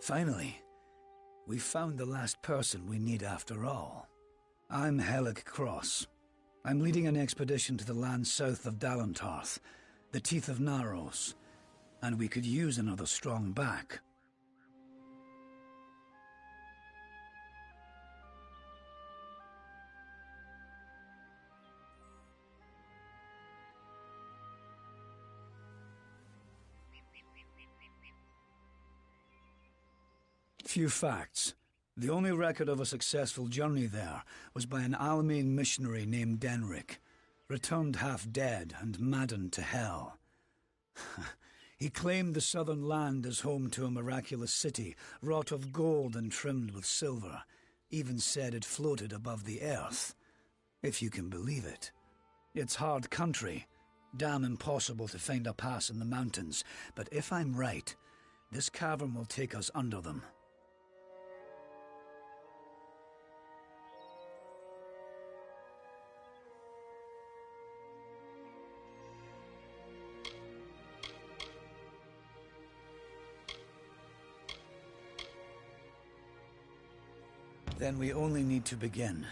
Finally, we found the last person we need after all. I'm Helic Cross. I'm leading an expedition to the land south of Dalentarth, the Teeth of Naros, and we could use another strong back. Few facts. The only record of a successful journey there was by an Almain missionary named Denric, returned half dead and maddened to hell. He claimed the southern land as home to a miraculous city, wrought of gold and trimmed with silver, even said it floated above the earth, if you can believe it. It's hard country, damn impossible to find a pass in the mountains, but if I'm right, this cavern will take us under them. Then we only need to begin.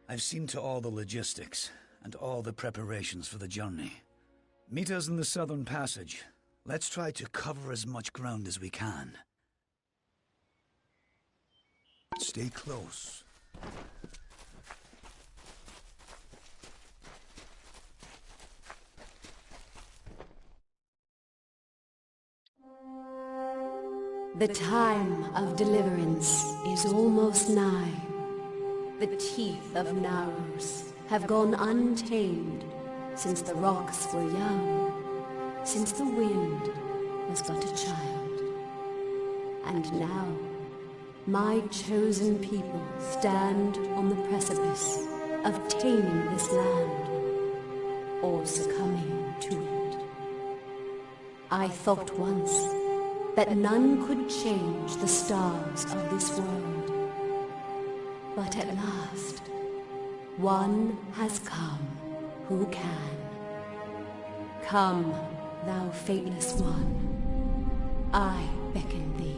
I've seen to all the logistics, and all the preparations for the journey. Meet us in the southern passage. Let's try to cover as much ground as we can. Stay close. The time of deliverance is almost nigh. The teeth of Naros have gone untamed since the rocks were young, since the wind was but a child. And now, my chosen people stand on the precipice of taming this land, or succumbing to it. I thought once that none could change the stars of this world. But at last, one has come who can. Come, thou fateless one, I beckon thee.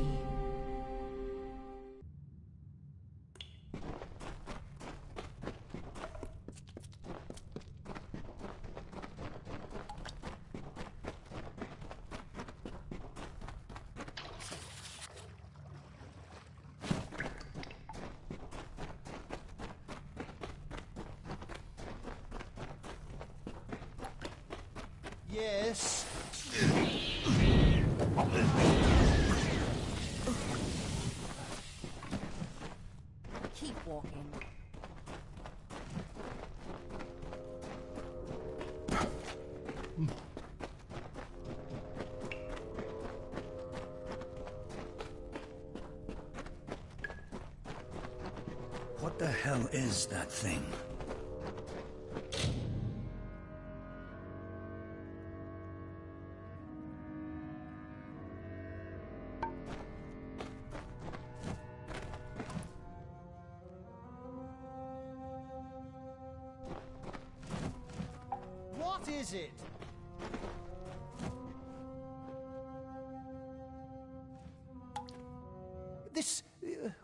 Yes. Keep walking. What the hell is that thing? What is it? This...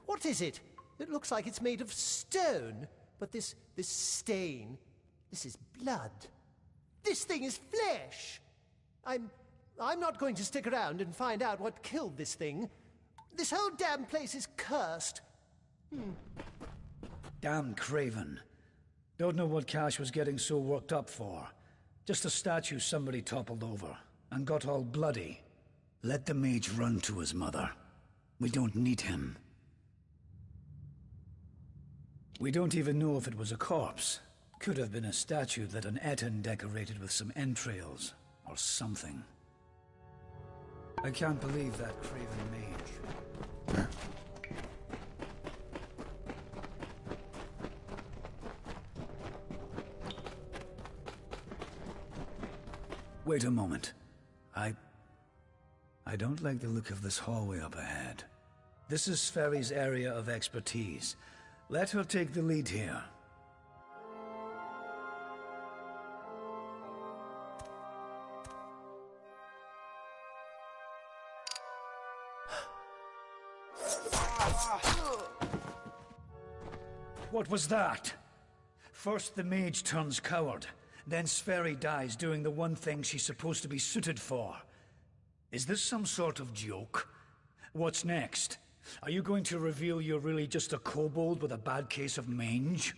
what is it? It looks like it's made of stone. But this stain... this is blood. This thing is flesh! I'm not going to stick around and find out what killed this thing. This whole damn place is cursed. Damn Craven. Don't know what Cash was getting so worked up for. Just a statue somebody toppled over, and got all bloody. Let the mage run to his mother. We don't need him. We don't even know if it was a corpse. Could have been a statue that an Etin decorated with some entrails, or something. I can't believe that Craven mage. Wait a moment. I don't like the look of this hallway up ahead. This is Sferry's area of expertise. Let her take the lead here. What was that? First the mage turns coward, then Sverri dies doing the one thing she's supposed to be suited for. Is this some sort of joke? What's next? Are you going to reveal you're really just a kobold with a bad case of mange?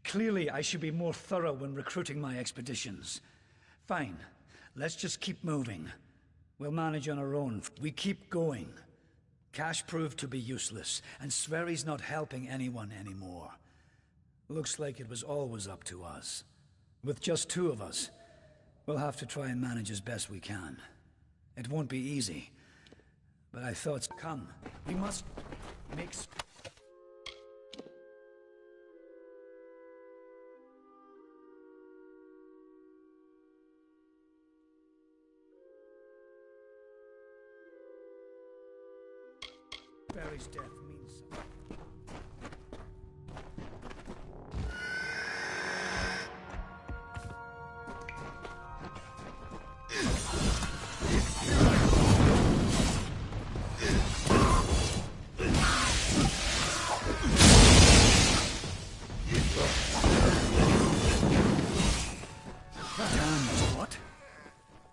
Clearly I should be more thorough when recruiting my expeditions. Fine, let's just keep moving. We'll manage on our own. We keep going. Cash proved to be useless, and Sverri's not helping anyone anymore. Looks like it was always up to us. With just two of us, we'll have to try and manage as best we can. It won't be easy, but I thought, come, we must make... Barry's death means something. Damn, what?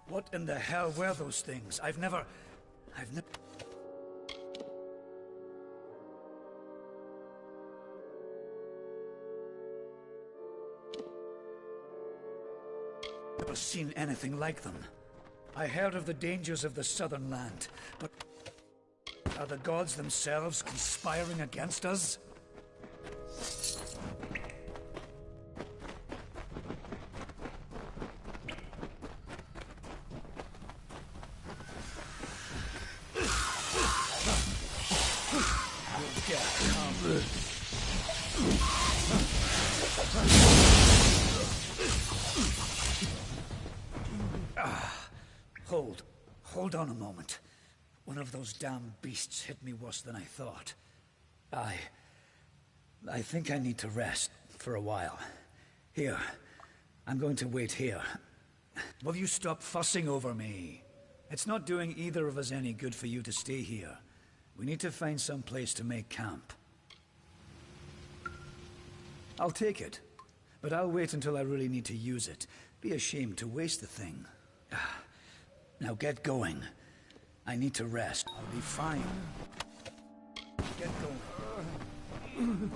What in the hell were those things? I've never... never seen anything like them. I heard of the dangers of the southern land, but are the gods themselves conspiring against us? You'll get come. Hold on a moment. One of those damn beasts hit me worse than I thought. I think I need to rest for a while. Here, I'm going to wait here. Will you stop fussing over me? It's not doing either of us any good for you to stay here. We need to find some place to make camp. I'll take it, but I'll wait until I really need to use it. Be ashamed to waste the thing. Now get going. I need to rest. I'll be fine. Get going.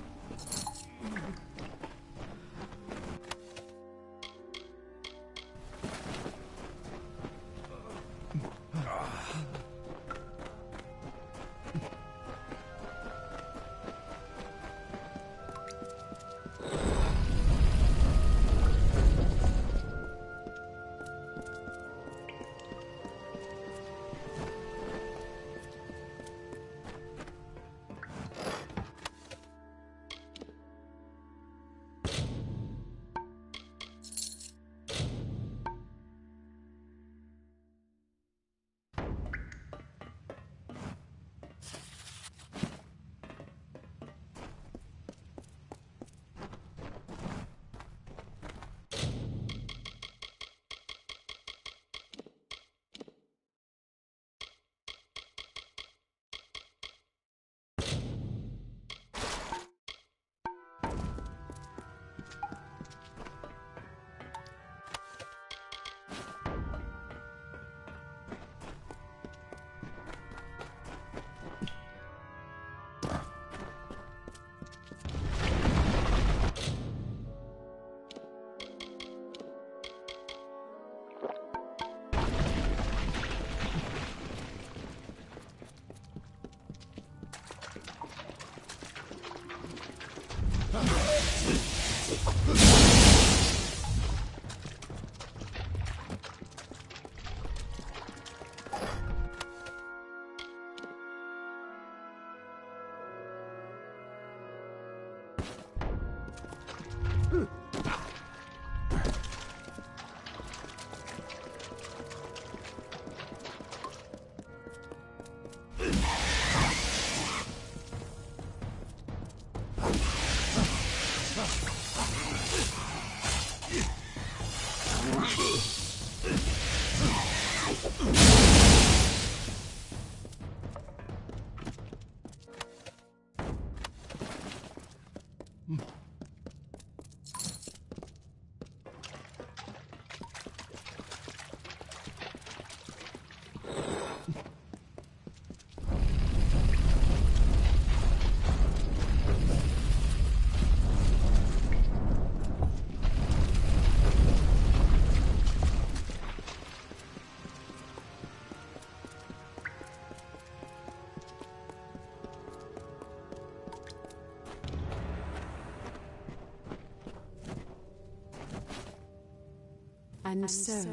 And so,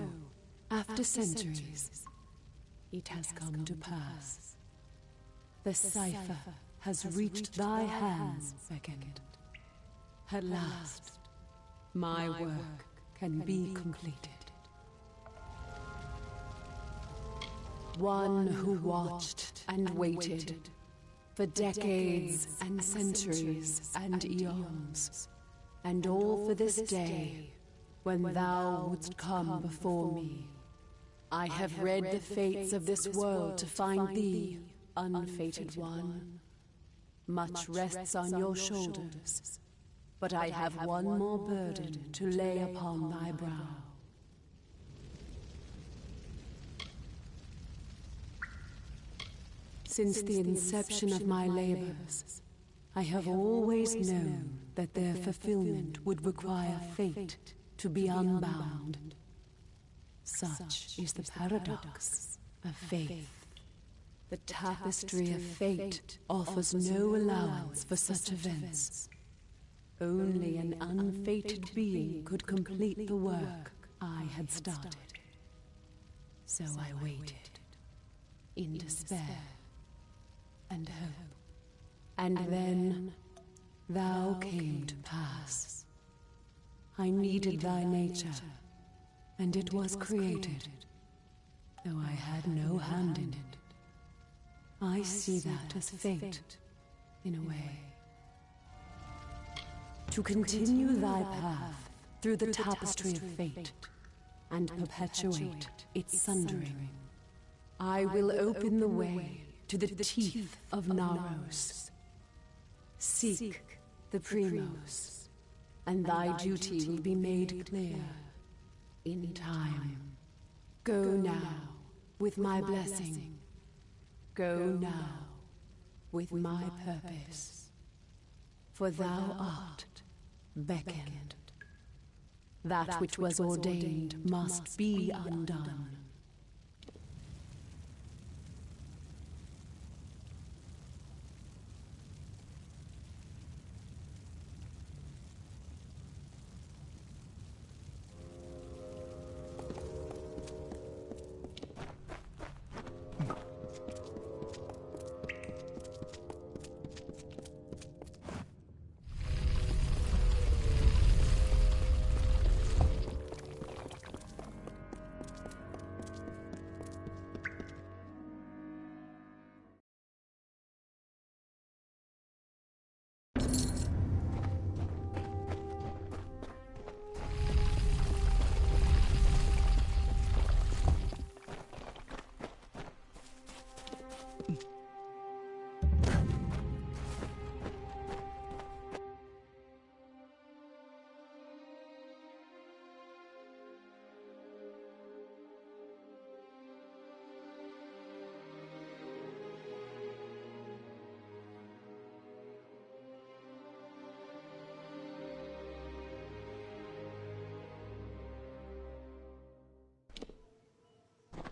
after centuries, it has come to pass. The cipher has reached thy hands, Beckett. At last, my work can be completed. One who watched and waited for decades and centuries and eons, and all for this day when thou wouldst come before me. I have read the fates of this world to find thee, unfated one. Much rests on your shoulders, but I have one more burden to lay upon thy brow. Since the inception of my labors, I have always known that their fulfillment would require fate to be unbound. Such is the paradox of faith. The tapestry of fate offers no allowance for such events. Only an unfated being could complete the work I had started. So I waited, in despair and hope. And then thou came to pass. I needed thy nature, and it was created, though I had no hand in it. I see that as fate, in a way. To continue thy path through the tapestry of fate, and perpetuate its sundering, I will open the way to the teeth of Naros. Seek the Primos, and thy duty will be made clear in time. Go now with my blessing. Go now with my purpose. For thou art beckoned. That which was ordained must be undone.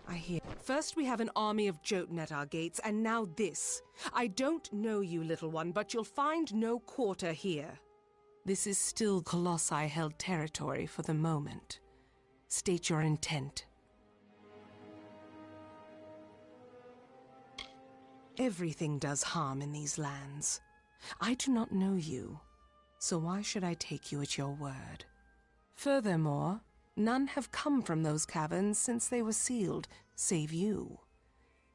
I hear. First we have an army of Jotun at our gates, and now this. I don't know you, little one, but you'll find no quarter here. This is still Colossi-held territory for the moment. State your intent. Everything does harm in these lands. I do not know you, so why should I take you at your word? Furthermore, none have come from those caverns since they were sealed, save you.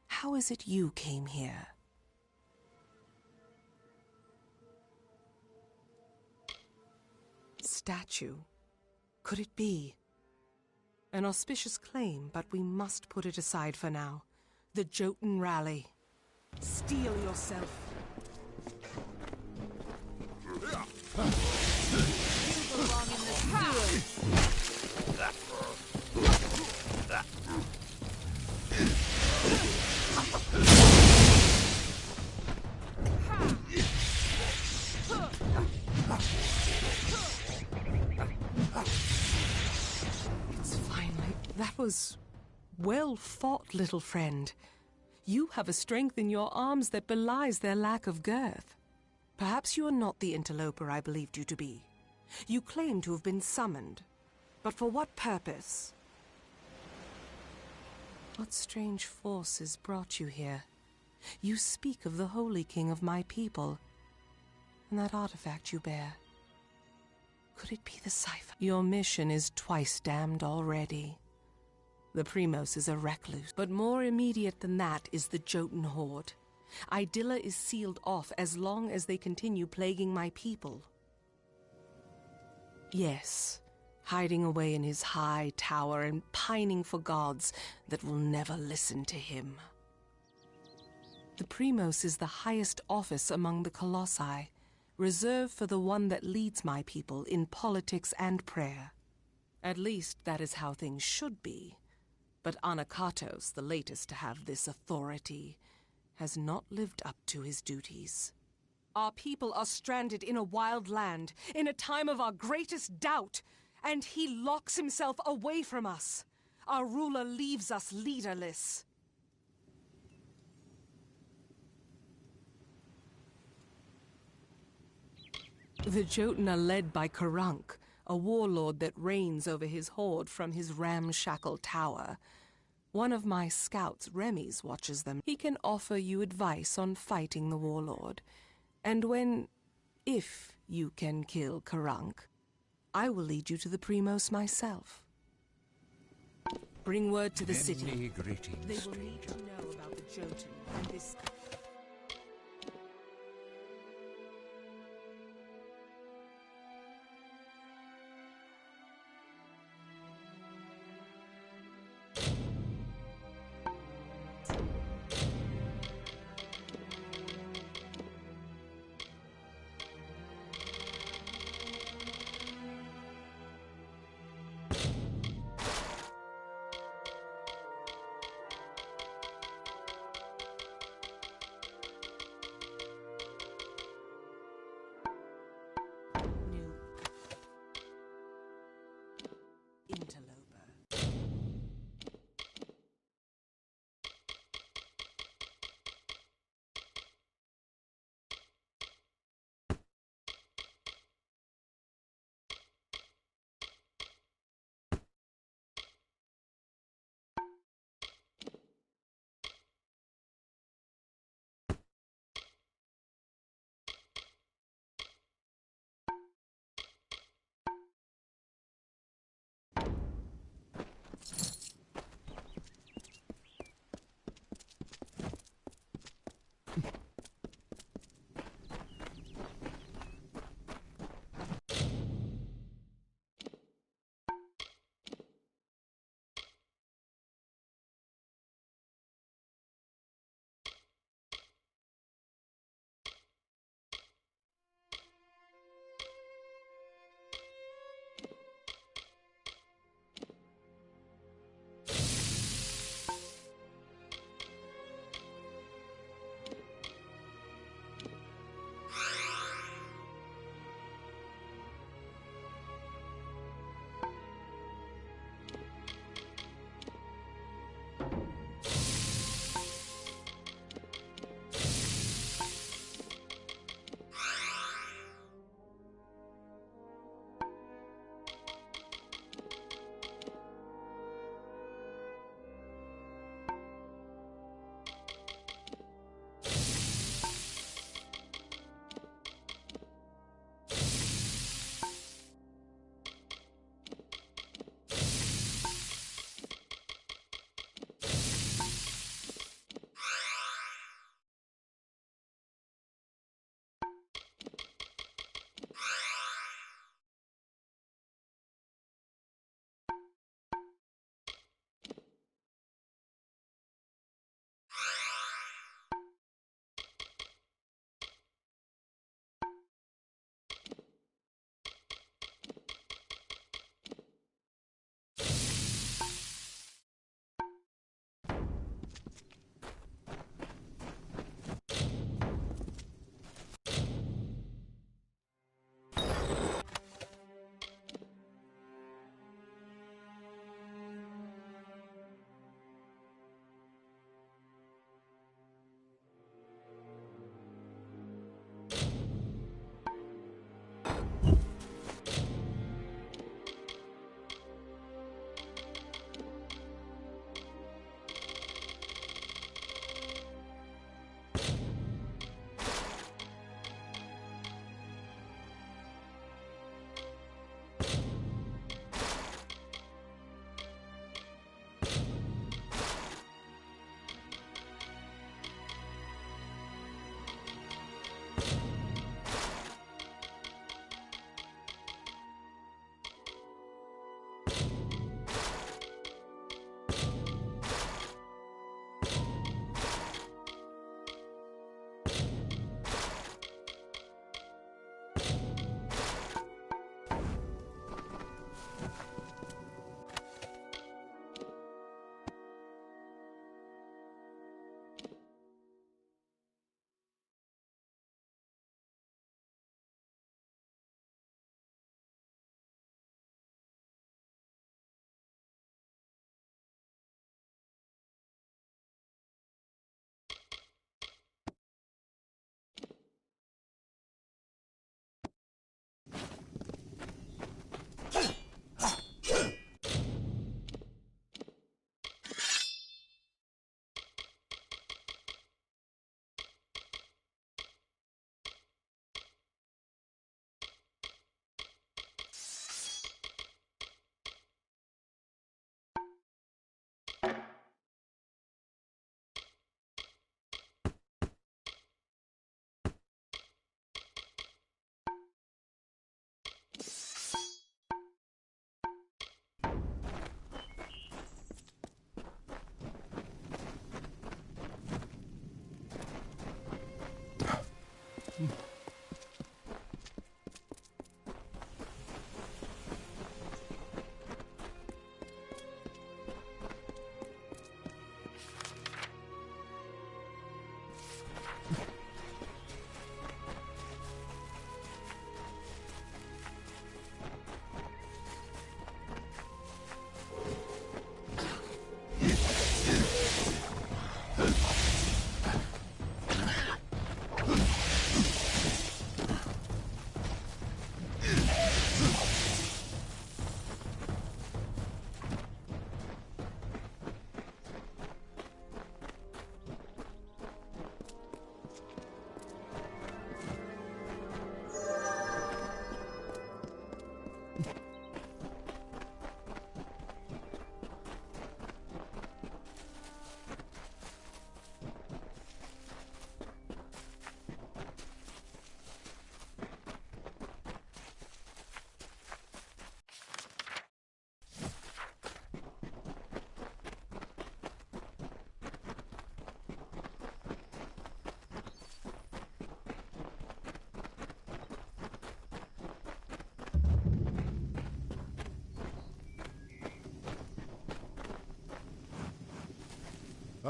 How is it you came here? Statue. Could it be? An auspicious claim, but we must put it aside for now. The Jotun rally. Steel yourself. belong in the sewers. It's finally... That was well fought, little friend. You have a strength in your arms that belies their lack of girth. Perhaps you are not the interloper I believed you to be. You claim to have been summoned. But for what purpose? What strange forces brought you here? You speak of the Holy King of my people, and that artifact you bear. Could it be the cipher? Your mission is twice damned already. The Primos is a recluse, but more immediate than that is the Jotun horde. Idilla is sealed off as long as they continue plaguing my people. Yes, hiding away in his high tower and pining for gods that will never listen to him. The Primos is the highest office among the Colossi, reserved for the one that leads my people in politics and prayer. At least that is how things should be. But Anakatos, the latest to have this authority, has not lived up to his duties. Our people are stranded in a wild land, in a time of our greatest doubt, and he locks himself away from us. Our ruler leaves us leaderless. The Jotun are led by Karunk, a warlord that reigns over his horde from his ramshackle tower. One of my scouts, Remis, watches them. He can offer you advice on fighting the warlord. And if you can kill Karunk, I will lead you to the Primos myself. Bring word to the city. Many greetings, They will need stranger. to know about the Jotun and this...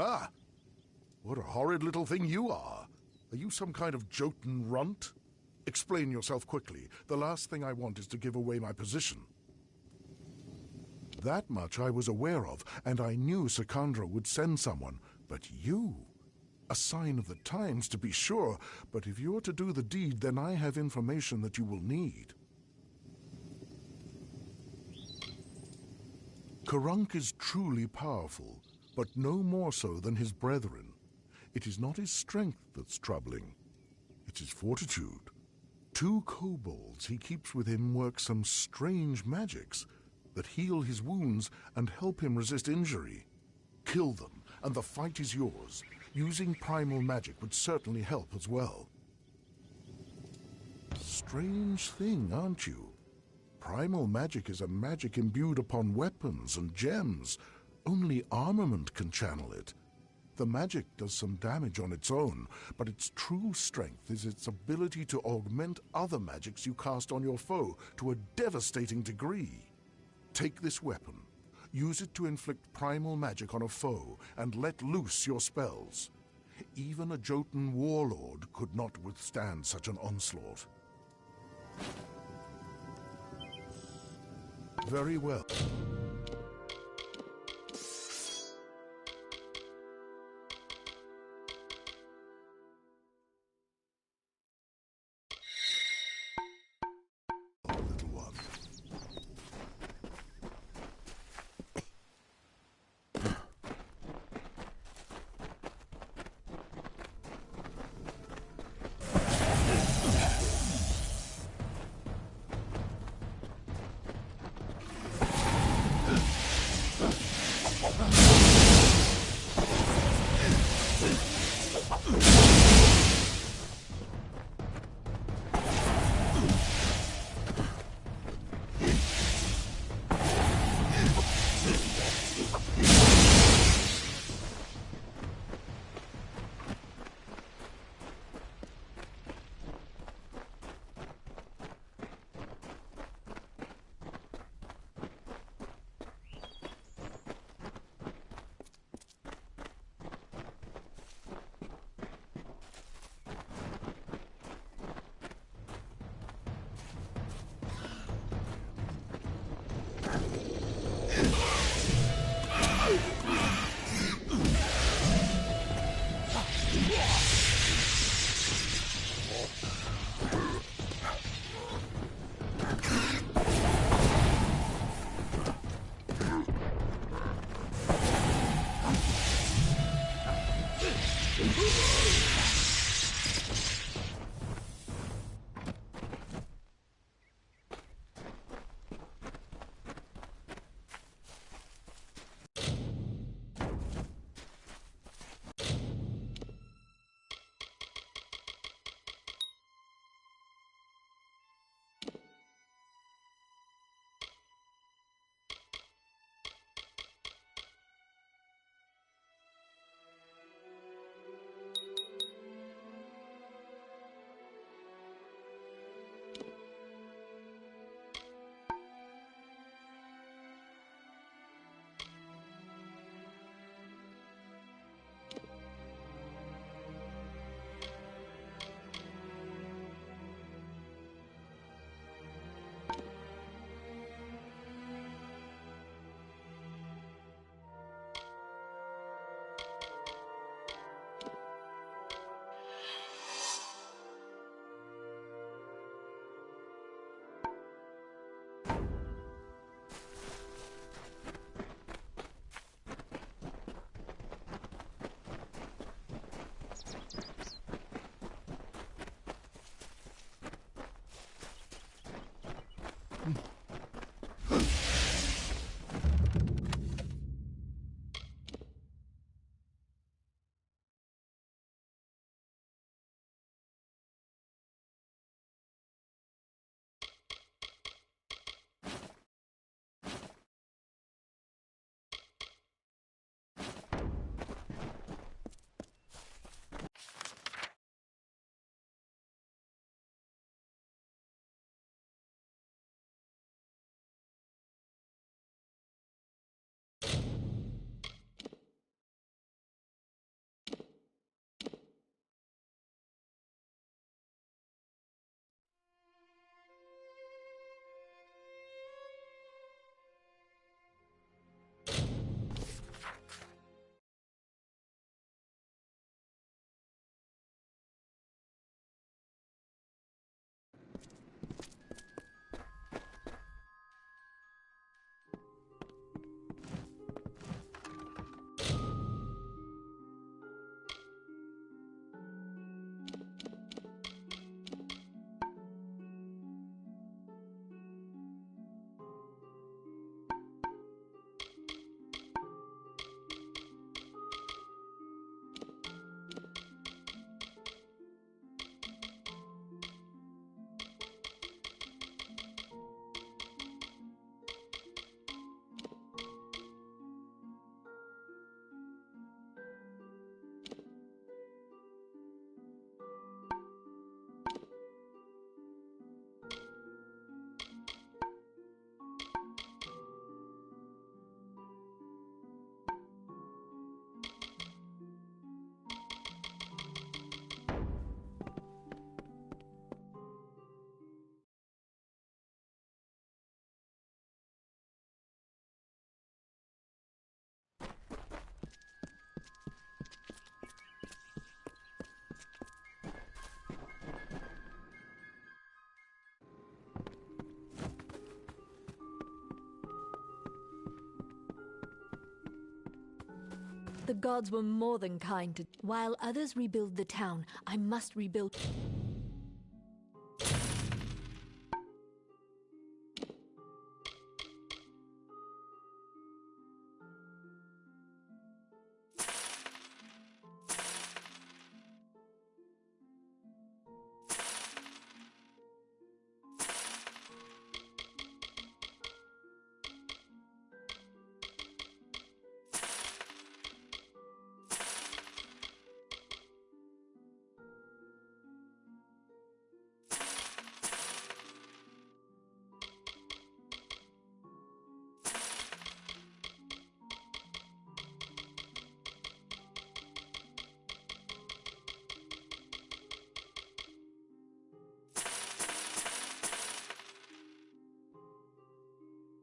Ah, what a horrid little thing you are. Are you some kind of Jotun runt? Explain yourself quickly. The last thing I want is to give away my position. That much I was aware of, and I knew Sikandra would send someone. But you? A sign of the times, to be sure, but if you're to do the deed, then I have information that you will need. Karunk is truly powerful, but no more so than his brethren. It is not his strength that's troubling. It is fortitude. 2 kobolds he keeps with him work some strange magics that heal his wounds and help him resist injury. Kill them, and the fight is yours. Using primal magic would certainly help as well. Strange thing, aren't you? Primal magic is a magic imbued upon weapons and gems. Only armament can channel it. The magic does some damage on its own, but its true strength is its ability to augment other magics you cast on your foe to a devastating degree. Take this weapon, use it to inflict primal magic on a foe, and let loose your spells. Even a Jotun warlord could not withstand such an onslaught. Very well. Little one. The gods were more than kind to... While others rebuild the town, I must rebuild...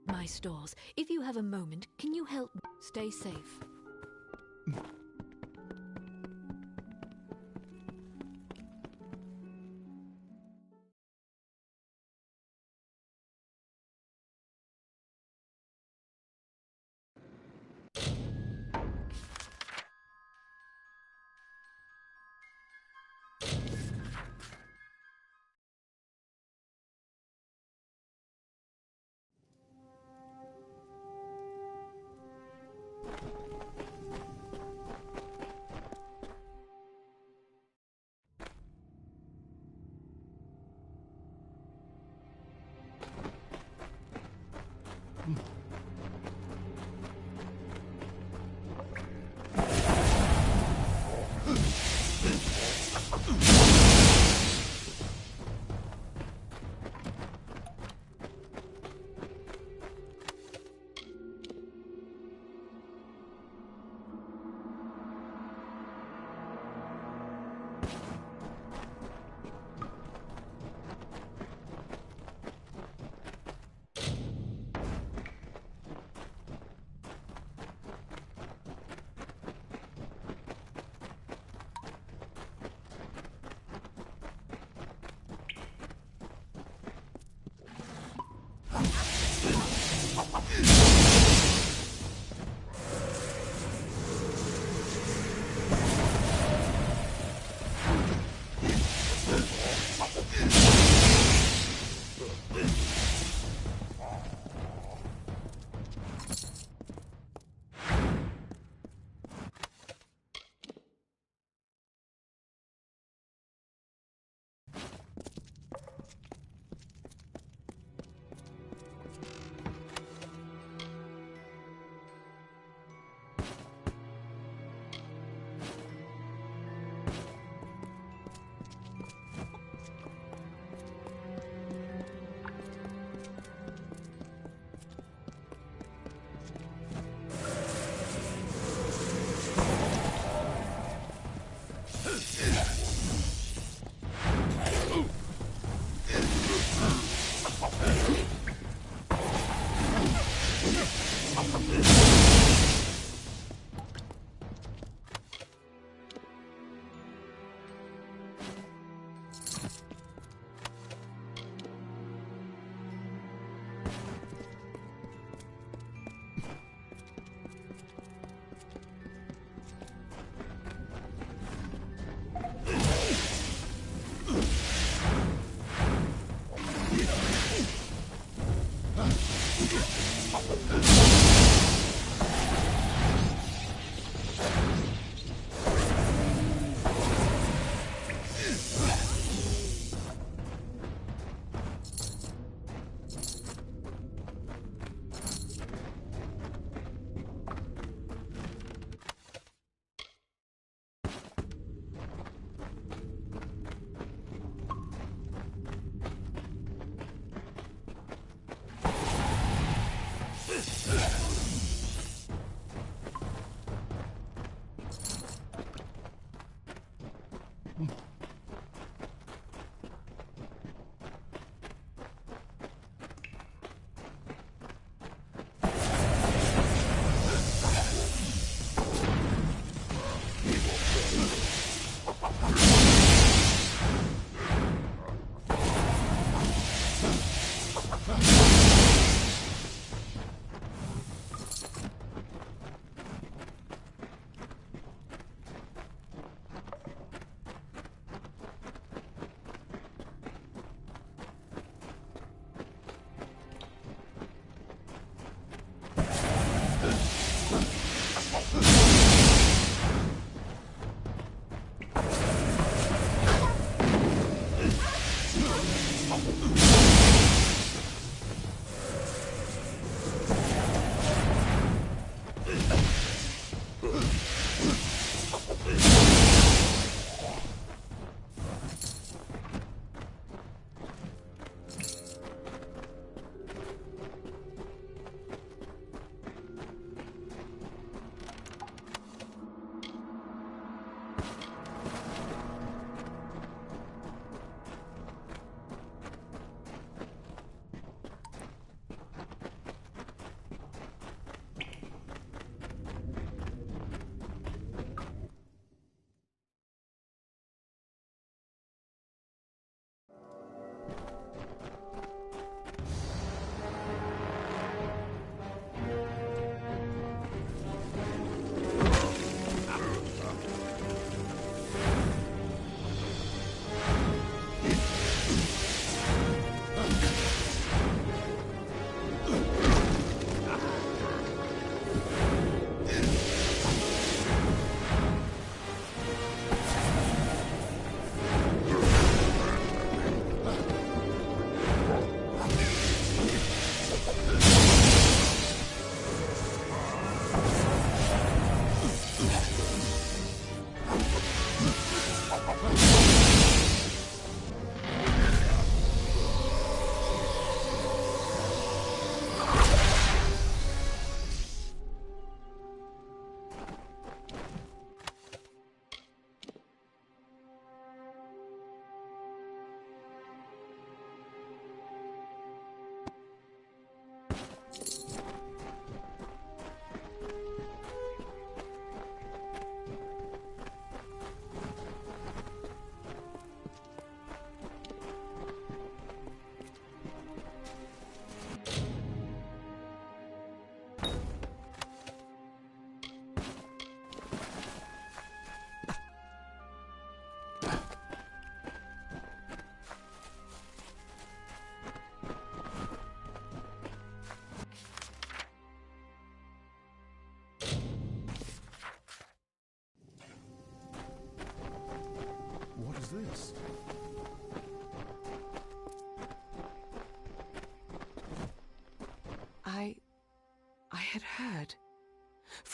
My stores. If you have a moment, can you help? Stay safe.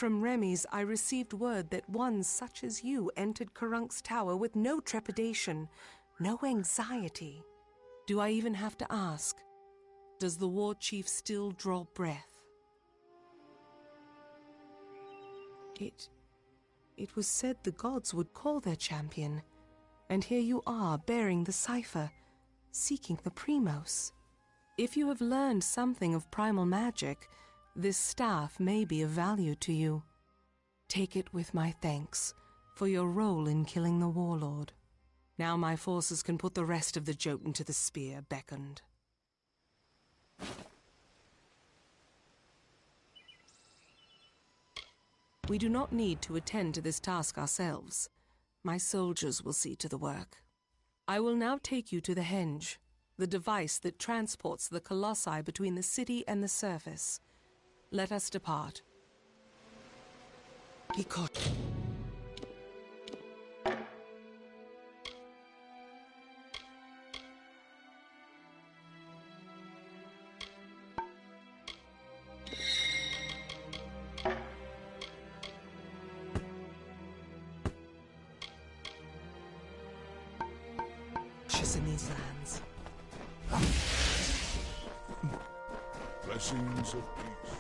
From Remy's, I received word that one such as you entered Karunk's tower with no trepidation, no anxiety. Do I even have to ask? Does the war chief still draw breath? It was said the gods would call their champion, and here you are bearing the cipher, seeking the Primos. If you have learned something of primal magic, this staff may be of value to you. Take it with my thanks for your role in killing the warlord. Now my forces can put the rest of the Jotun to the spear beckoned. We do not need to attend to this task ourselves. My soldiers will see to the work. I will now take you to the henge, the device that transports the colossi between the city and the surface. Let us depart. Be cautious. In these lands. Blessings of peace.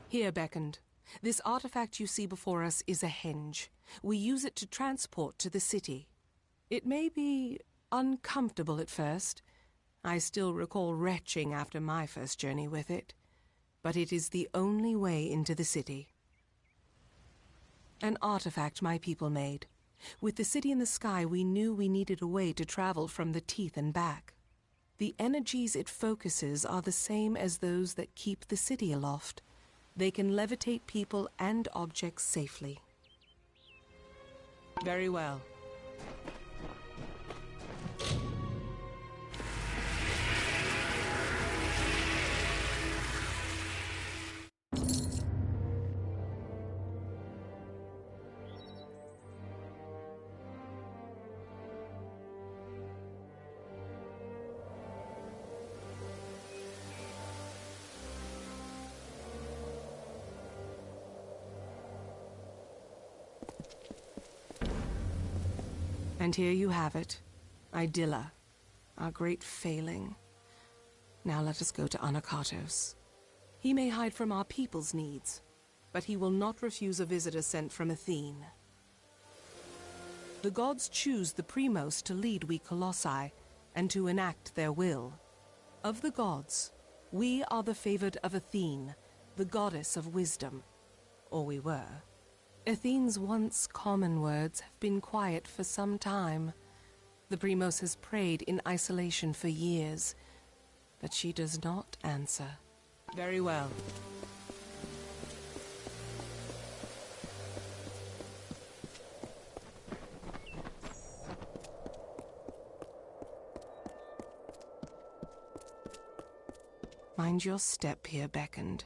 Here, beckoned. This artifact you see before us is a henge. We use it to transport to the city. It may be uncomfortable at first. I still recall retching after my first journey with it. But it is the only way into the city. An artifact my people made. With the city in the sky, we knew we needed a way to travel from the teeth and back. The energies it focuses are the same as those that keep the city aloft. They can levitate people and objects safely. Very well. And here you have it, Idilla, our great failing. Now let us go to Anakatos. He may hide from our people's needs, but he will not refuse a visitor sent from Athene. The gods choose the Primos to lead we Colossi, and to enact their will. Of the gods, we are the favored of Athene, the goddess of wisdom. Or we were. Athene's once common words have been quiet for some time. The Primos has prayed in isolation for years, but she does not answer. Very well. Mind your step here, beckoned.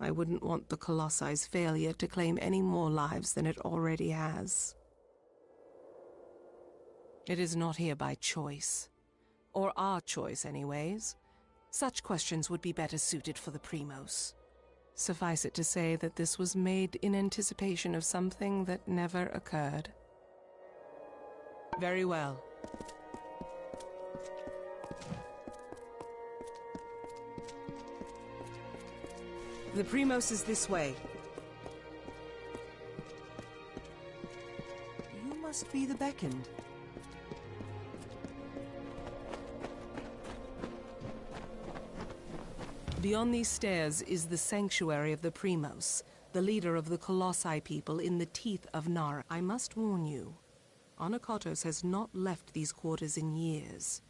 I wouldn't want the Colossi's failure to claim any more lives than it already has. It is not here by choice. Or our choice, anyways. Such questions would be better suited for the Primos. Suffice it to say that this was made in anticipation of something that never occurred. Very well. The Primos is this way. must be the beckoned. Beyond these stairs is the sanctuary of the Primos, the leader of the Colossi people in the teeth of Nar. I must warn you, Anakatos has not left these quarters in years.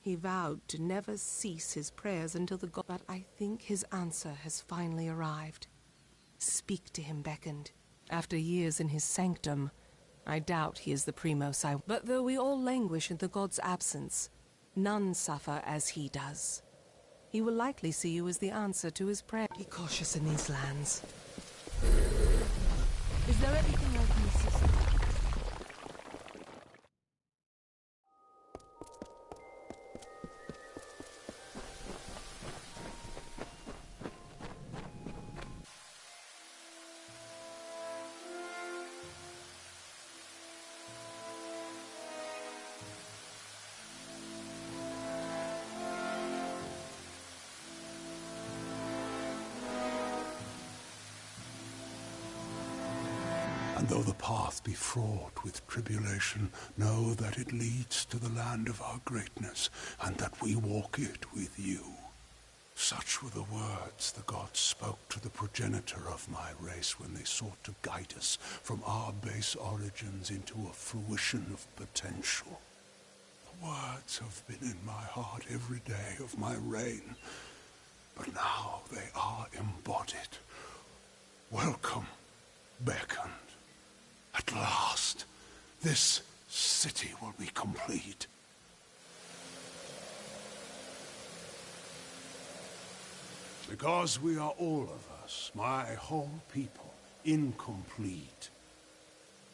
He vowed to never cease his prayers until the god... But I think his answer has finally arrived. Speak to him, beckoned. After years in his sanctum, I doubt he is the Primos I... But though we all languish in the god's absence, none suffer as he does. He will likely see you as the answer to his prayer. Be cautious in these lands. Is there anything I can assist with? And though the path be fraught with tribulation, know that it leads to the land of our greatness, and that we walk it with you. Such were the words the gods spoke to the progenitor of my race when they sought to guide us from our base origins into a fruition of potential. The words have been in my heart every day of my reign, but now they are embodied. Welcome, beckoned. At last, this city will be complete. Because we are all of us, my whole people, incomplete.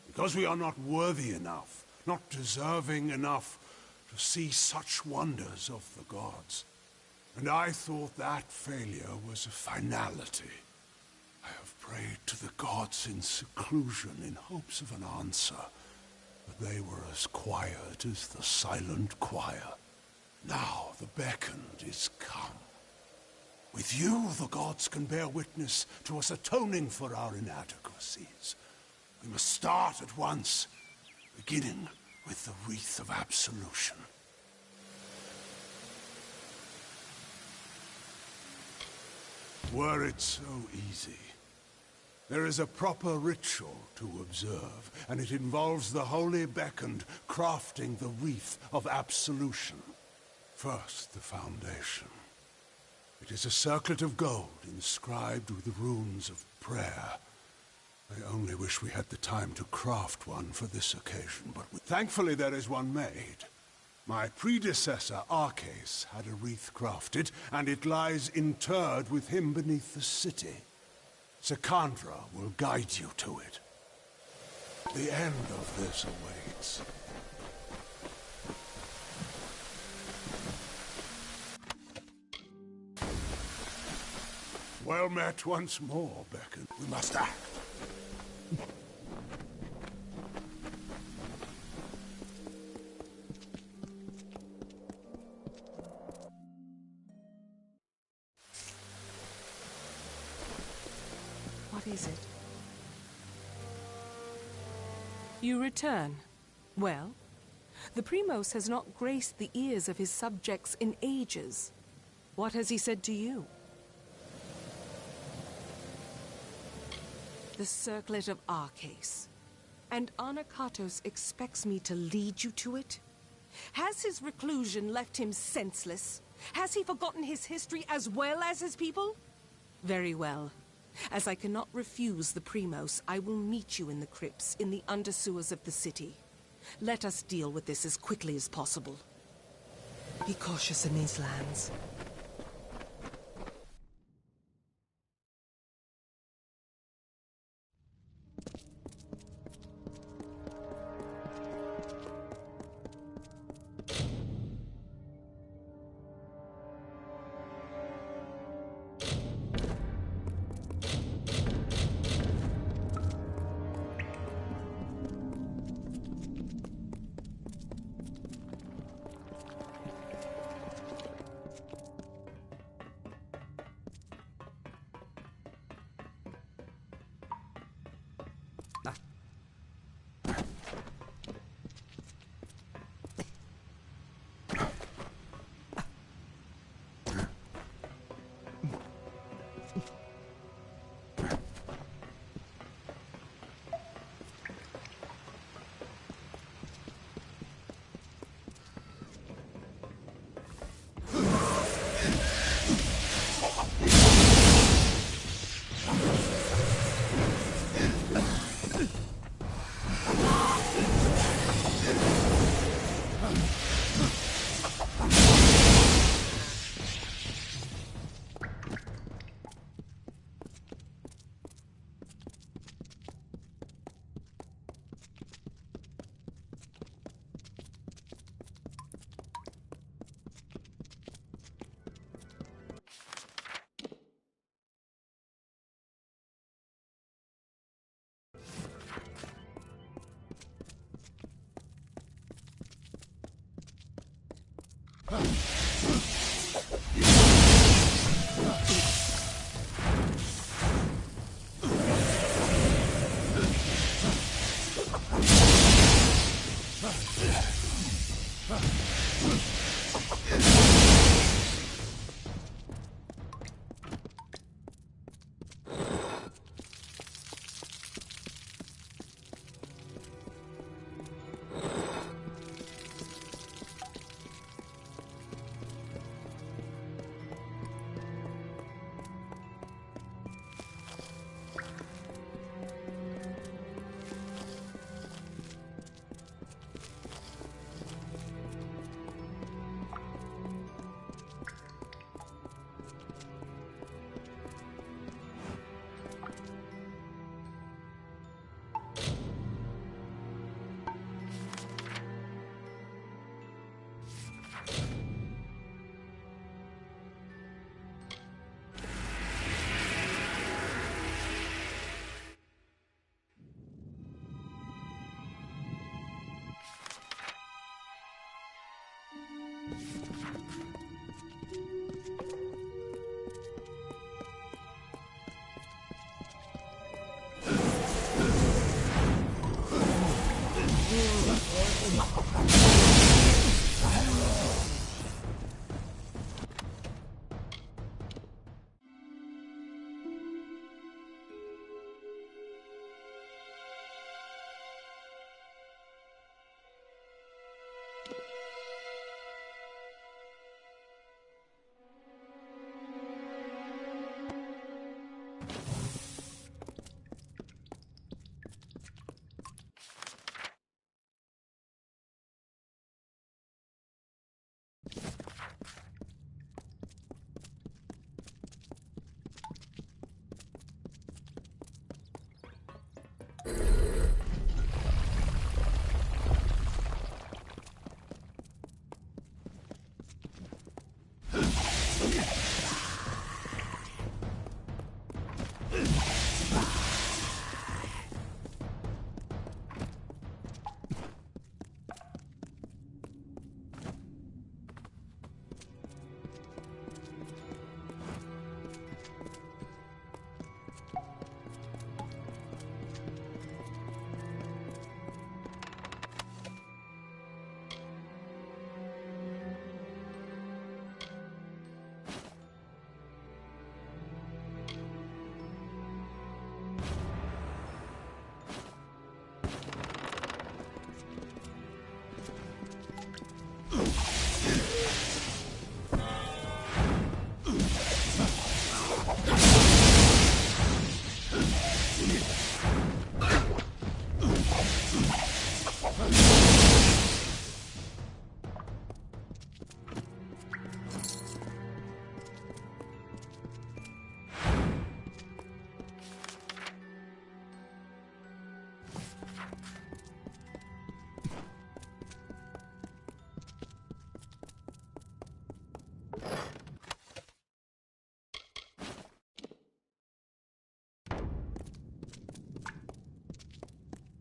Because we are not worthy enough, not deserving enough to see such wonders of the gods. And I thought that failure was a finality. I have prayed to the gods in seclusion in hopes of an answer, but they were as quiet as the silent choir. Now the beckoned is come. With you, the gods can bear witness to us atoning for our inadequacies. We must start at once, beginning with the wreath of absolution. Were it so easy. There is a proper ritual to observe, and it involves the holy beckoned crafting the wreath of absolution. First, the foundation. It is a circlet of gold inscribed with the runes of prayer. I only wish we had the time to craft one for this occasion, but thankfully there is one made. My predecessor, Arcas, had a wreath crafted, and it lies interred with him beneath the city. Secandra will guide you to it. The end of this awaits. Well met once more, Beckon. We must act. What is it? You return. Well, the Primos has not graced the ears of his subjects in ages. What has he said to you? The circlet of Arcas. And Anakatos expects me to lead you to it? Has his reclusion left him senseless? Has he forgotten his history as well as his people? Very well. As I cannot refuse the Primos, I will meet you in the crypts, in the undersewers of the city. Let us deal with this as quickly as possible. Be cautious in these lands.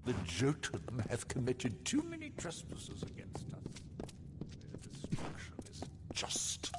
The Jotun have committed too many trespasses against us. Their destruction is just.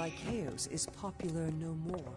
Lycaeus is popular no more.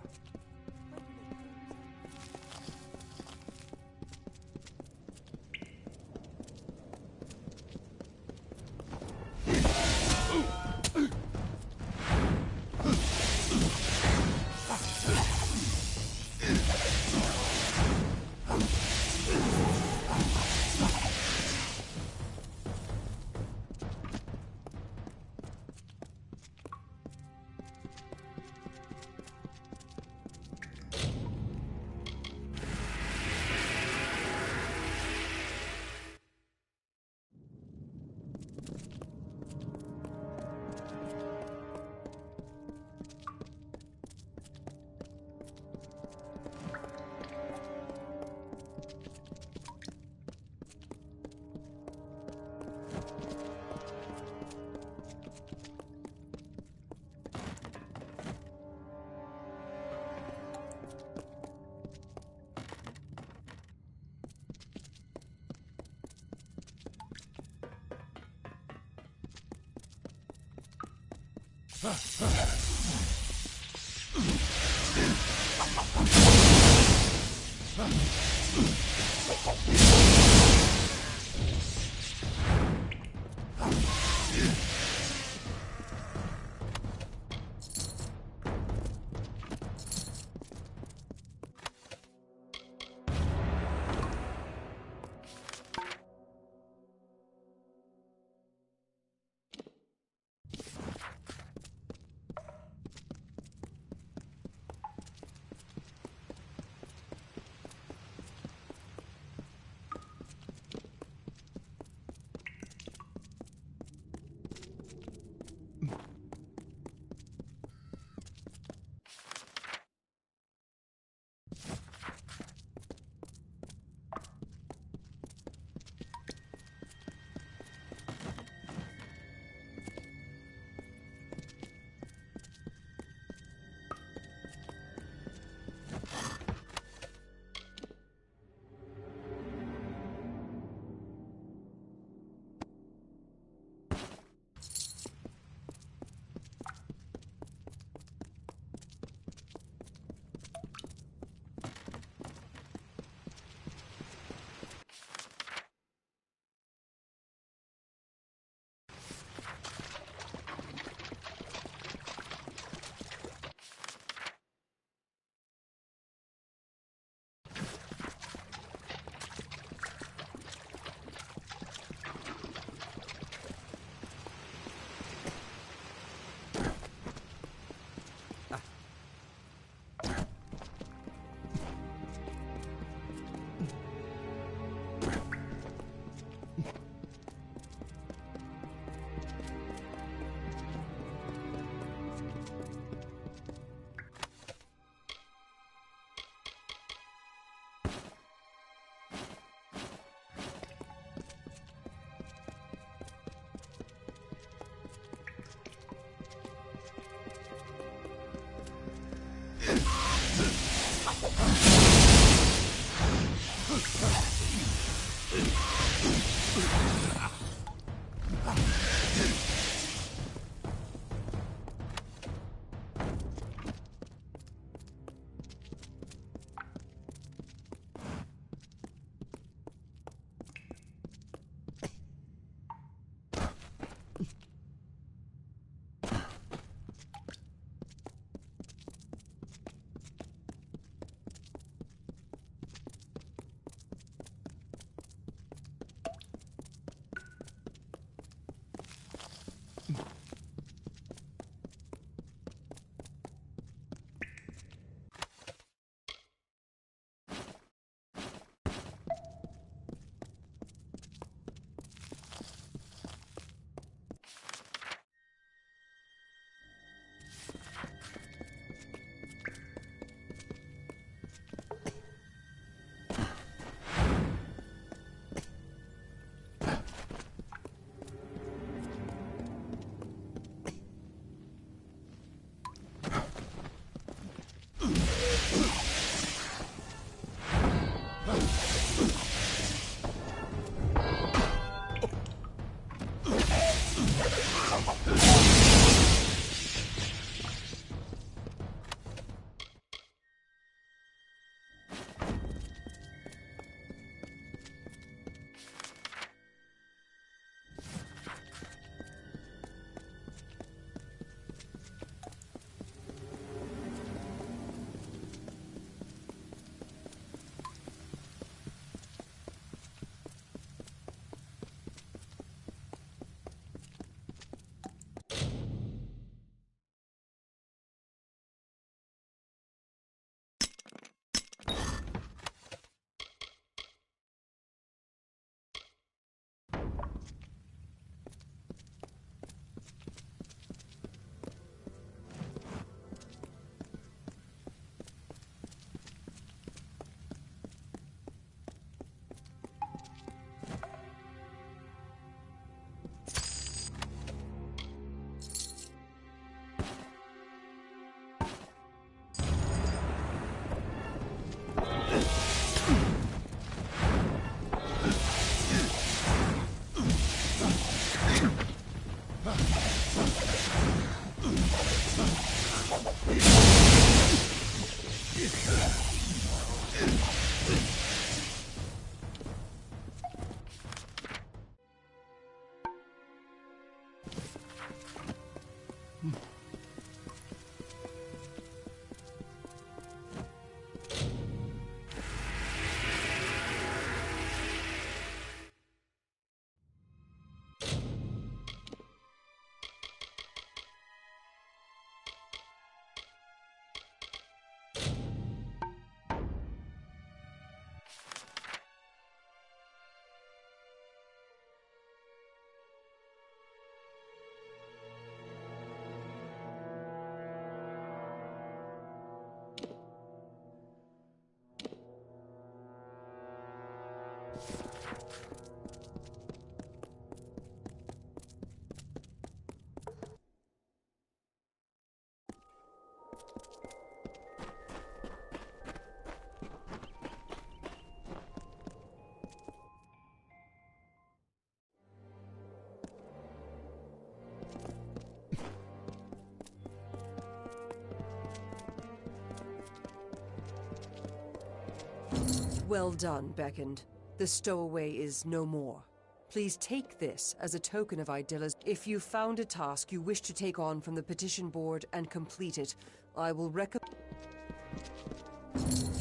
Well done, Beckoned. The stowaway is no more. Please take this as a token of Idilla's. If you found a task you wish to take on from the petition board and complete it, I will recommend.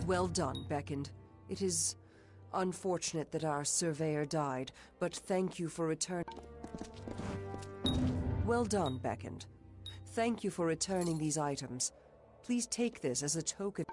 Well done, Beckoned. It is unfortunate that our surveyor died, but thank you for returning. Well done, Beckoned. Thank you for returning these items. Please take this as a token.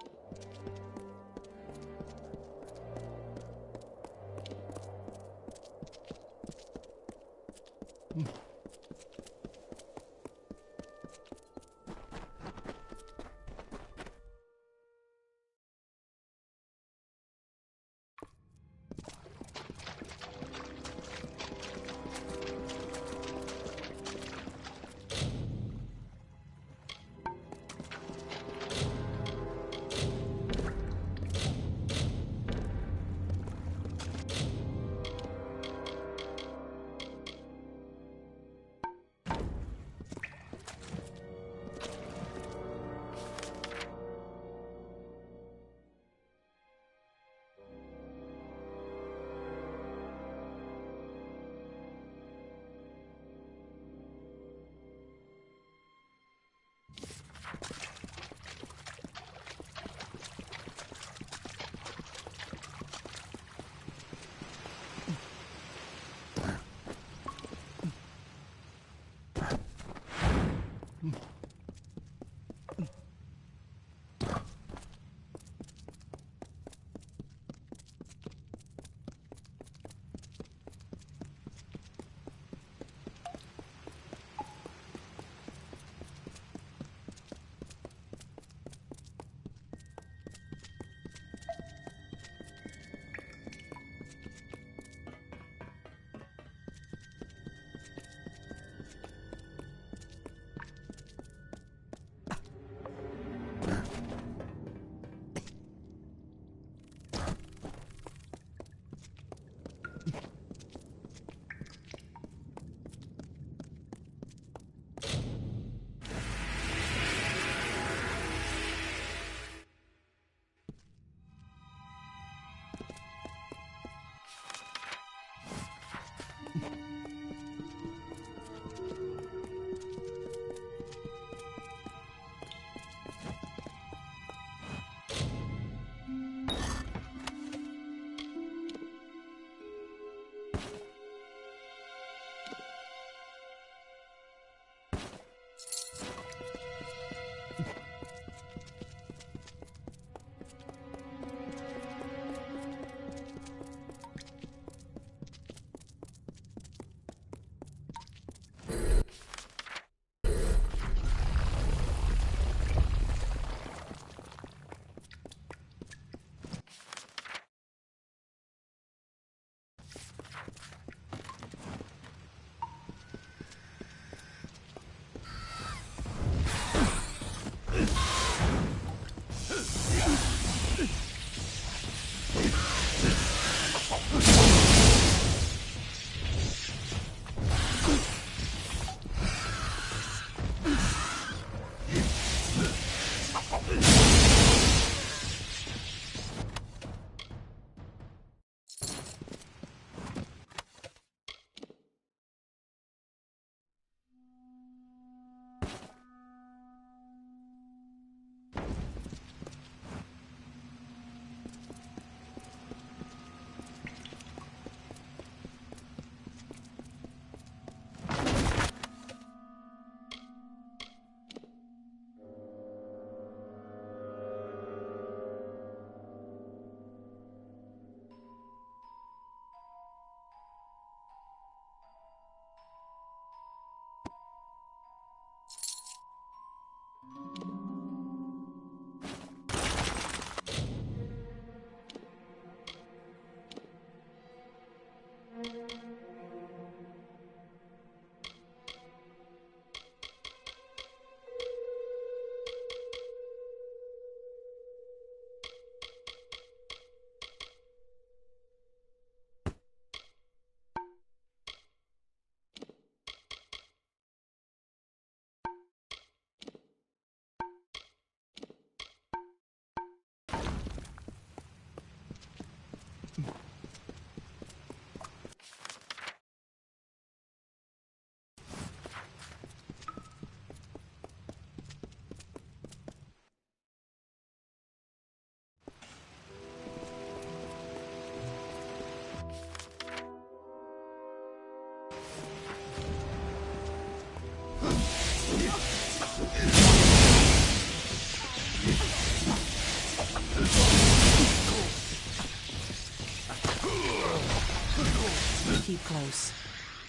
keep close.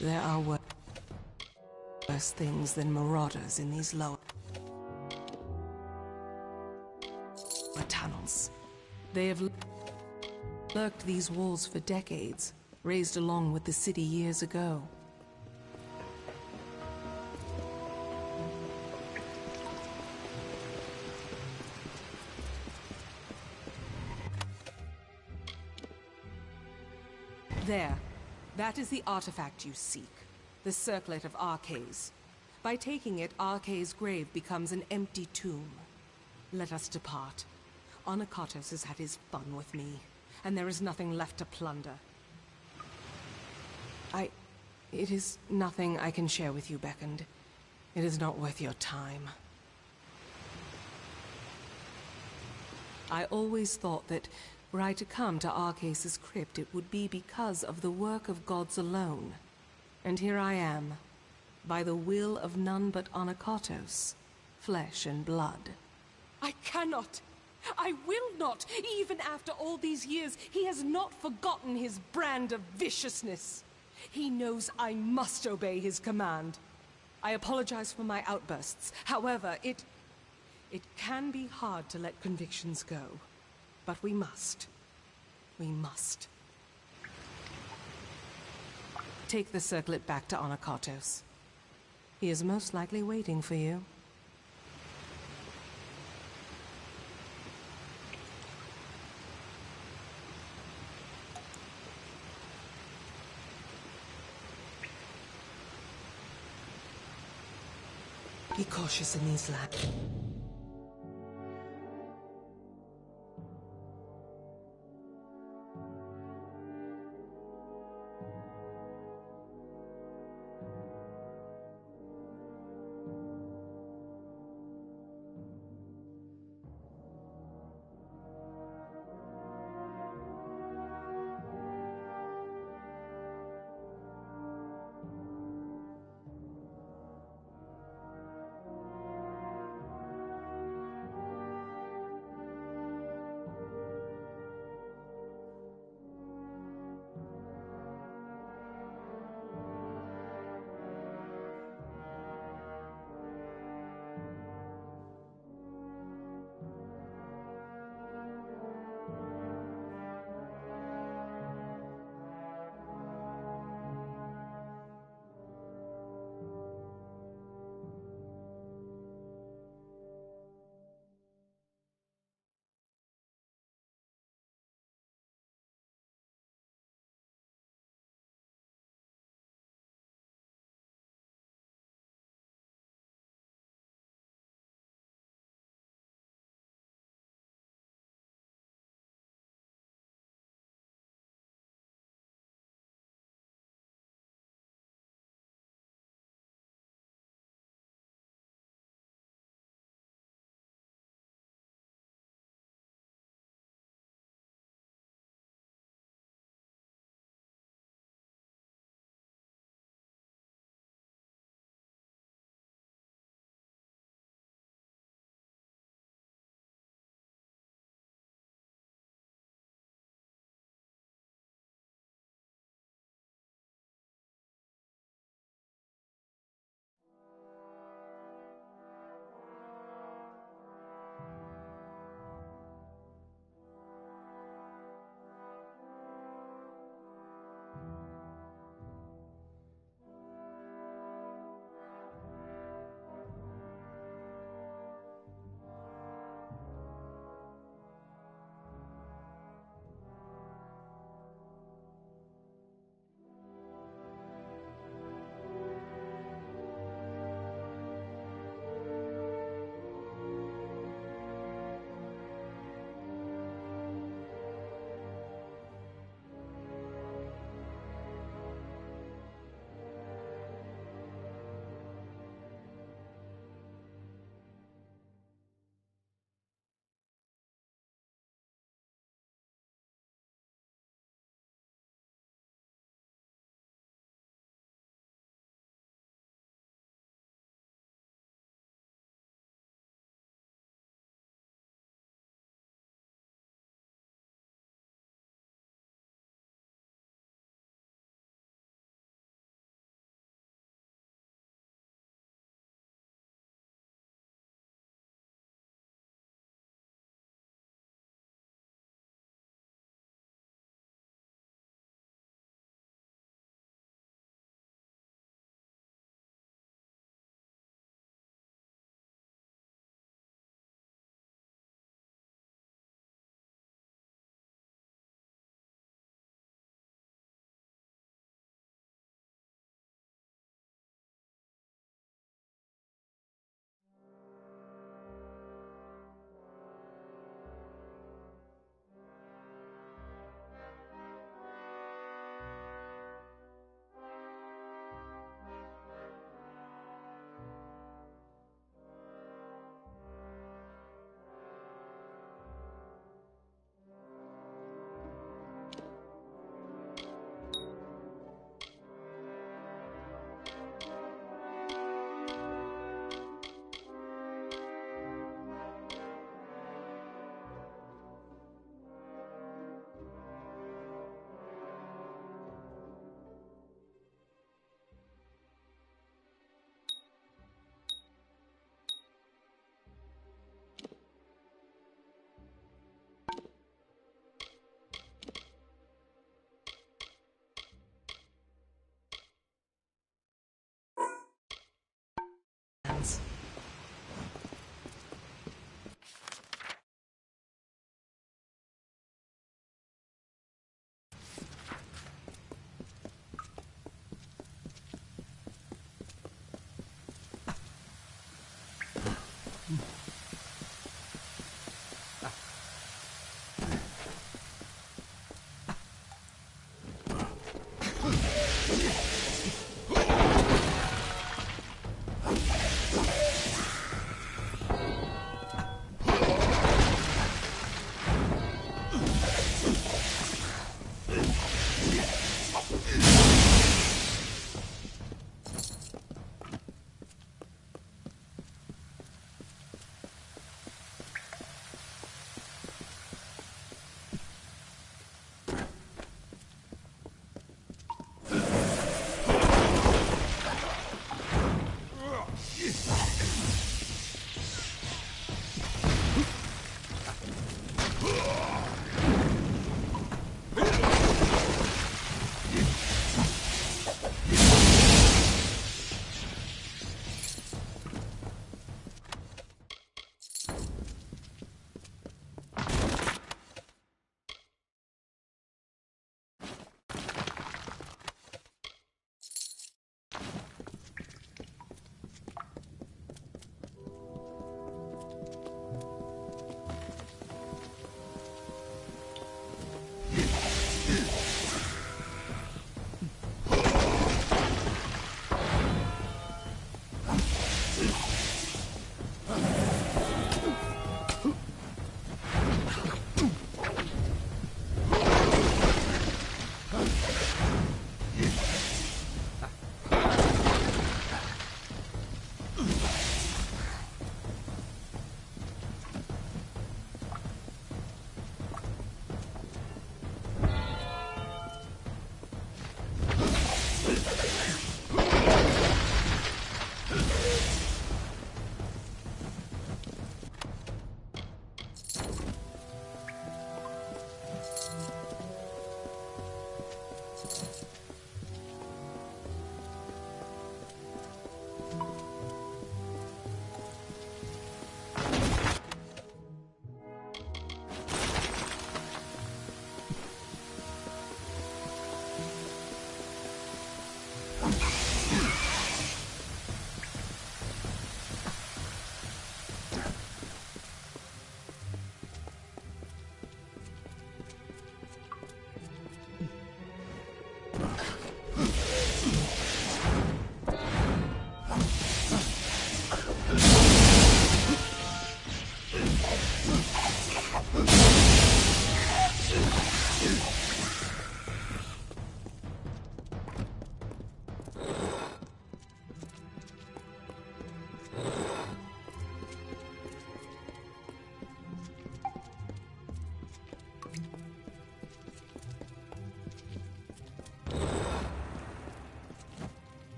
There are worse things than marauders in these lower tunnels. They have lurked these walls for decades, raised along with the city years ago. There. That is the artifact you seek. The Circlet of Arcades. By taking it, Arcades' grave becomes an empty tomb. Let us depart. Onakatos has had his fun with me, and there is nothing left to plunder. It is nothing I can share with you, Beckoned. It is not worth your time. I always thought that were I to come to Arcades' crypt, it would be because of the work of gods alone. And here I am, by the will of none but Onakatos, flesh and blood. I cannot! I will not! Even after all these years, he has not forgotten his brand of viciousness. He knows I must obey his command. I apologize for my outbursts. However, it can be hard to let convictions go. But we must. We must. Take the circlet back to Onakatos. He is most likely waiting for you. Be cautious in these lands.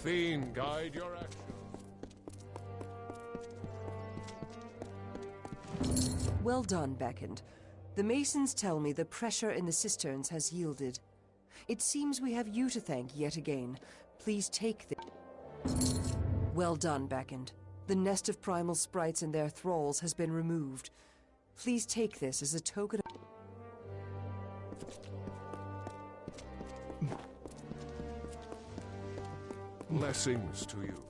Fiend, guide your actions. Well done, Beckoned. The masons tell me the pressure in the cisterns has yielded. It seems we have you to thank yet again. Please take this. Well done, Beckoned. The nest of primal sprites and their thralls has been removed. Please take this as a token of... Blessings to you.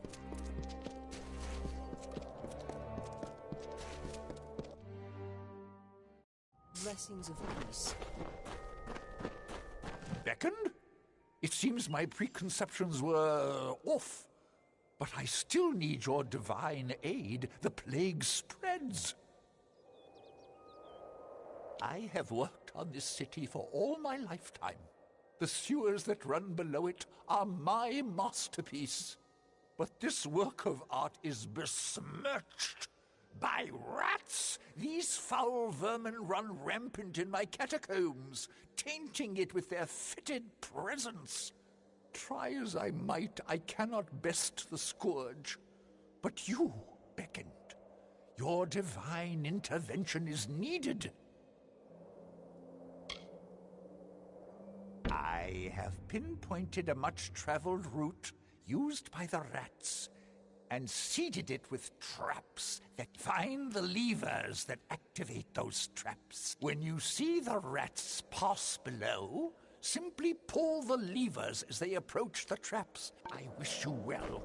Blessings of peace. Beckoned? It seems my preconceptions were off. But I still need your divine aid. The plague spreads. I have worked on this city for all my lifetime. The sewers that run below it are my masterpiece. But this work of art is besmirched by rats. These foul vermin run rampant in my catacombs, tainting it with their fetid presence. Try as I might, I cannot best the scourge. But you, Beckoned, your divine intervention is needed. I have pinpointed a much-traveled route used by the rats and seeded it with traps that find the levers that activate those traps. When you see the rats pass below, simply pull the levers as they approach the traps. I wish you well.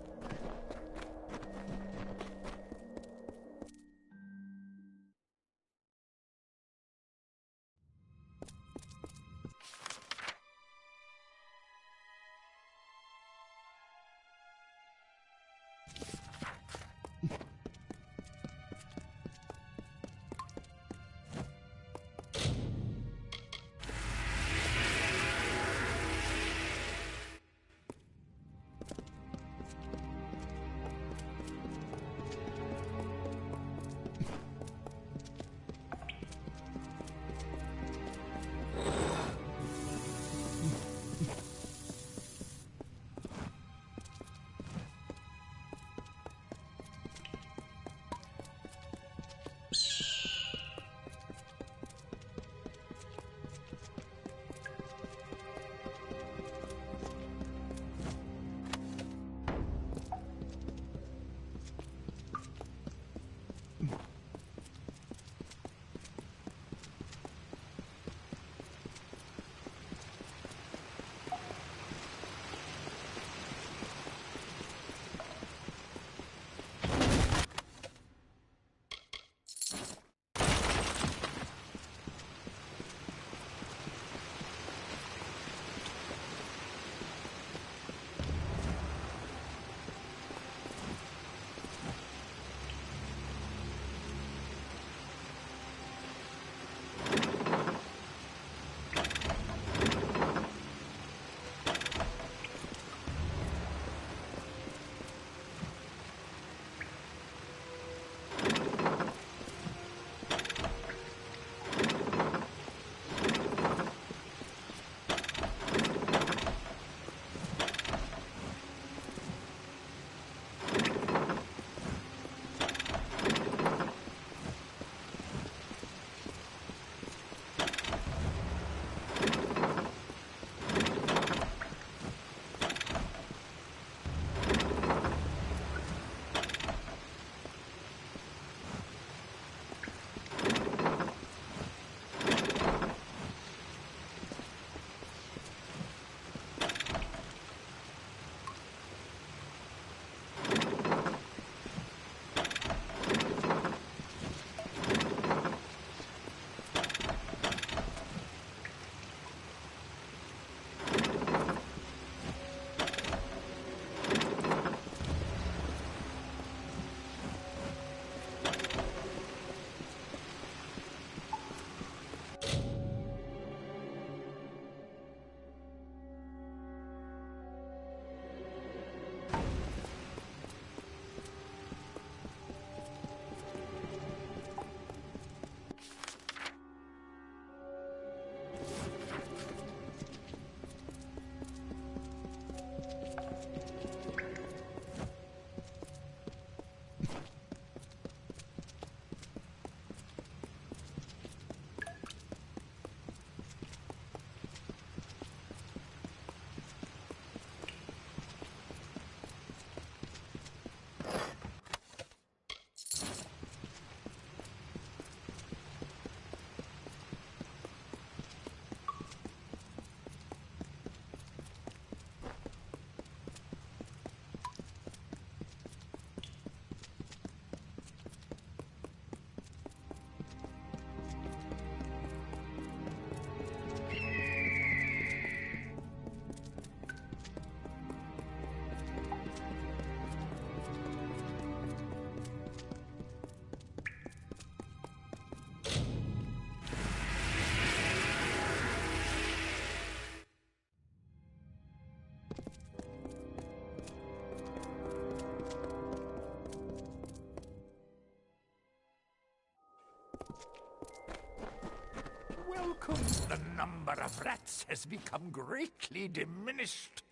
Welcome. The number of rats has become greatly diminished.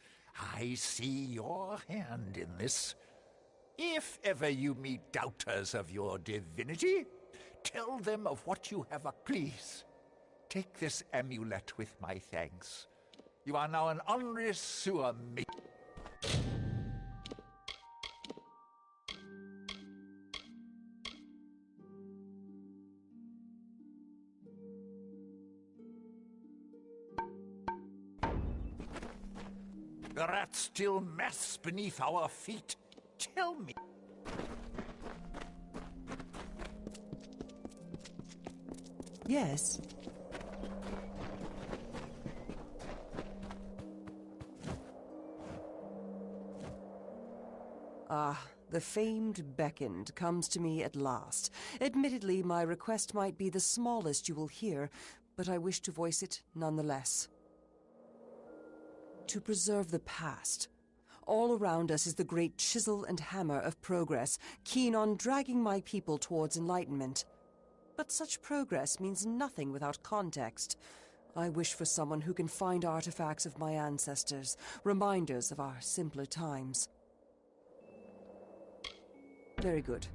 I see your hand in this. If ever you meet doubters of your divinity, tell them of what you have. Please, take this amulet with my thanks. You are now an honorary sewer mate. The rat still mess beneath our feet. Tell me. Yes? Ah, the famed beckoned comes to me at last. Admittedly, my request might be the smallest you will hear, but I wish to voice it nonetheless. To preserve the past. All around us is the great chisel and hammer of progress, keen on dragging my people towards enlightenment. But such progress means nothing without context. I wish for someone who can find artifacts of my ancestors, reminders of our simpler times. Very good.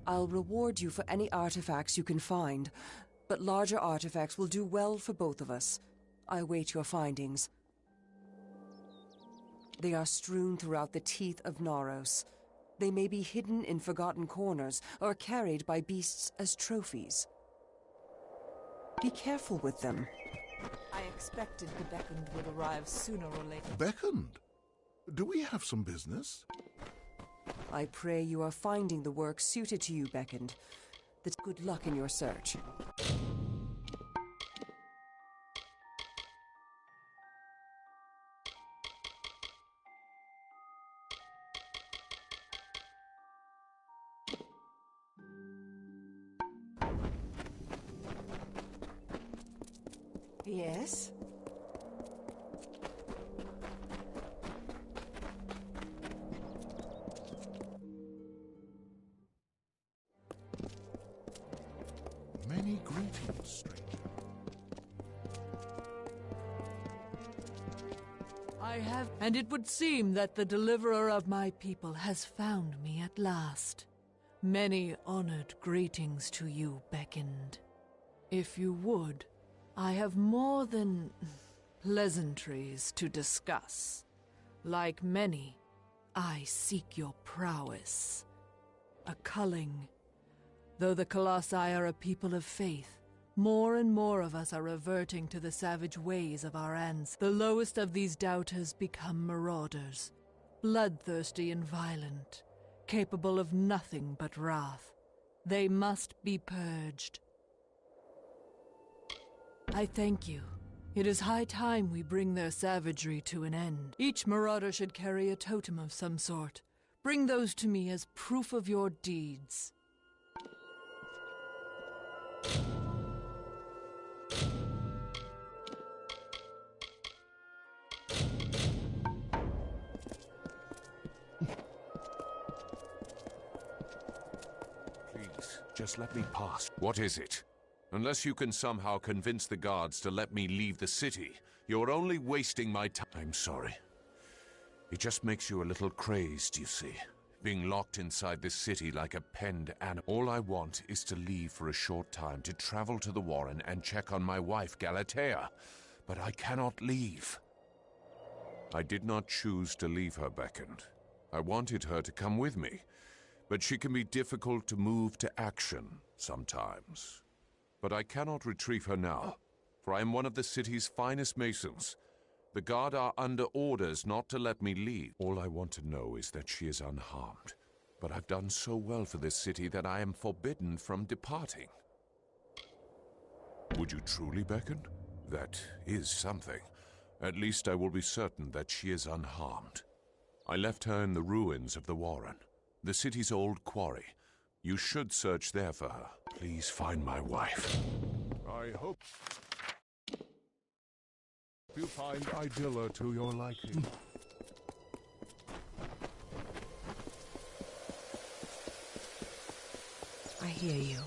I'll reward you for any artifacts you can find, but larger artifacts will do well for both of us. I await your findings. They are strewn throughout the teeth of Naros. They may be hidden in forgotten corners or carried by beasts as trophies. Be careful with them. I expected the beckoned would arrive sooner or later. Beckoned? Do we have some business? I pray you are finding the work suited to you, beckoned. That's good luck in your search. Yes? Many greetings, stranger. I have, and it would seem that the deliverer of my people has found me at last. Many honored greetings to you, beckoned. If you would, I have more than pleasantries to discuss. Like many, I seek your prowess. A culling. Though the Colossi are a people of faith, more and more of us are reverting to the savage ways of our ancestors. The lowest of these doubters become marauders, bloodthirsty and violent, capable of nothing but wrath. They must be purged. I thank you. It is high time we bring their savagery to an end. Each marauder should carry a totem of some sort. Bring those to me as proof of your deeds. Please, just let me pass. What is it? Unless you can somehow convince the guards to let me leave the city, you're only wasting my time. I'm sorry. It just makes you a little crazed, you see. Being locked inside this city like a penned animal. All I want is to leave for a short time to travel to the Warren and check on my wife, Galatea. But I cannot leave. I did not choose to leave her, beckoned. I wanted her to come with me. But she can be difficult to move to action sometimes. But I cannot retrieve her now, for I am one of the city's finest masons. The guard are under orders not to let me leave. All I want to know is that she is unharmed. But I've done so well for this city that I am forbidden from departing. Would you truly beckon? That is something. At least I will be certain that she is unharmed. I left her in the ruins of the Warren, the city's old quarry. You should search there for her. Please find my wife. I hope you find Idylla to your liking. I hear you.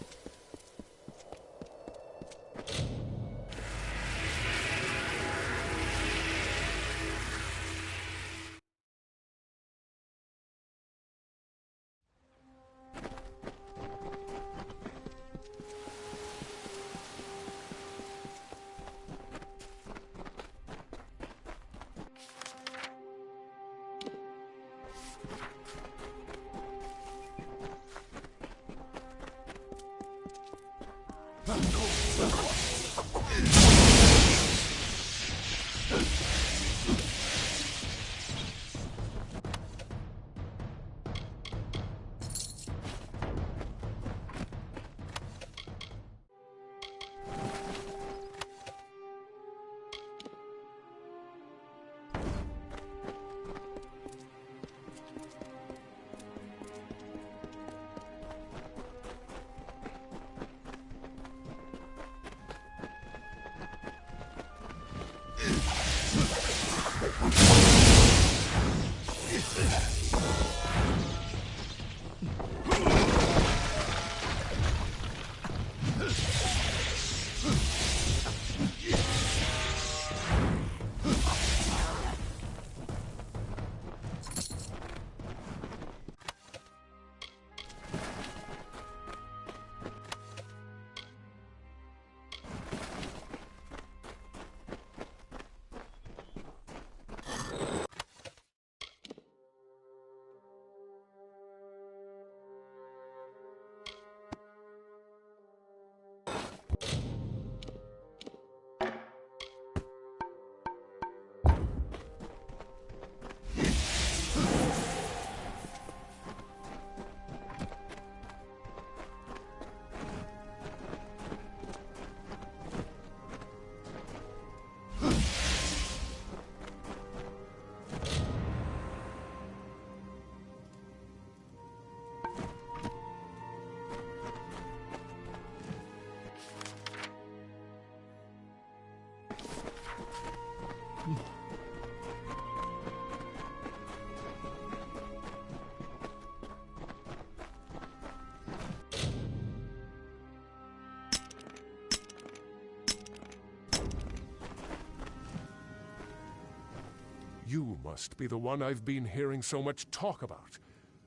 You must be the one I've been hearing so much talk about.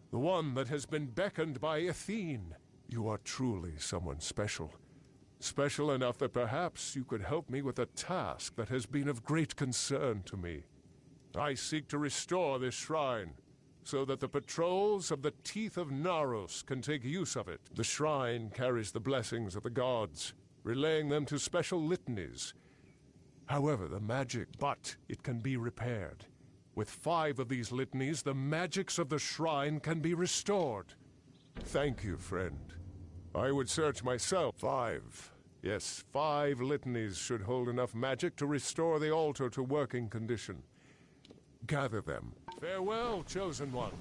The one that has been beckoned by Athene. You are truly someone special. Special enough that perhaps you could help me with a task that has been of great concern to me. I seek to restore this shrine, so that the patrols of the Teeth of Naros can take use of it. The shrine carries the blessings of the gods, relaying them to special litanies. However, but it can be repaired. With 5 of these litanies, the magics of the shrine can be restored. Thank you, friend. I would search myself. 5. Yes, 5 litanies should hold enough magic to restore the altar to working condition. Gather them. Farewell, Chosen One.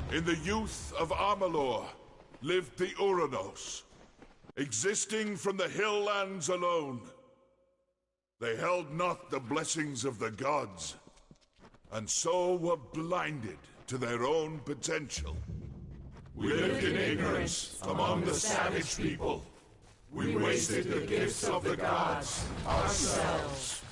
In the youth of Amalur lived the Uranos, existing from the hill lands alone. They held not the blessings of the gods, and so were blinded to their own potential. We lived in ignorance among the savage people. We wasted the gifts of the gods ourselves.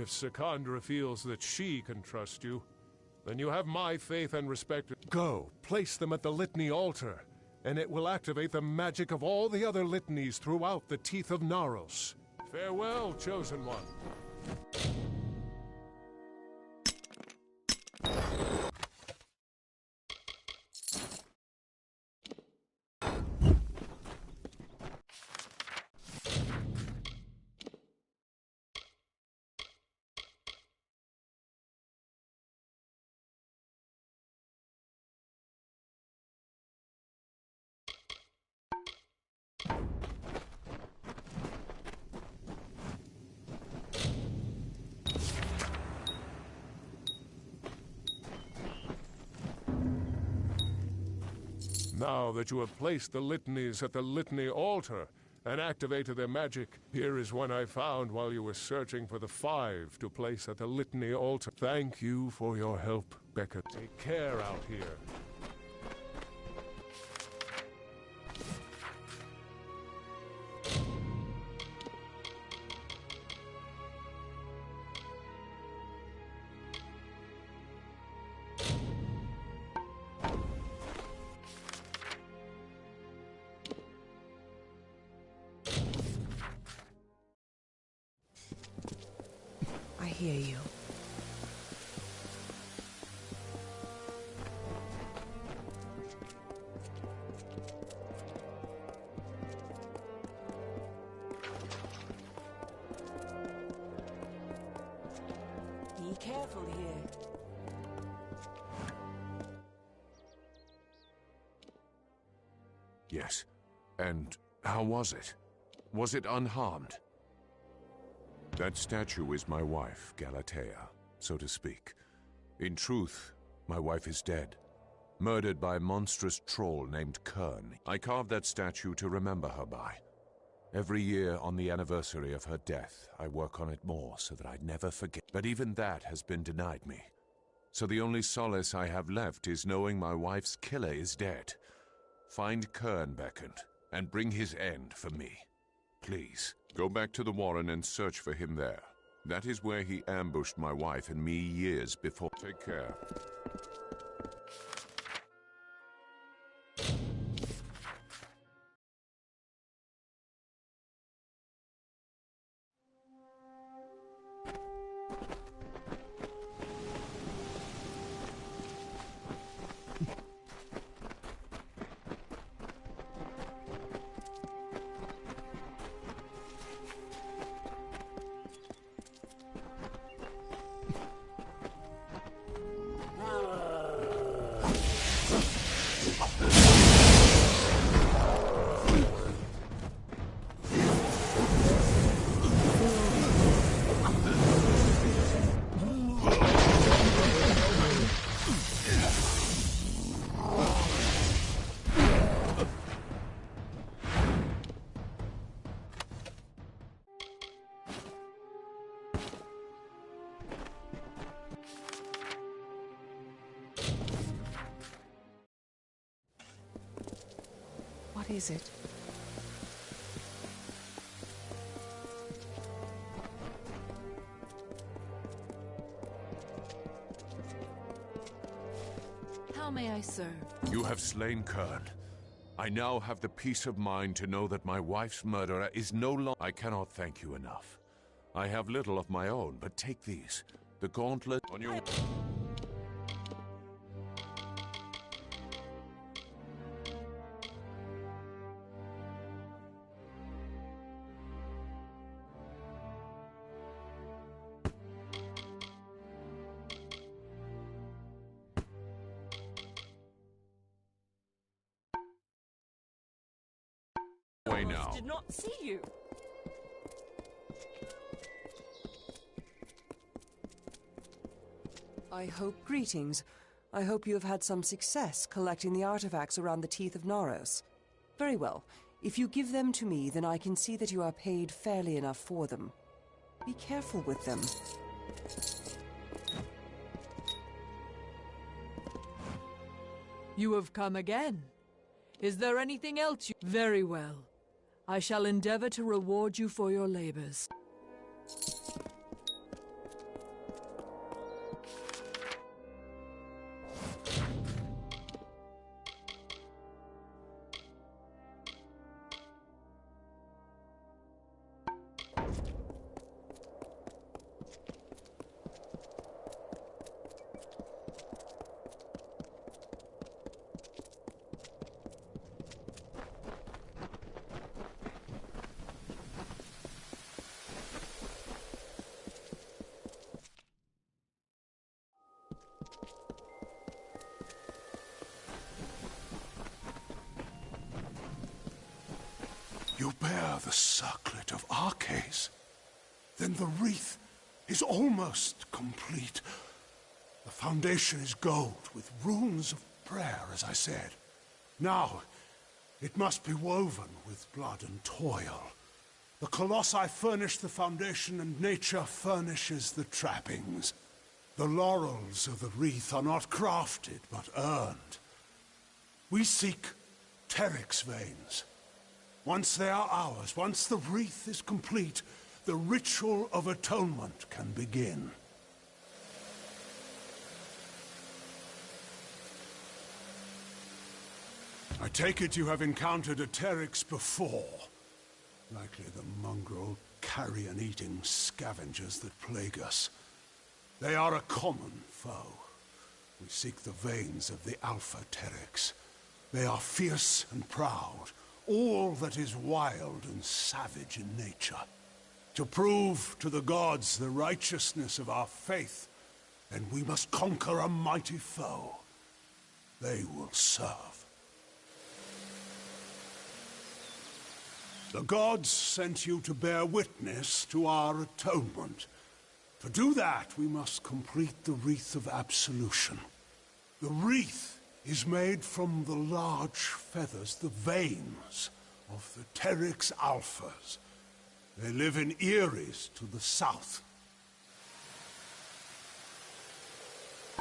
If Secandra feels that she can trust you, then you have my faith and respect. Go, place them at the litany altar, and it will activate the magic of all the other litanies throughout the Teeth of Naros. Farewell, Chosen One. Now that you have placed the litanies at the litany altar and activated their magic, here is one I found while you were searching for the 5 to place at the litany altar. Thank you for your help, Becca. Take care out here. I hear you. Be careful here. Yes. And how was it? Was it unharmed? That statue is my wife, Galatea, so to speak. In truth, my wife is dead. Murdered by a monstrous troll named Kern. I carved that statue to remember her by. Every year on the anniversary of her death, I work on it more so that I'd never forget. But even that has been denied me. So the only solace I have left is knowing my wife's killer is dead. Find Kern, Beckett, and bring his end for me. Please, go back to the Warren and search for him there. That is where he ambushed my wife and me years before. Take care. What is it? How may I serve? You have slain Kern. I now have the peace of mind to know that my wife's murderer is no longer... I cannot thank you enough. I have little of my own, but take these. The gauntlet on your... now. Did not see you. Greetings. I hope you have had some success collecting the artifacts around the Teeth of Naros. Very well. If you give them to me, then I can see that you are paid fairly enough for them. Be careful with them. You have come again. Is there anything else you... Very well. I shall endeavor to reward you for your labors. You bear the circlet of Arcades. Then the wreath is almost complete. The foundation is gold with runes of prayer, as I said. Now, it must be woven with blood and toil. The colossi furnish the foundation, and nature furnishes the trappings. The laurels of the wreath are not crafted, but earned. We seek Teryx veins. Once they are ours, once the wreath is complete, the ritual of atonement can begin. I take it you have encountered a Teryx before. Likely the mongrel, carrion-eating scavengers that plague us. They are a common foe. We seek the veins of the Alpha Teryx. They are fierce and proud, all that is wild and savage in nature. To prove to the gods the righteousness of our faith, then we must conquer a mighty foe. They will serve. The gods sent you to bear witness to our atonement. To do that, we must complete the Wreath of Absolution. The wreath is made from the large feathers, the veins of the Teryx Alphas. They live in Eris to the south.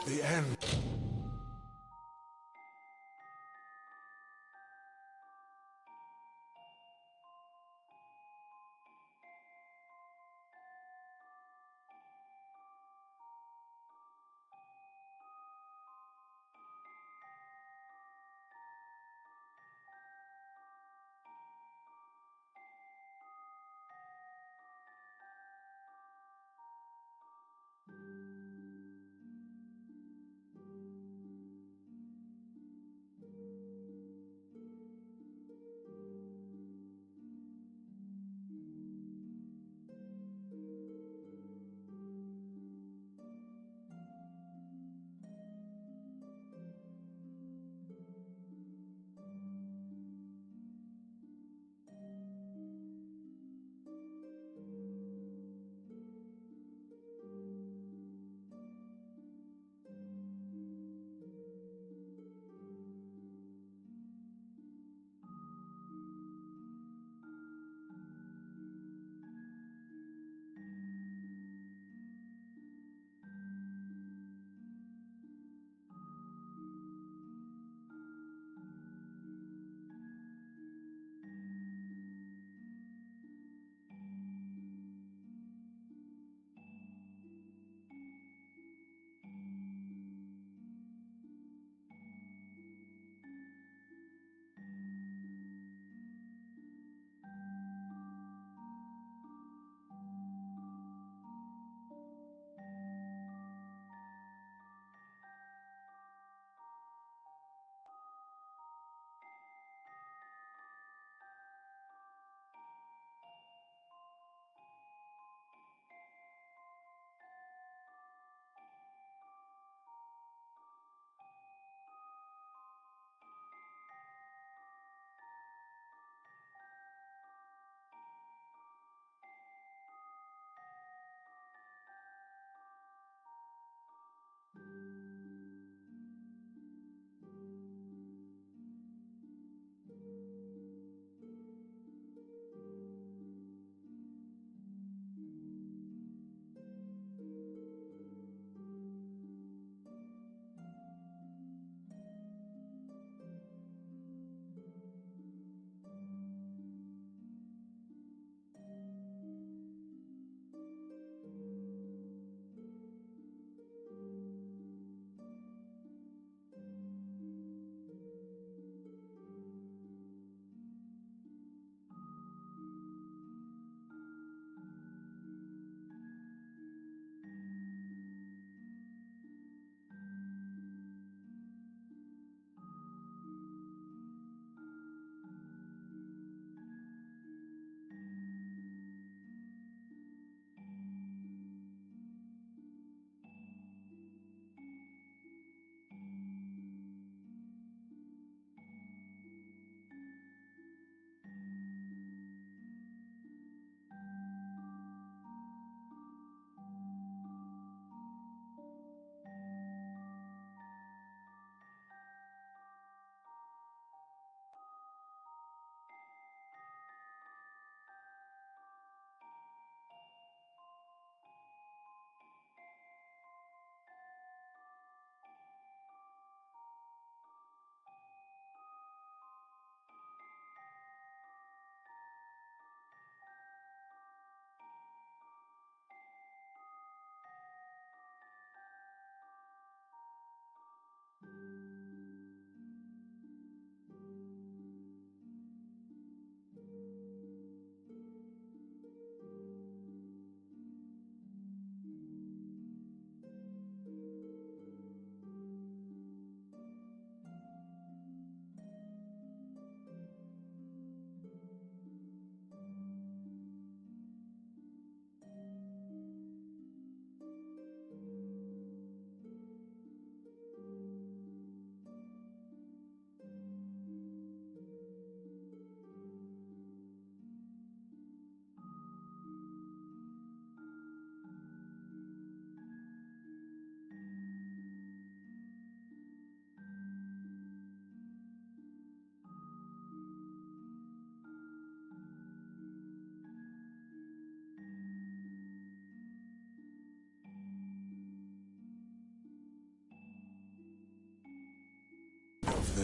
The end.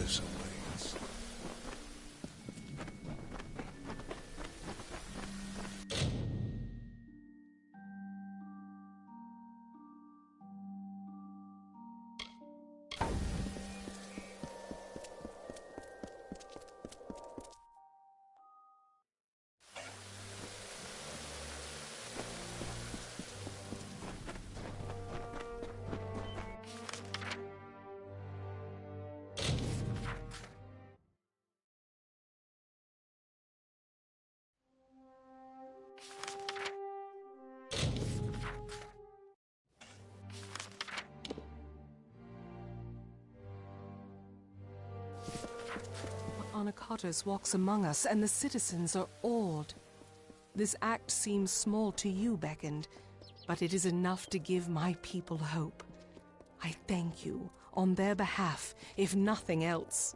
bliss awaits. Anakatos walks among us, and the citizens are awed. This act seems small to you, Beckoned, but it is enough to give my people hope. I thank you on their behalf, if nothing else.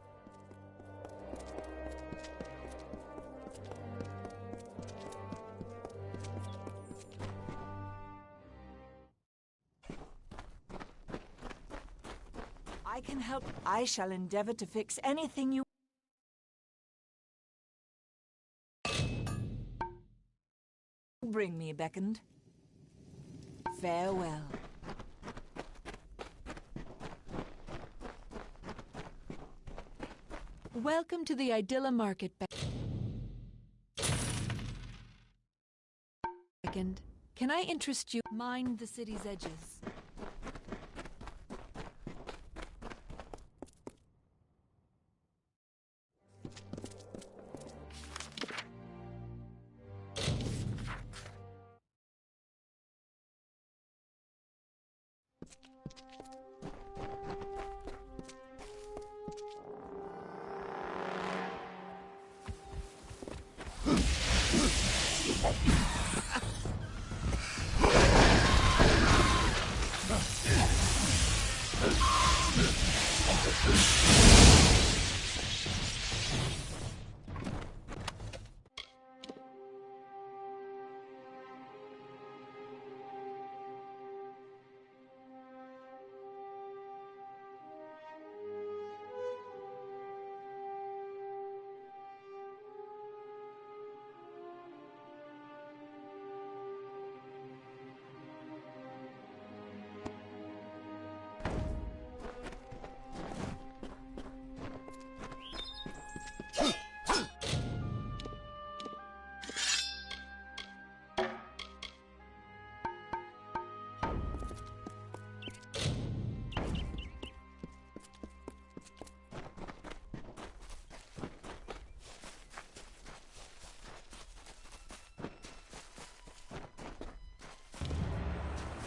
I can help. I shall endeavor to fix anything you... bring me, Beckoned. Farewell. Welcome to the Idylla Market, Beckoned. Can I interest you? Mind the city's edges.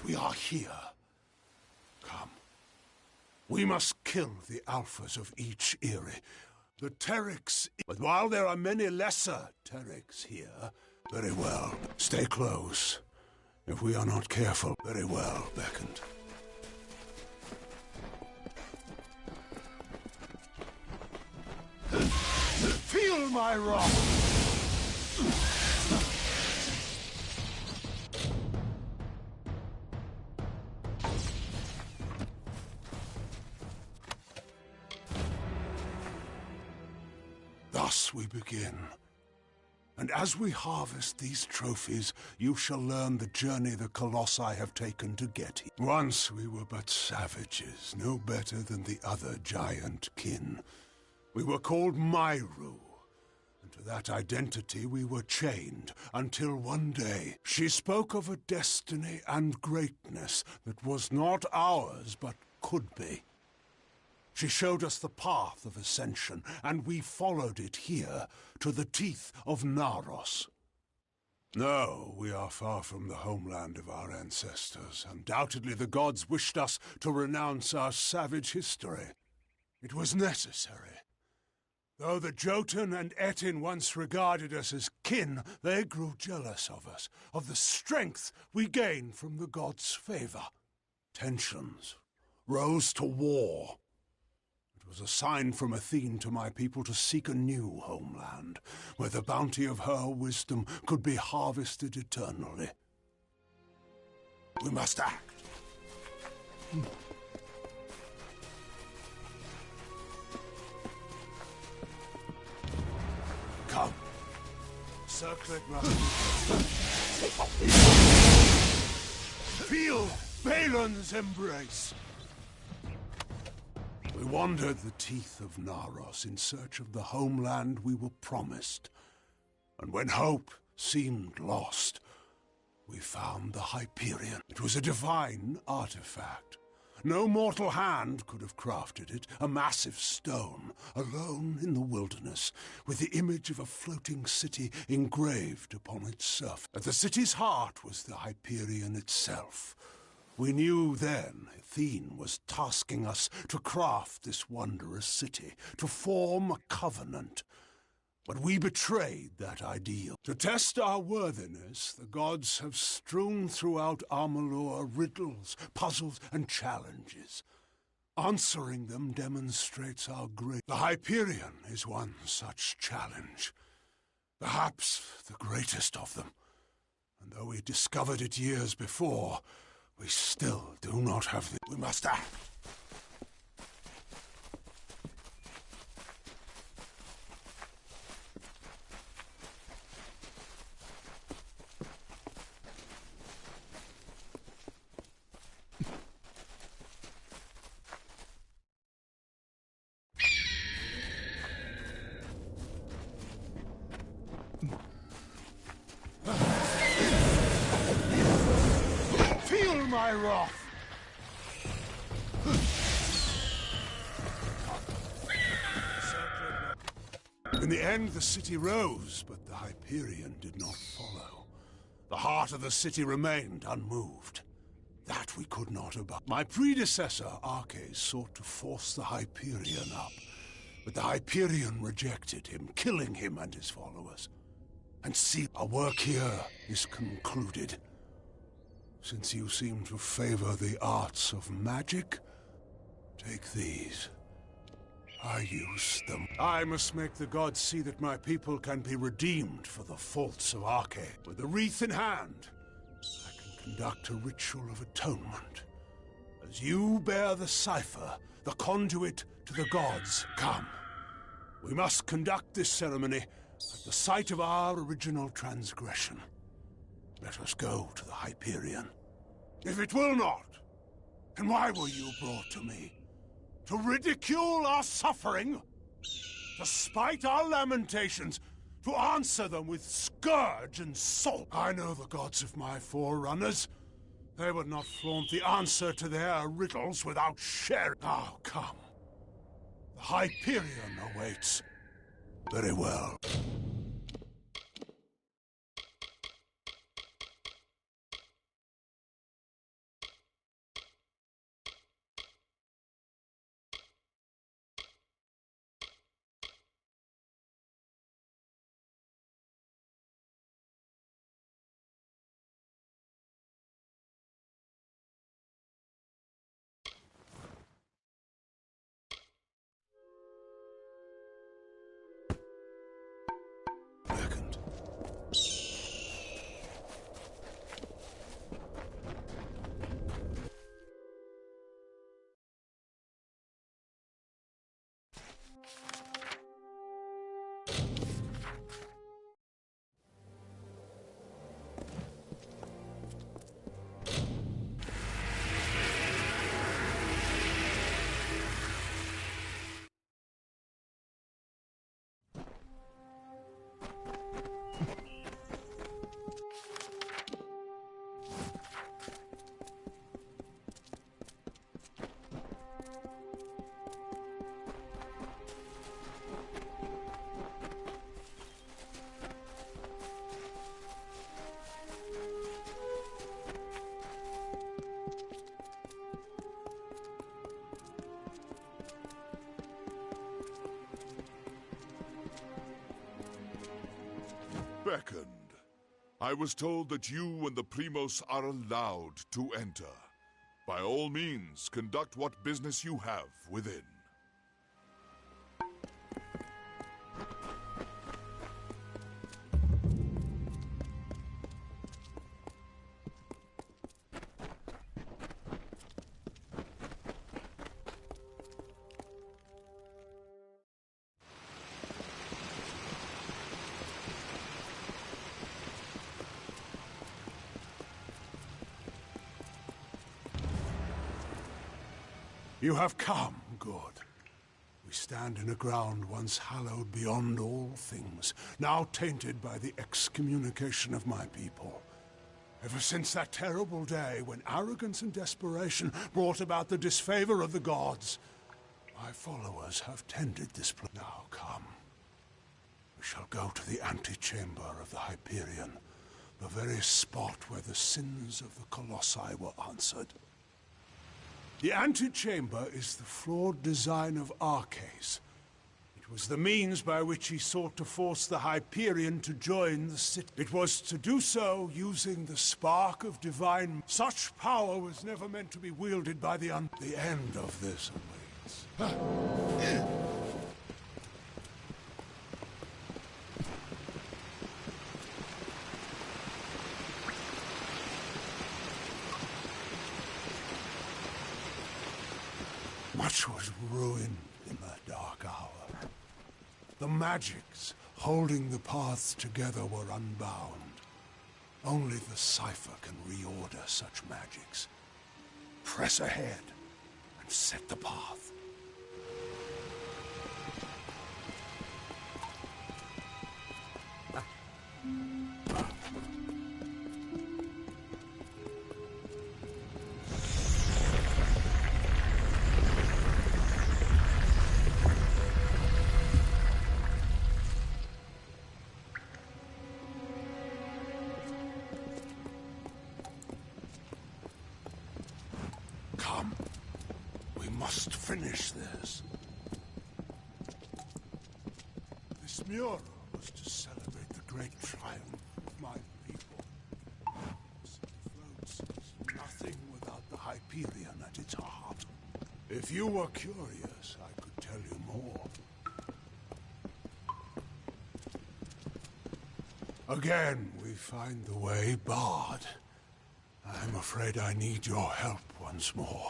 We are here. Come. We must kill the alphas of each Eyrie. The Terriks... But while there are many lesser Terriks here, very well. Stay close. If we are not careful, very well, Beckoned. Feel my wrath! Thus we begin. And as we harvest these trophies, you shall learn the journey the Colossi have taken to get here. Once we were but savages, no better than the other giant kin. We were called Myru, and to that identity we were chained, until one day she spoke of a destiny and greatness that was not ours, but could be. She showed us the path of ascension, and we followed it here, to the teeth of Naros. No, we are far from the homeland of our ancestors. Undoubtedly the gods wished us to renounce our savage history. It was necessary. Though the Jotun and Etin once regarded us as kin, they grew jealous of us, of the strength we gained from the gods' favor. Tensions rose to war. It was a sign from Athene to my people to seek a new homeland, where the bounty of her wisdom could be harvested eternally. We must act. circlet round. Feel Balin's embrace. We wandered the teeth of Naros in search of the homeland we were promised. And when hope seemed lost, we found the Hyperion. It was a divine artifact. No mortal hand could have crafted it, a massive stone, alone in the wilderness, with the image of a floating city engraved upon its surface. At the city's heart was the Hyperion itself. We knew then Athene was tasking us to craft this wondrous city, to form a covenant. But we betrayed that ideal. To test our worthiness, the gods have strewn throughout Amalur riddles, puzzles, and challenges. Answering them demonstrates our great. The Hyperion is one such challenge. Perhaps the greatest of them. And though we discovered it years before, we still do not have the... We must act. Feel my wrath! In the end, the city rose, but the Hyperion did not follow. The heart of the city remained unmoved. That we could not abide. My predecessor, Arches, sought to force the Hyperion up, but the Hyperion rejected him, killing him and his followers. And see, our work here is concluded. Since you seem to favor the arts of magic, take these. I use them. I must make the gods see that my people can be redeemed for the faults of Arche. With the wreath in hand, I can conduct a ritual of atonement. As you bear the cipher, the conduit to the gods, come. We must conduct this ceremony at the site of our original transgression. Let us go to the Hyperion. If it will not, then why were you brought to me? To ridicule our suffering? To spite our lamentations? To answer them with scourge and salt? I know the gods of my forerunners. They would not flaunt the answer to their riddles without sharing. Now come. The Hyperion awaits. Very well. Beckoned. I was told that you and the Primos are allowed to enter. By all means, conduct what business you have within. You have come, good. We stand in a ground once hallowed beyond all things, now tainted by the excommunication of my people. Ever since that terrible day when arrogance and desperation brought about the disfavor of the gods, my followers have tended this place. Now come. We shall go to the antechamber of the Hyperion, the very spot where the sins of the Colossi were answered. The antechamber is the flawed design of Arcais. It was the means by which he sought to force the Hyperion to join the city. It was to do so using the spark of divine... Such power was never meant to be wielded by the The end of this awaits. Much was ruined in that dark hour. The magics holding the paths together were unbound. Only the cipher can reorder such magics. Press ahead and set the path. Come. We must finish this. This mural was to celebrate the great triumph of my people. The city floats is nothing without the Hyperion at its heart. If you were curious, I could tell you more. Again, we find the way barred. I'm afraid I need your help once more.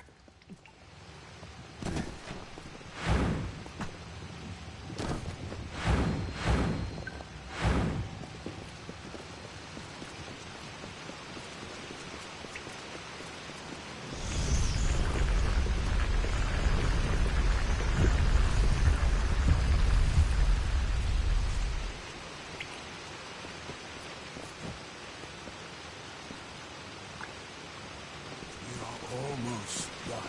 Almost done.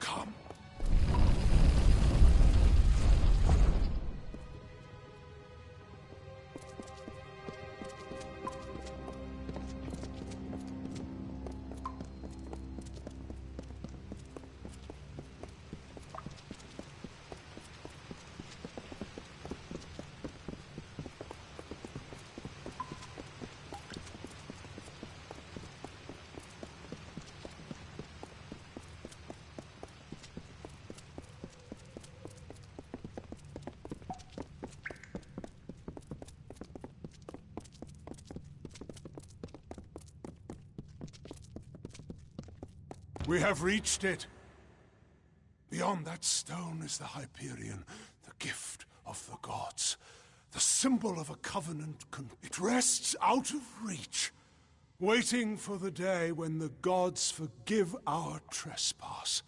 Come. We have reached it. Beyond that stone is the Hyperion, the gift of the gods, the symbol of a covenant. It rests out of reach, waiting for the day when the gods forgive our trespass.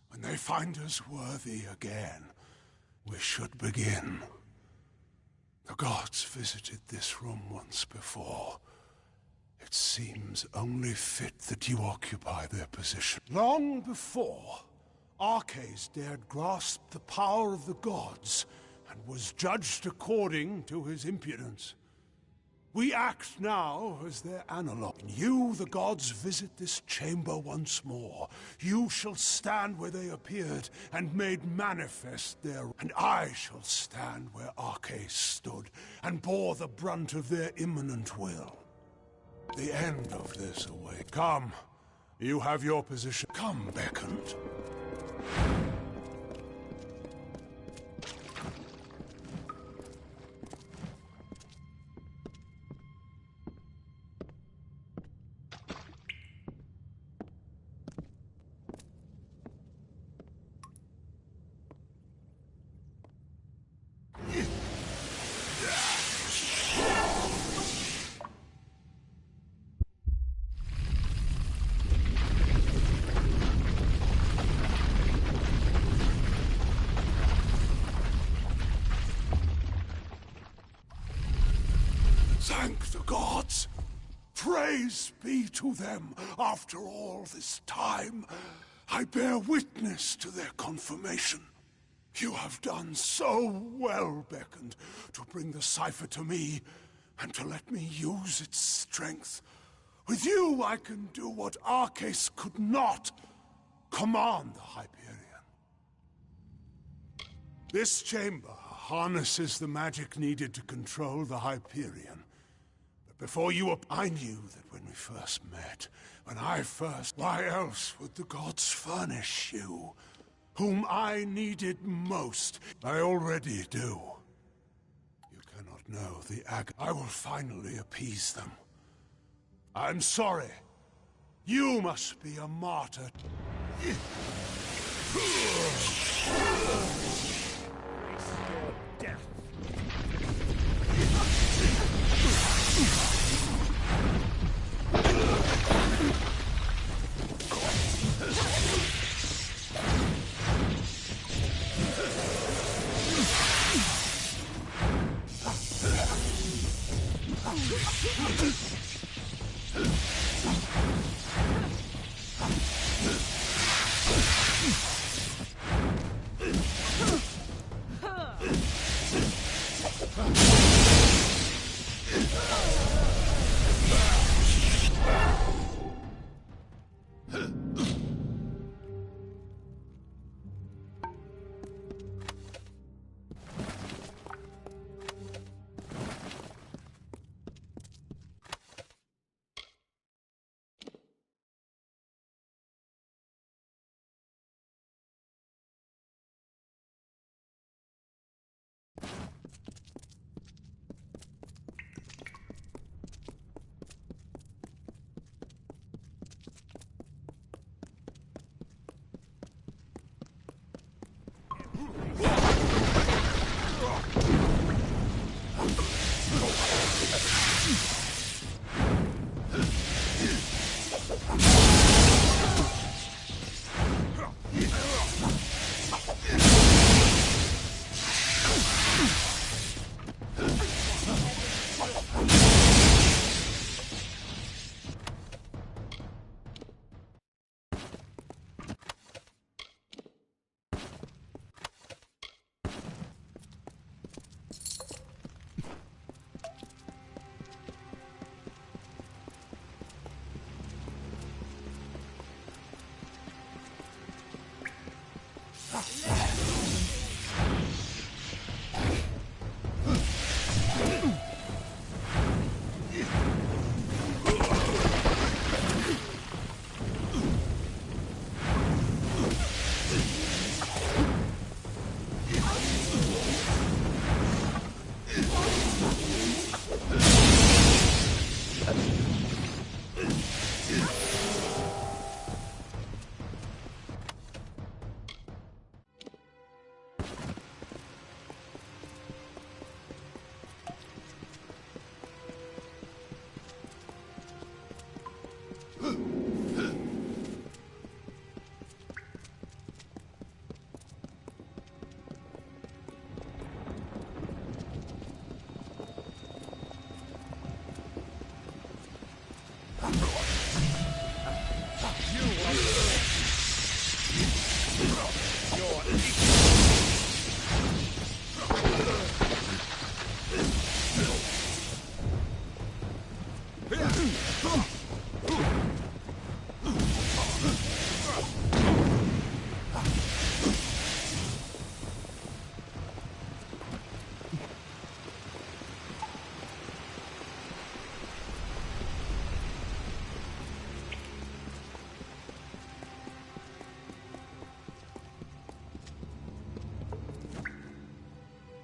When they find us worthy again, we should begin. The gods visited this room once before. It seems only fit that you occupy their position. Long before, Arcais dared grasp the power of the gods and was judged according to his impudence. We act now as their analog. You, the gods, visit this chamber once more. You shall stand where they appeared and made manifest their... And I shall stand where Arcais stood and bore the brunt of their imminent will. The end of this awaits. Come, you have your position. Come, Beckoned. gods! Praise be to them after all this time. I bear witness to their confirmation. You have done so well, Beckoned, to bring the cipher to me and to let me use its strength. With you, I can do what Arcase could not. Command the Hyperion. This chamber harnesses the magic needed to control the Hyperion. But before I knew that when we first met, why else would the gods furnish you? Whom I needed most, I already do. You cannot know the I will finally appease them. I'm sorry. You must be a martyr. Death.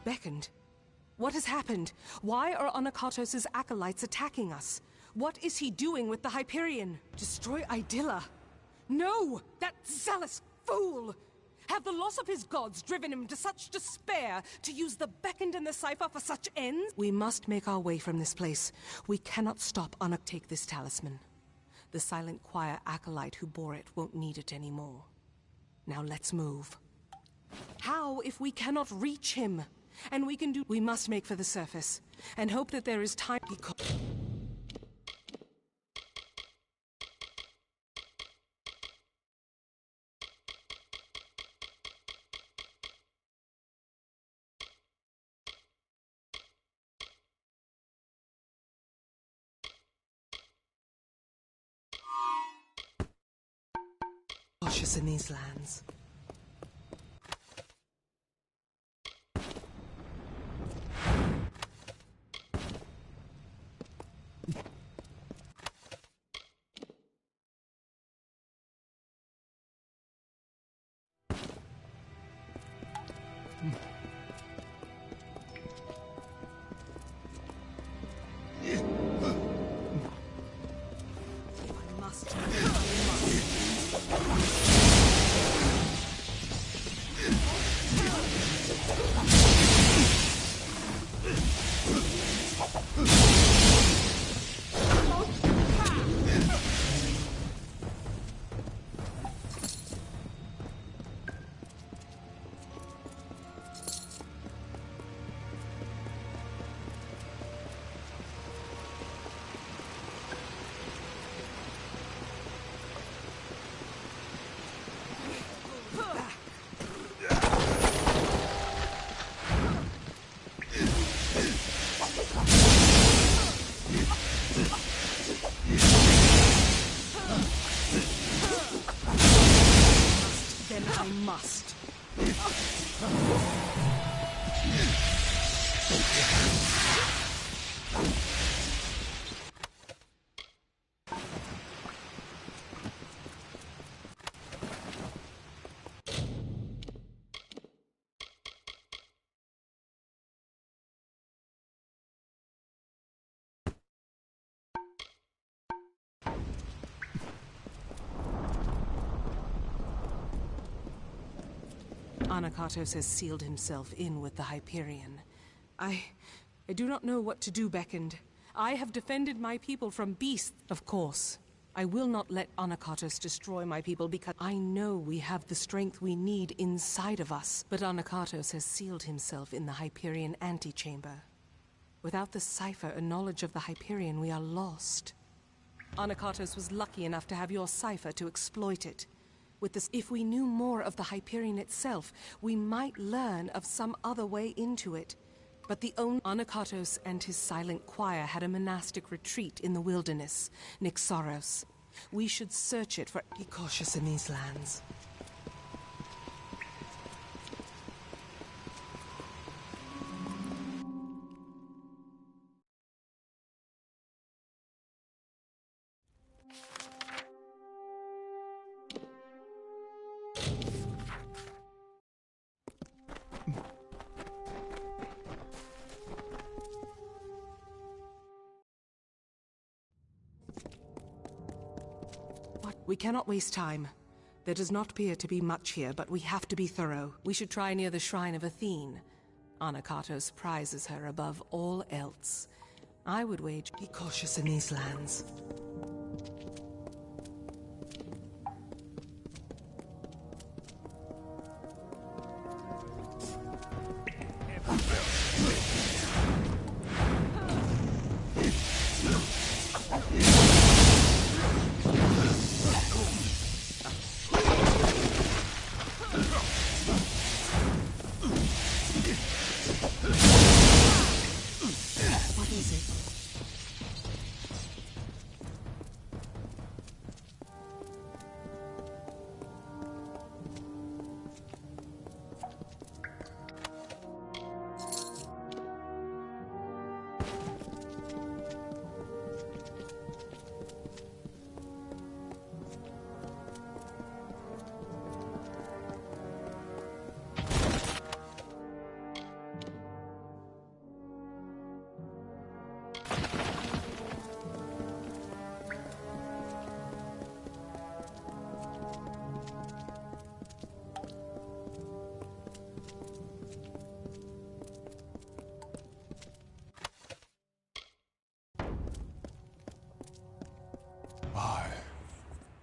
Beckoned. What has happened? Why are Onakatos' acolytes attacking us? What is he doing with the Hyperion? Destroy Idilla? No! That zealous fool! Have the loss of his gods driven him to such despair to use the Beckoned and the cipher for such ends? We must make our way from this place. We cannot stop Onak. Take this talisman. The silent choir acolyte who bore it won't need it anymore. Now let's move. How if we cannot reach him? And we must make for the surface, and hope that there is time. cautious in these lands. Anakatos has sealed himself in with the Hyperion. I do not know what to do, Beckoned. I have defended my people from beasts, of course. I will not let Anakatos destroy my people because I know we have the strength we need inside of us. But Anakatos has sealed himself in the Hyperion antechamber. Without the cipher and knowledge of the Hyperion, we are lost. Anakatos was lucky enough to have your cipher to exploit it. With this, if we knew more of the Hyperion itself, we might learn of some other way into it. But the only Anakatos and his silent choir had a monastic retreat in the wilderness, Nyxaros. We should search it for. Be cautious in these lands. We cannot waste time. There does not appear to be much here, but we have to be thorough. We should try near the shrine of Athene. Anakatos prizes her above all else. I would wager. Be cautious in these lands.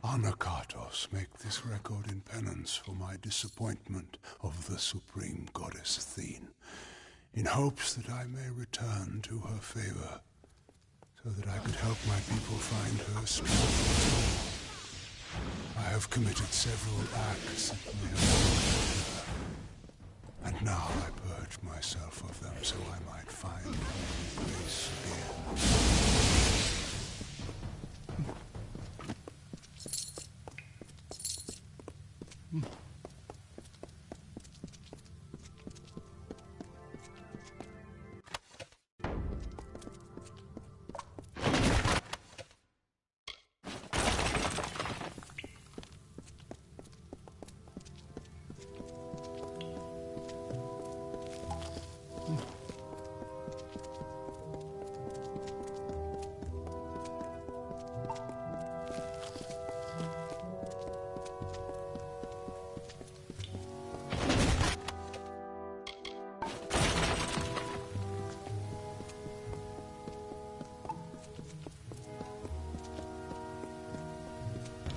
Anakatos, make this record in penance for my disappointment of the supreme goddess Athene, in hopes that I may return to her favor, so that I could help my people find her strength. I have committed several acts that may have offended her, and now I purge myself of them so I might find her grace again.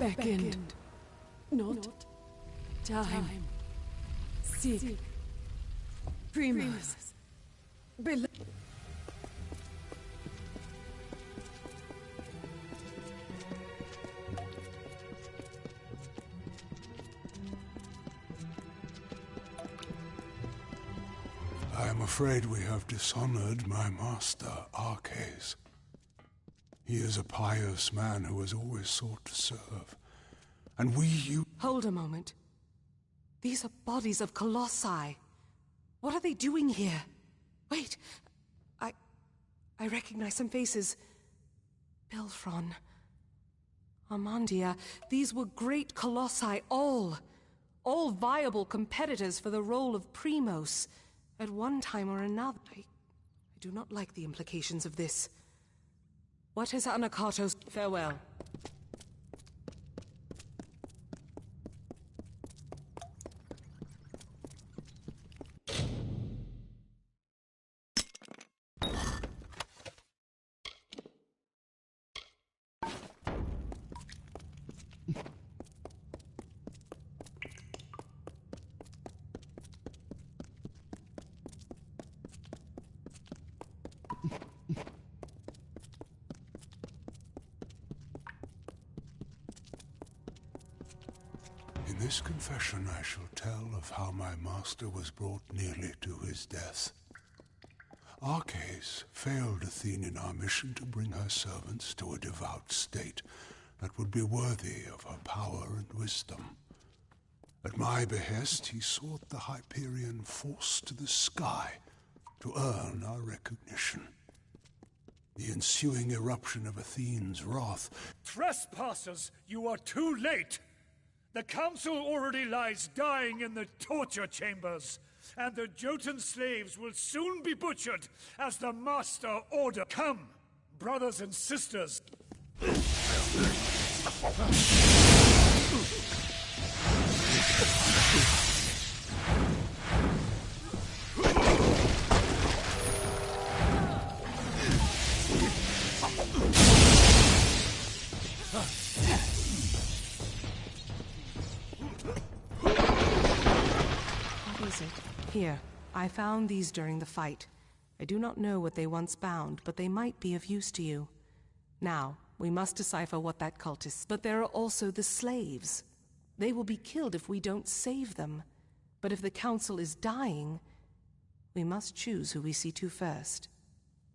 beckoned, not time. Seek Primus. Below. I am afraid we have dishonored my master, Arcades. He is a pious man who has always sought to serve. And you... Hold a moment. These are bodies of colossi. What are they doing here? Wait. I recognize some faces. Bilfron. Armandia. These were great colossi, all viable competitors for the role of Primos at one time or another. I do not like the implications of this. What has Anakartos? Farewell. In this confession I shall tell of how my master was brought nearly to his death. Arcades failed Athene in our mission to bring her servants to a devout state that would be worthy of her power and wisdom. At my behest, he sought the Hyperion force to the sky to earn our recognition. The ensuing eruption of Athene's wrath... Trespassers, you are too late! The council already lies dying in the torture chambers, and the Jotun slaves will soon be butchered as the master order. Come, brothers and sisters! What is it? Here, I found these during the fight. I do not know what they once bound, but they might be of use to you. Now, we must decipher what that cult is. But there are also the slaves. They will be killed if we don't save them. But if the council is dying, we must choose who we see to first.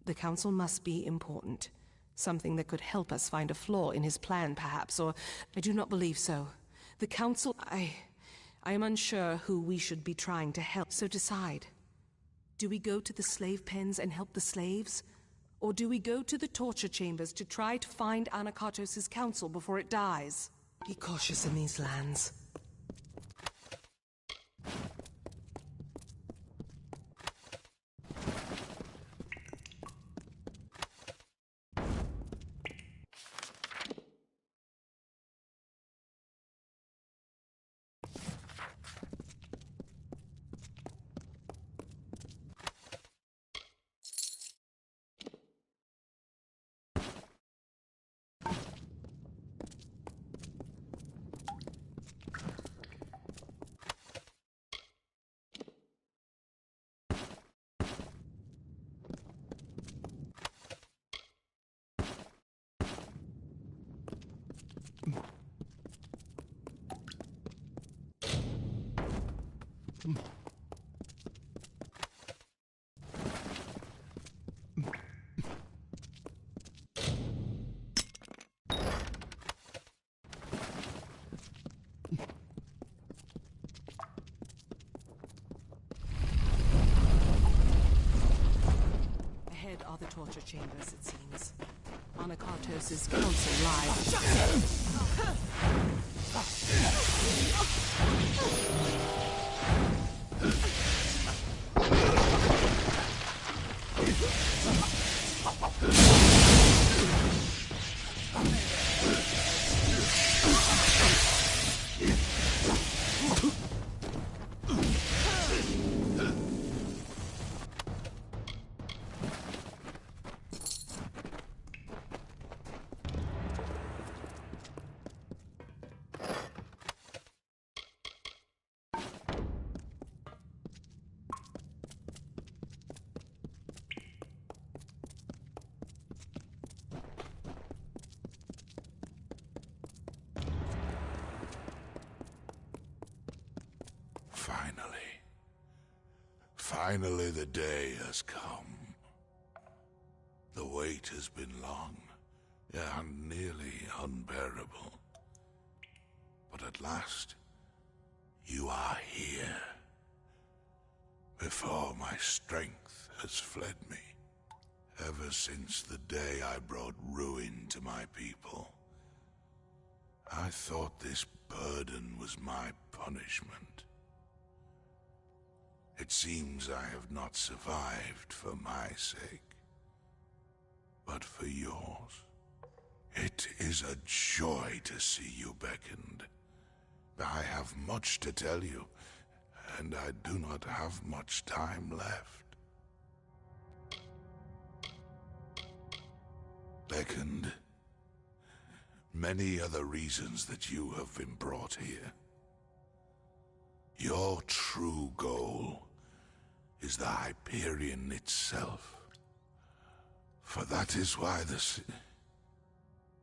The council must be important. Something that could help us find a flaw in his plan, perhaps, or... I do not believe so. The council... I am unsure who we should be trying to help, so decide. Do we go to the slave pens and help the slaves? Or do we go to the torture chambers to try to find Anakartos' council before it dies? Be cautious in these lands. Ahead are the torture chambers, it seems. Anakartos' council lies. Finally the day has come. The wait has been long and nearly unbearable. But at last, you are here. Before my strength has fled me. Ever since the day I brought ruin to my people, I thought this burden was my punishment. It seems I have not survived for my sake, but for yours. It is a joy to see you beckoned. I have much to tell you, and I do not have much time left. Beckoned, many are the reasons that you have been brought here. Your true goal is the Hyperion itself. For that is why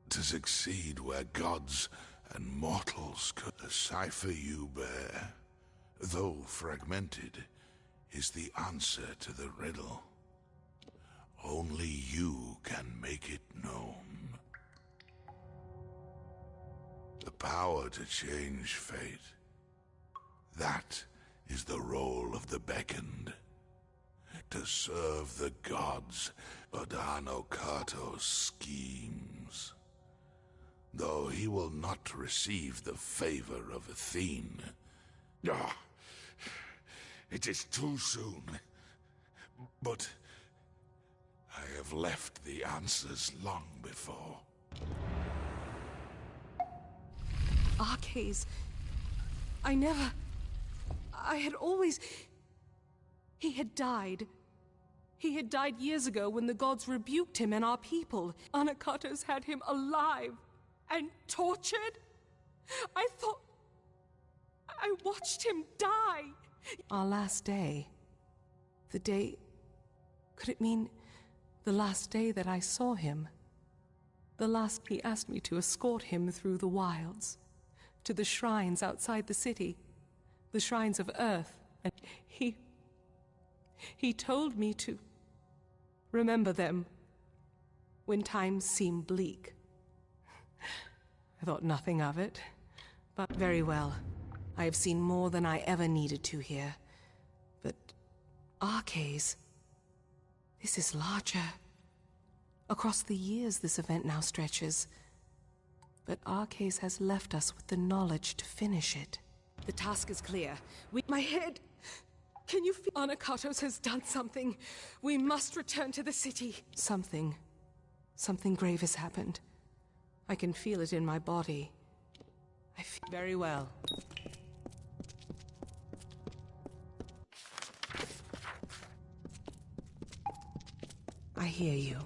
to succeed where gods and mortals could. The cipher you bear, though fragmented, is the answer to the riddle. Only you can make it known. The power to change fate. That is the role of the Beckoned. To serve the gods, Badano Kato's schemes. Though he will not receive the favor of Athene. It is too soon. But I have left the answers long before. Arcades. I had always... He had died. He had died years ago when the gods rebuked him and our people. Anakatos had him alive and tortured. I thought... I watched him die. Our last day. The day... Could it mean the last day that I saw him? The last he asked me to escort him through the wilds, to the shrines outside the city, the shrines of Earth, and he told me to remember them when times seem bleak. I thought nothing of it, but very well. I have seen more than I ever needed to here. But Arcades, this is larger. Across the years this event now stretches. But Arcades has left us with the knowledge to finish it. The task is clear. My head... Can you feel... Anakatos has done something. We must return to the city. Something grave has happened. I can feel it in my body. I feel... Very well. I hear you.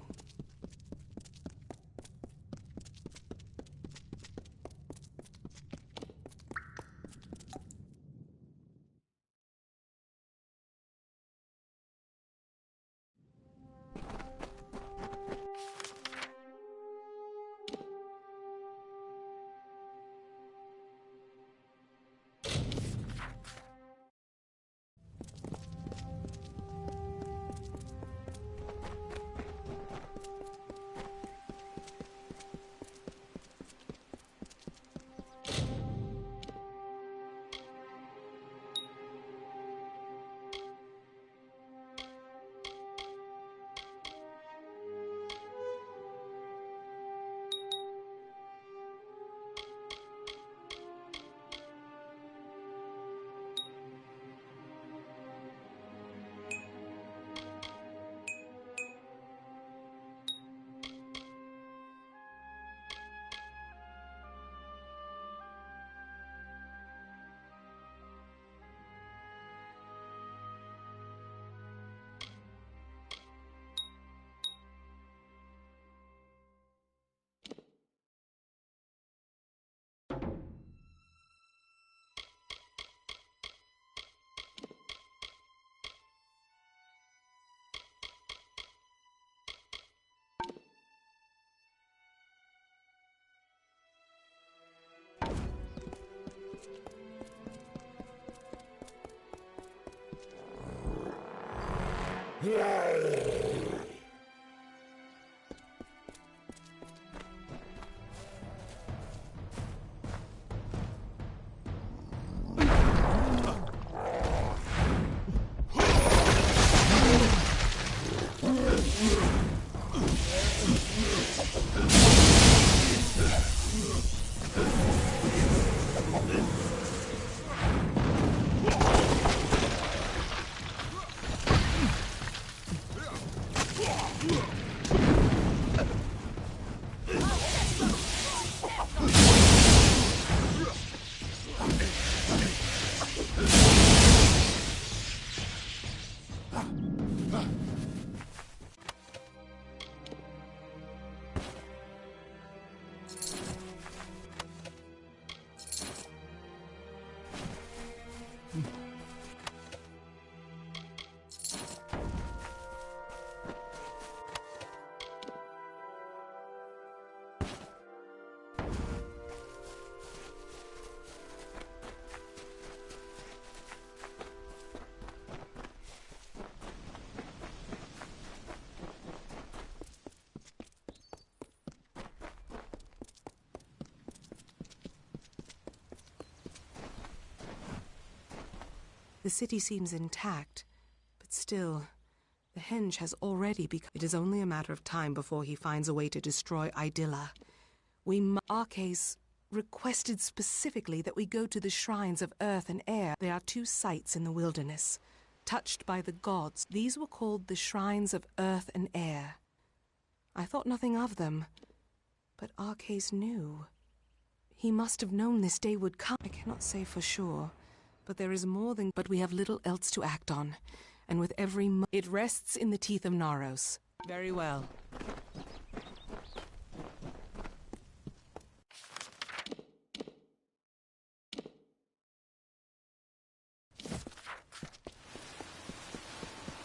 The city seems intact, but still, the henge has already become... It is only a matter of time before he finds a way to destroy Idylla. Arcais requested specifically that we go to the shrines of earth and air. There are 2 sites in the wilderness, touched by the gods. These were called the shrines of earth and air. I thought nothing of them, but Arcais knew. He must have known this day would come. I cannot say for sure. But there is more than... But we have little else to act on. And with every... It rests in the teeth of Naros. Very well.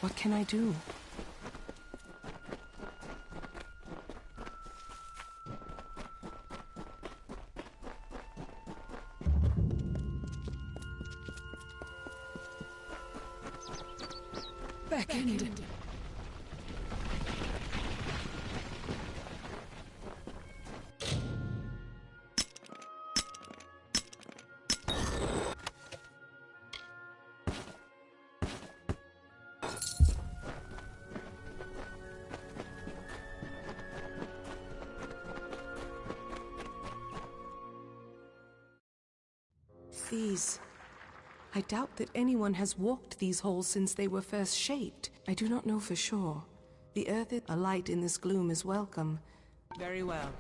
What can I do? Beckoned. These... I doubt that anyone has walked these halls since they were first shaped. I do not know for sure. The earth is... A light in this gloom is welcome. Very well.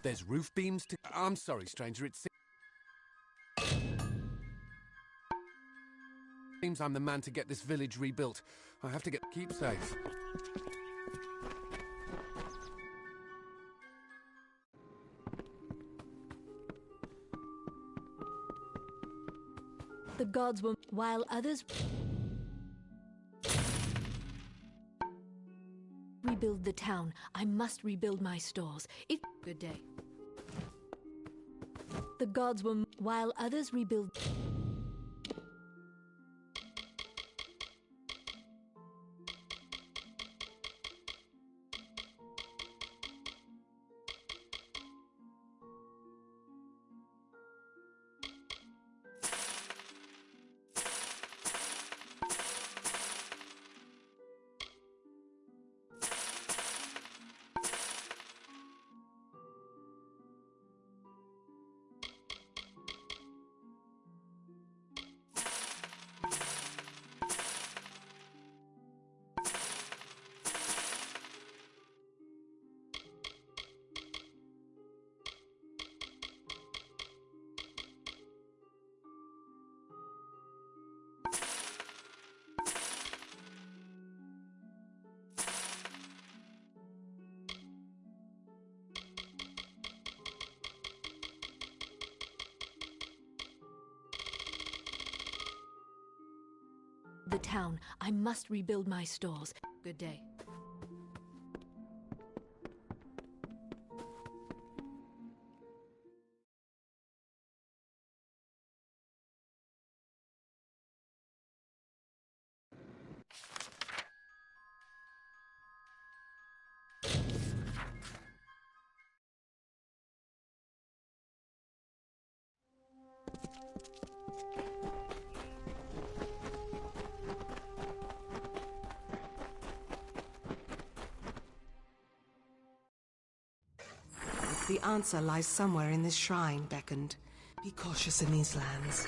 There's roof beams to... I'm sorry, stranger, it seems I'm the man to get this village rebuilt. I have to keep safe. The gods were... while others... rebuild the town. I must rebuild my stores. Good day. The gods were... while others rebuild... town. I must rebuild my stores. Good day. The answer lies somewhere in this shrine, beckoned. Be cautious in these lands.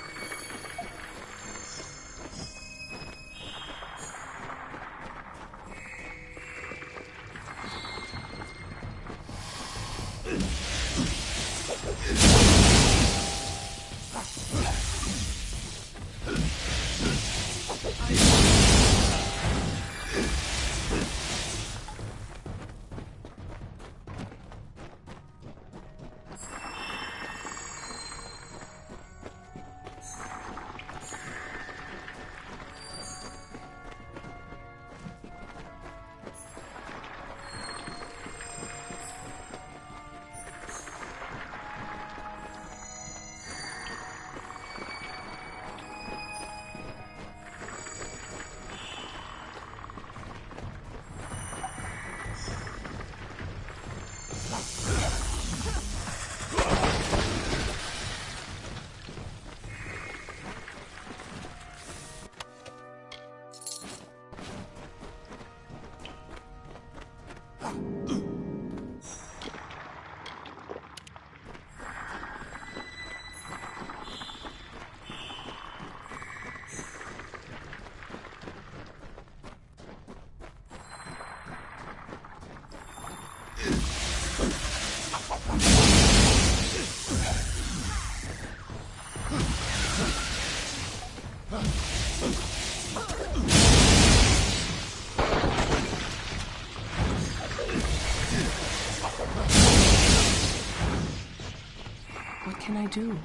What can I do?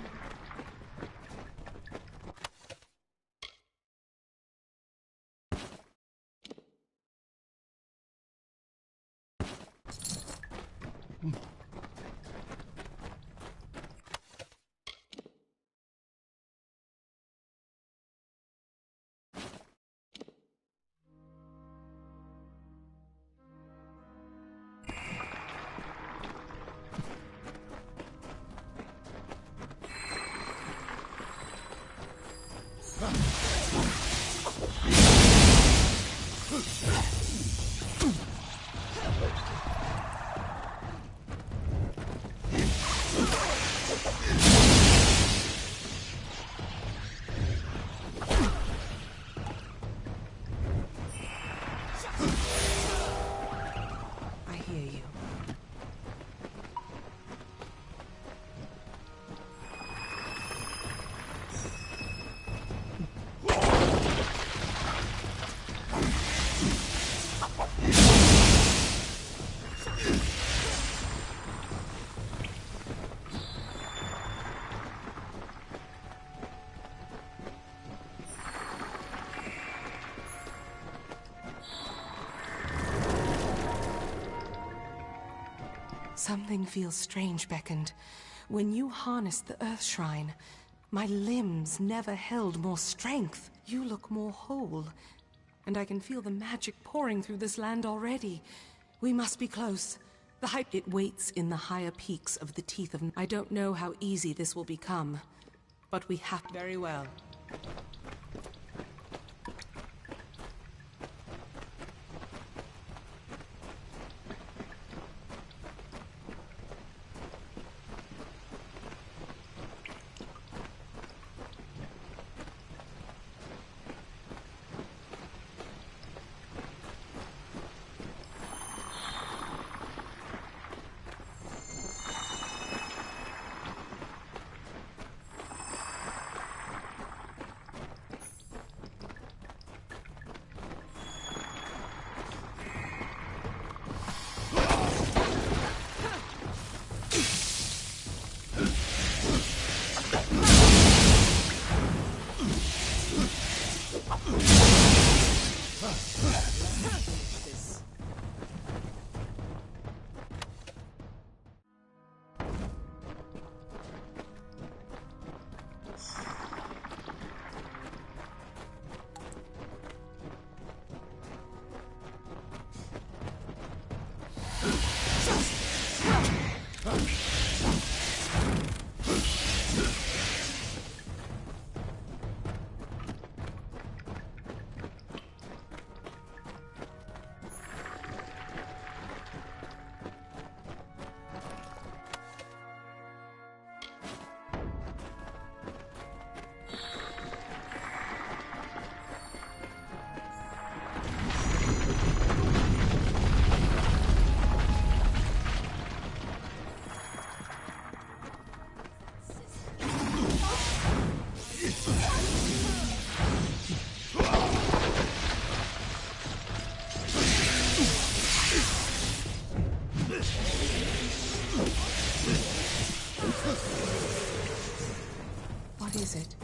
I hear you. Something feels strange, beckoned. When you harnessed the Earth Shrine, my limbs never held more strength. You look more whole, and I can feel the magic pouring through this land already. We must be close. It waits in the higher peaks of the teeth of... I don't know how easy this will become, but we have... Very well. What is it?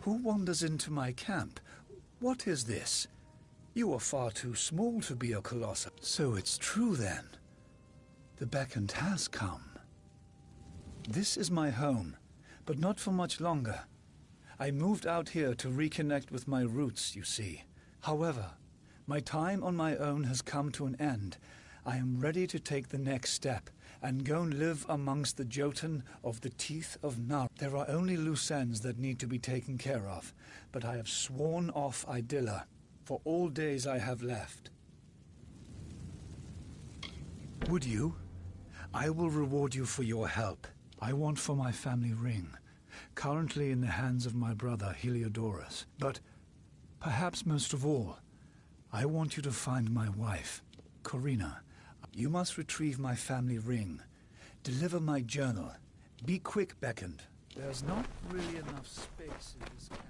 Who wanders into my camp? What is this? You are far too small to be a colossus. So it's true then. The beckoned has come. This is my home, but not for much longer. I moved out here to reconnect with my roots, you see. However, my time on my own has come to an end. I am ready to take the next step and go and live amongst the Jotun of the Teeth of Nar. There are only loose ends that need to be taken care of, but I have sworn off Idylla for all days I have left. Would you? I will reward you for your help. I want for my family ring, currently in the hands of my brother Heliodorus. But perhaps most of all, I want you to find my wife, Corina. You must retrieve my family ring. Deliver my journal. Be quick, Beckoned. There's not really enough space in this camp.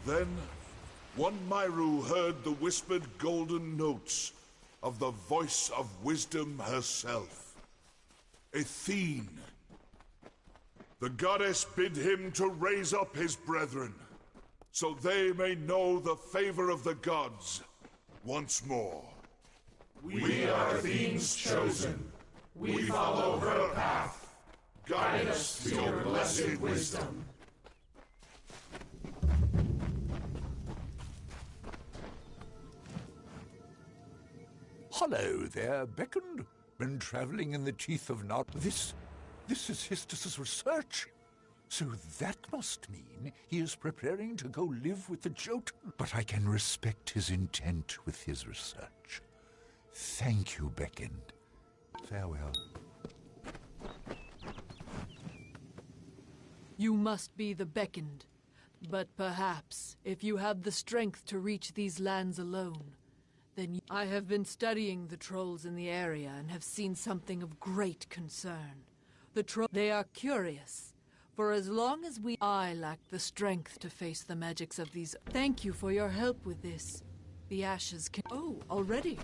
Then, one Myru heard the whispered golden notes of the voice of wisdom herself. Athene. The goddess bid him to raise up his brethren, so they may know the favor of the gods once more. We are Athene's chosen. We follow her path. Guide us to your blessed wisdom. Hello there, Beckoned. Been traveling in the teeth of Nart. This is Histus's research. So that must mean he is preparing to go live with the Jotun. But I can respect his intent with his research. Thank you, Beckoned. Farewell. You must be the Beckoned. But perhaps, if you have the strength to reach these lands alone, then I have been studying the trolls in the area and have seen something of great concern. They are curious. For as long as I lack the strength to face the magics of these... Thank you for your help with this. The ashes can... Oh, already?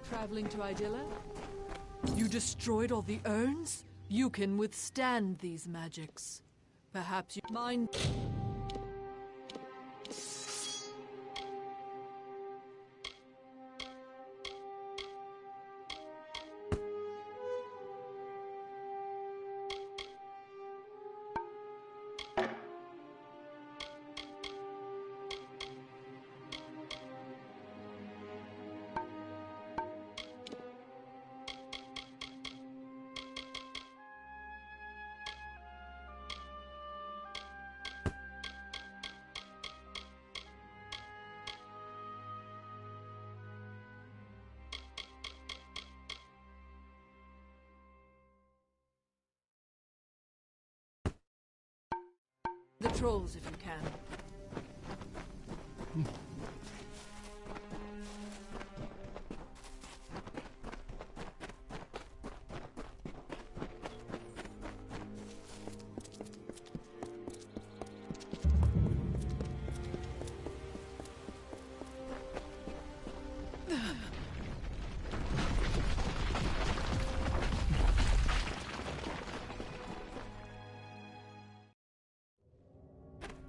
Traveling to Idilla? You destroyed all the urns? You can withstand these magics. Perhaps you mind... The trolls, if you can.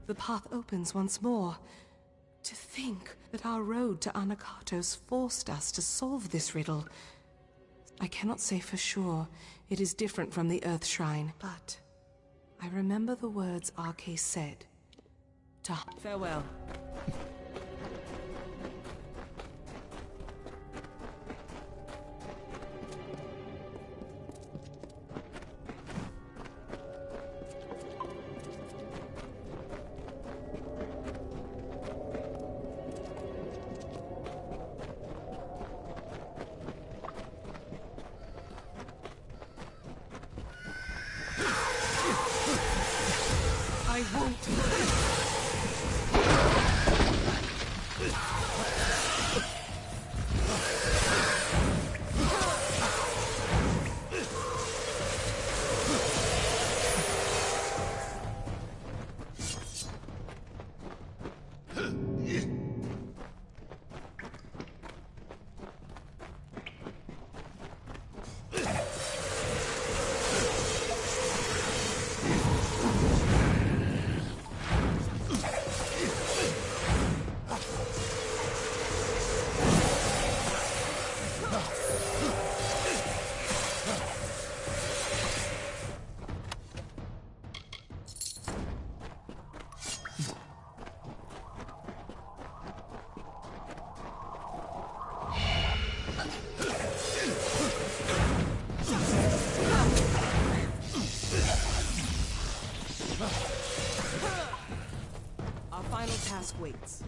The path opens once more. To think that our road to Anakatos forced us to solve this riddle. I cannot say for sure it is different from the Earth Shrine, but I remember the words Arke said. Farewell. I won't. Our final task waits.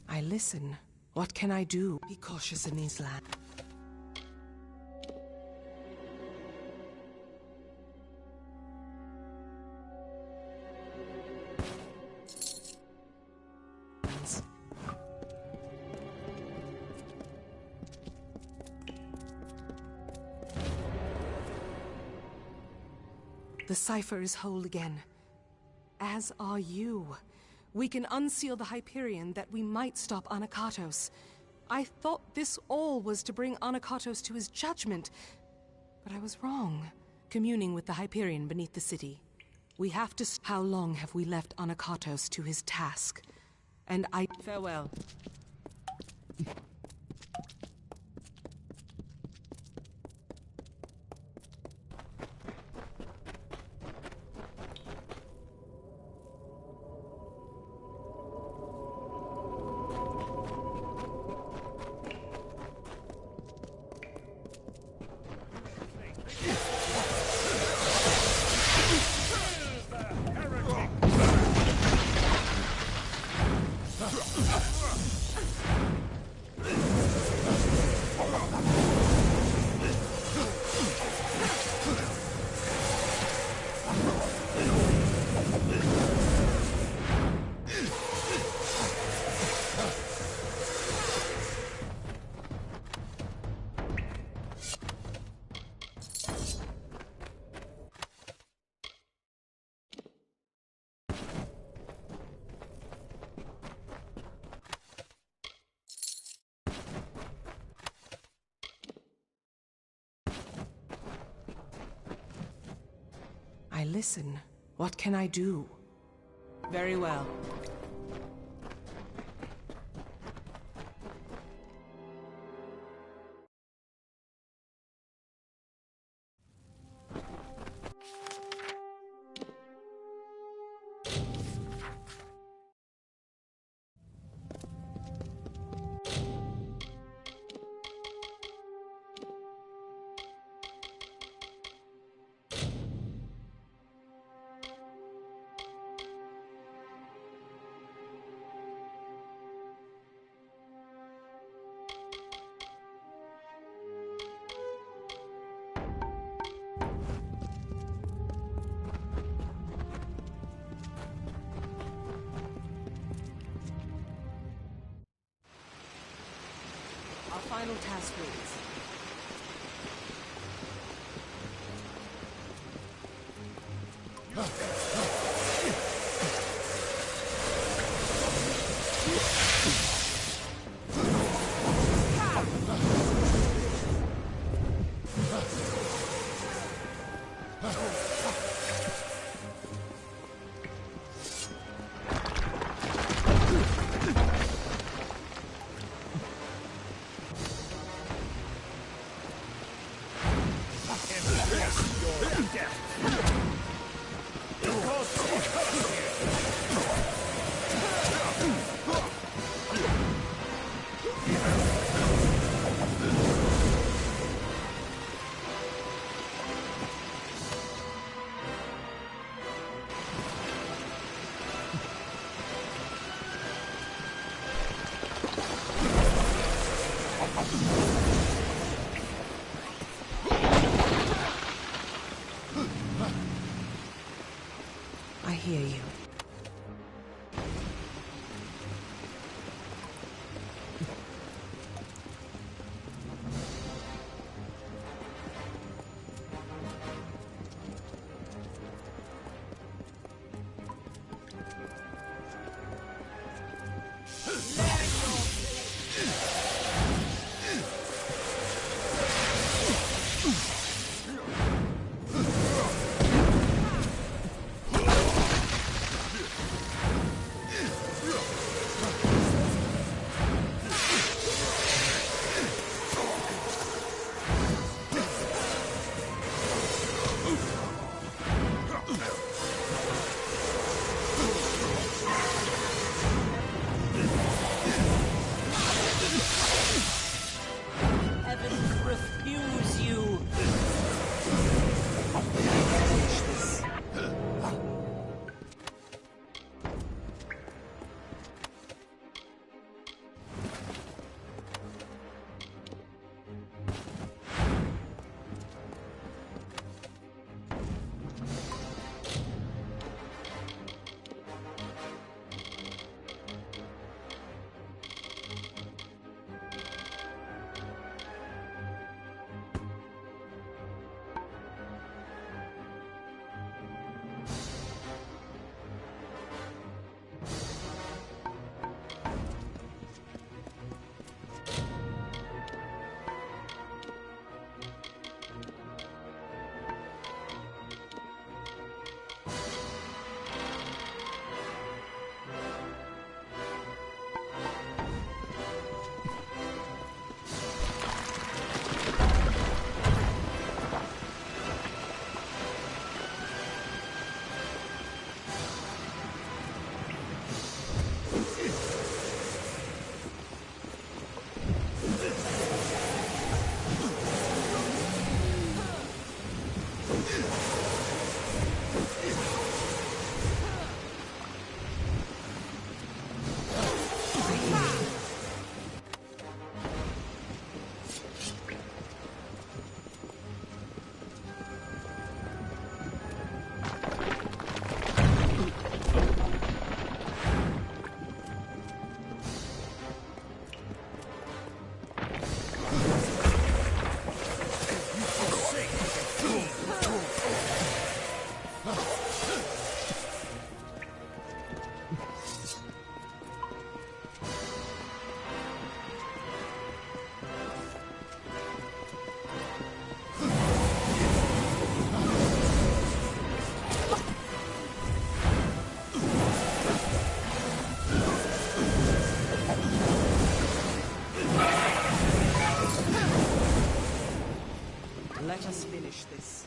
I listen. What can I do? Be cautious in these lands. The cipher is whole again. As are you. We can unseal the Hyperion that we might stop Anakatos. I thought this all was to bring Anakatos to his judgment, but I was wrong. Communing with the Hyperion beneath the city. We have to... How long have we left Anakatos to his task? And I... Farewell. I listen. What can I do? Very well. Our final task reads. I hear you. finish this.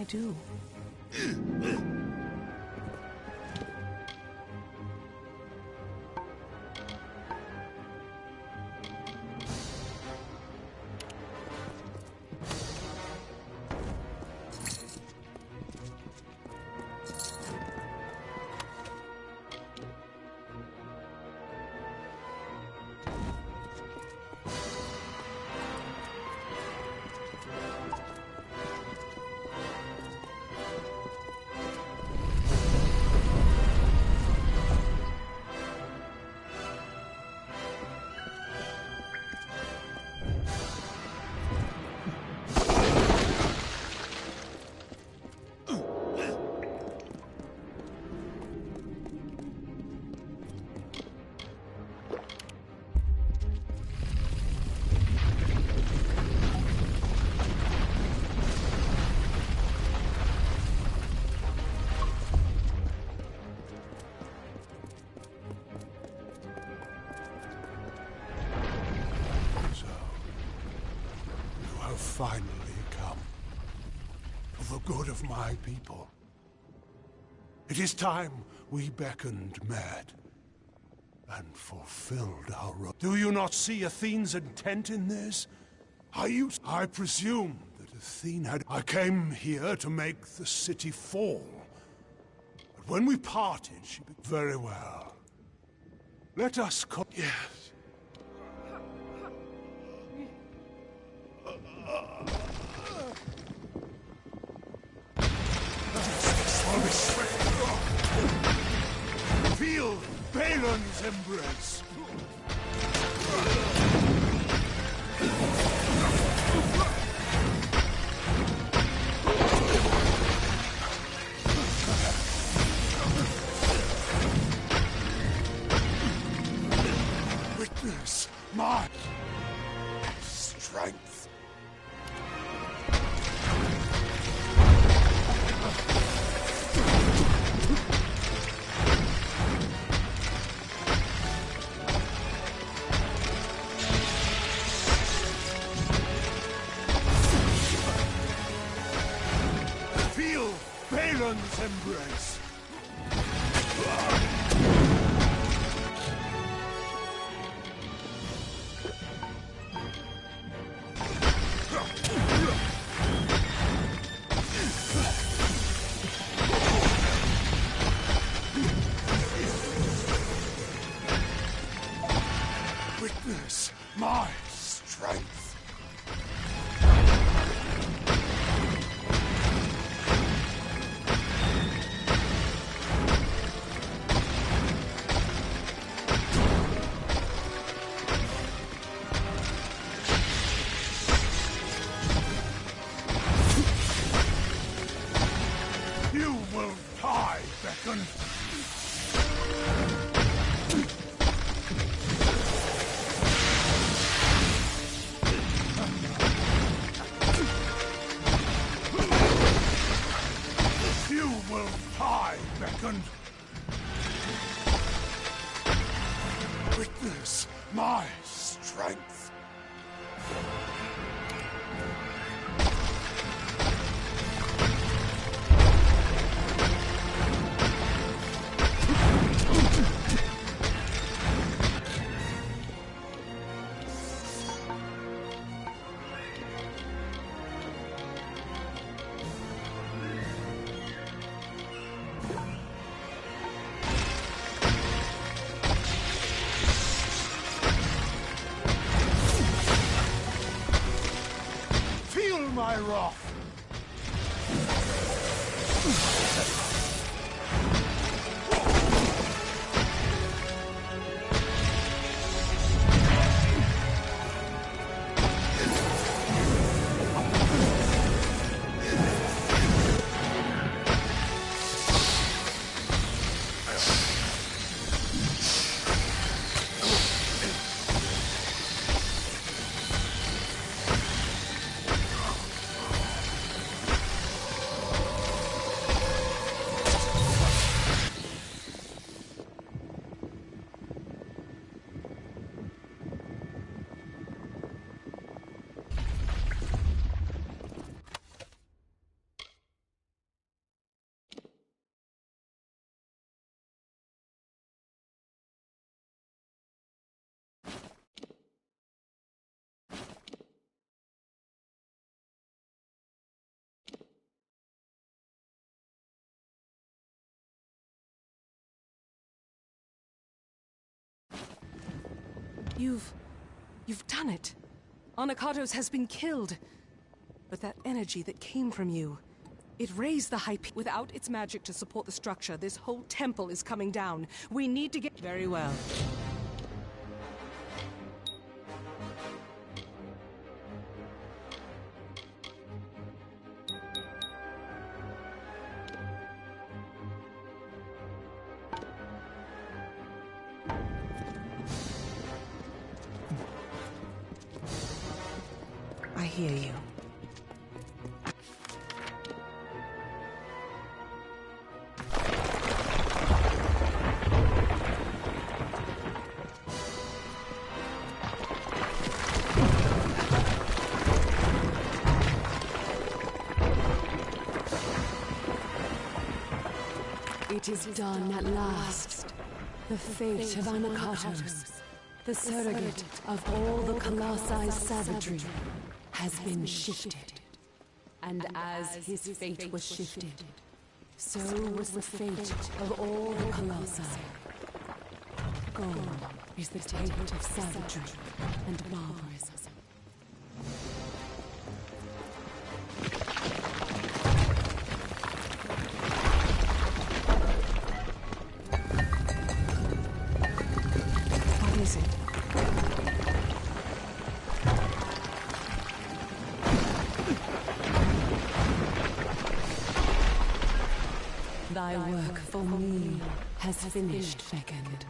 Do. Finally come for the good of my people. It is time we beckoned Mad and fulfilled our role. Do you not see Athene's intent in this? I presume that Athene had... I came here to make the city fall. But when we parted, she... Very well. Let us co... Yes. Feel Balon's embrace. Witness my strength. Feel Balon's embrace. Witness my strength. You will die, Beacon. Witness my strength. My wrath. You've done it. Anakatos has been killed. But that energy that came from you, it raised the high peak. Without its magic to support the structure, this whole temple is coming down. We need to get... Very well. I hear you. It is done at last. The fate of Anakatos, the surrogate of all the Colossi savagery, has been shifted. And as his fate was shifted, so was the fate of all the Colossi. Gone is the taint of savagery and barbarism. What is it? Thy work for me has finished, Fecund.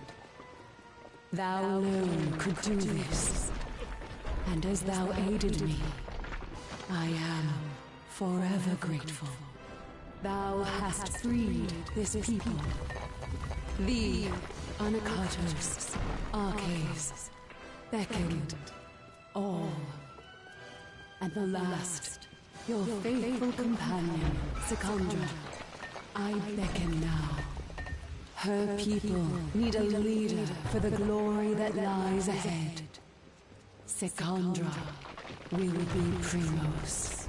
Thou alone could do this, and as thou aided me, I am forever grateful. Thou hast freed this people, the Anakatos, Arches, Fecund, all, and the last, your faithful companion, Secondra. I beckon now. Her people need a leader for the glory that lies ahead. Secondra will be Primos.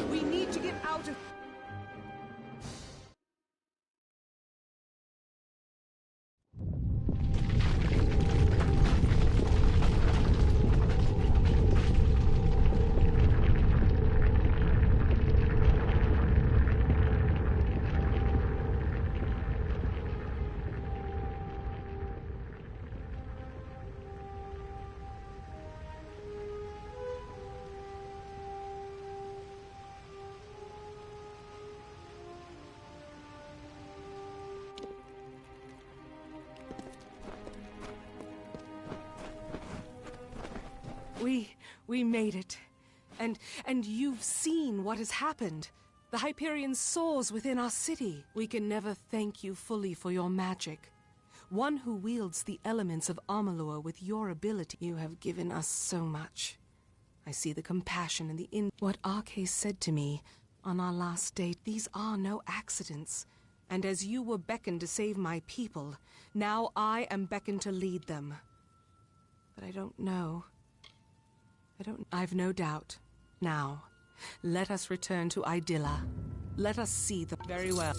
We need to get out of... We made it. And you've seen what has happened. The Hyperion soars within our city. We can never thank you fully for your magic. One who wields the elements of Amalur with your ability. You have given us so much. I see the compassion and what Arcade said to me on our last date. These are no accidents. And as you were beckoned to save my people, now I am beckoned to lead them. But I don't know. I've no doubt. Now, let us return to Idylla. Let us see the... Very well.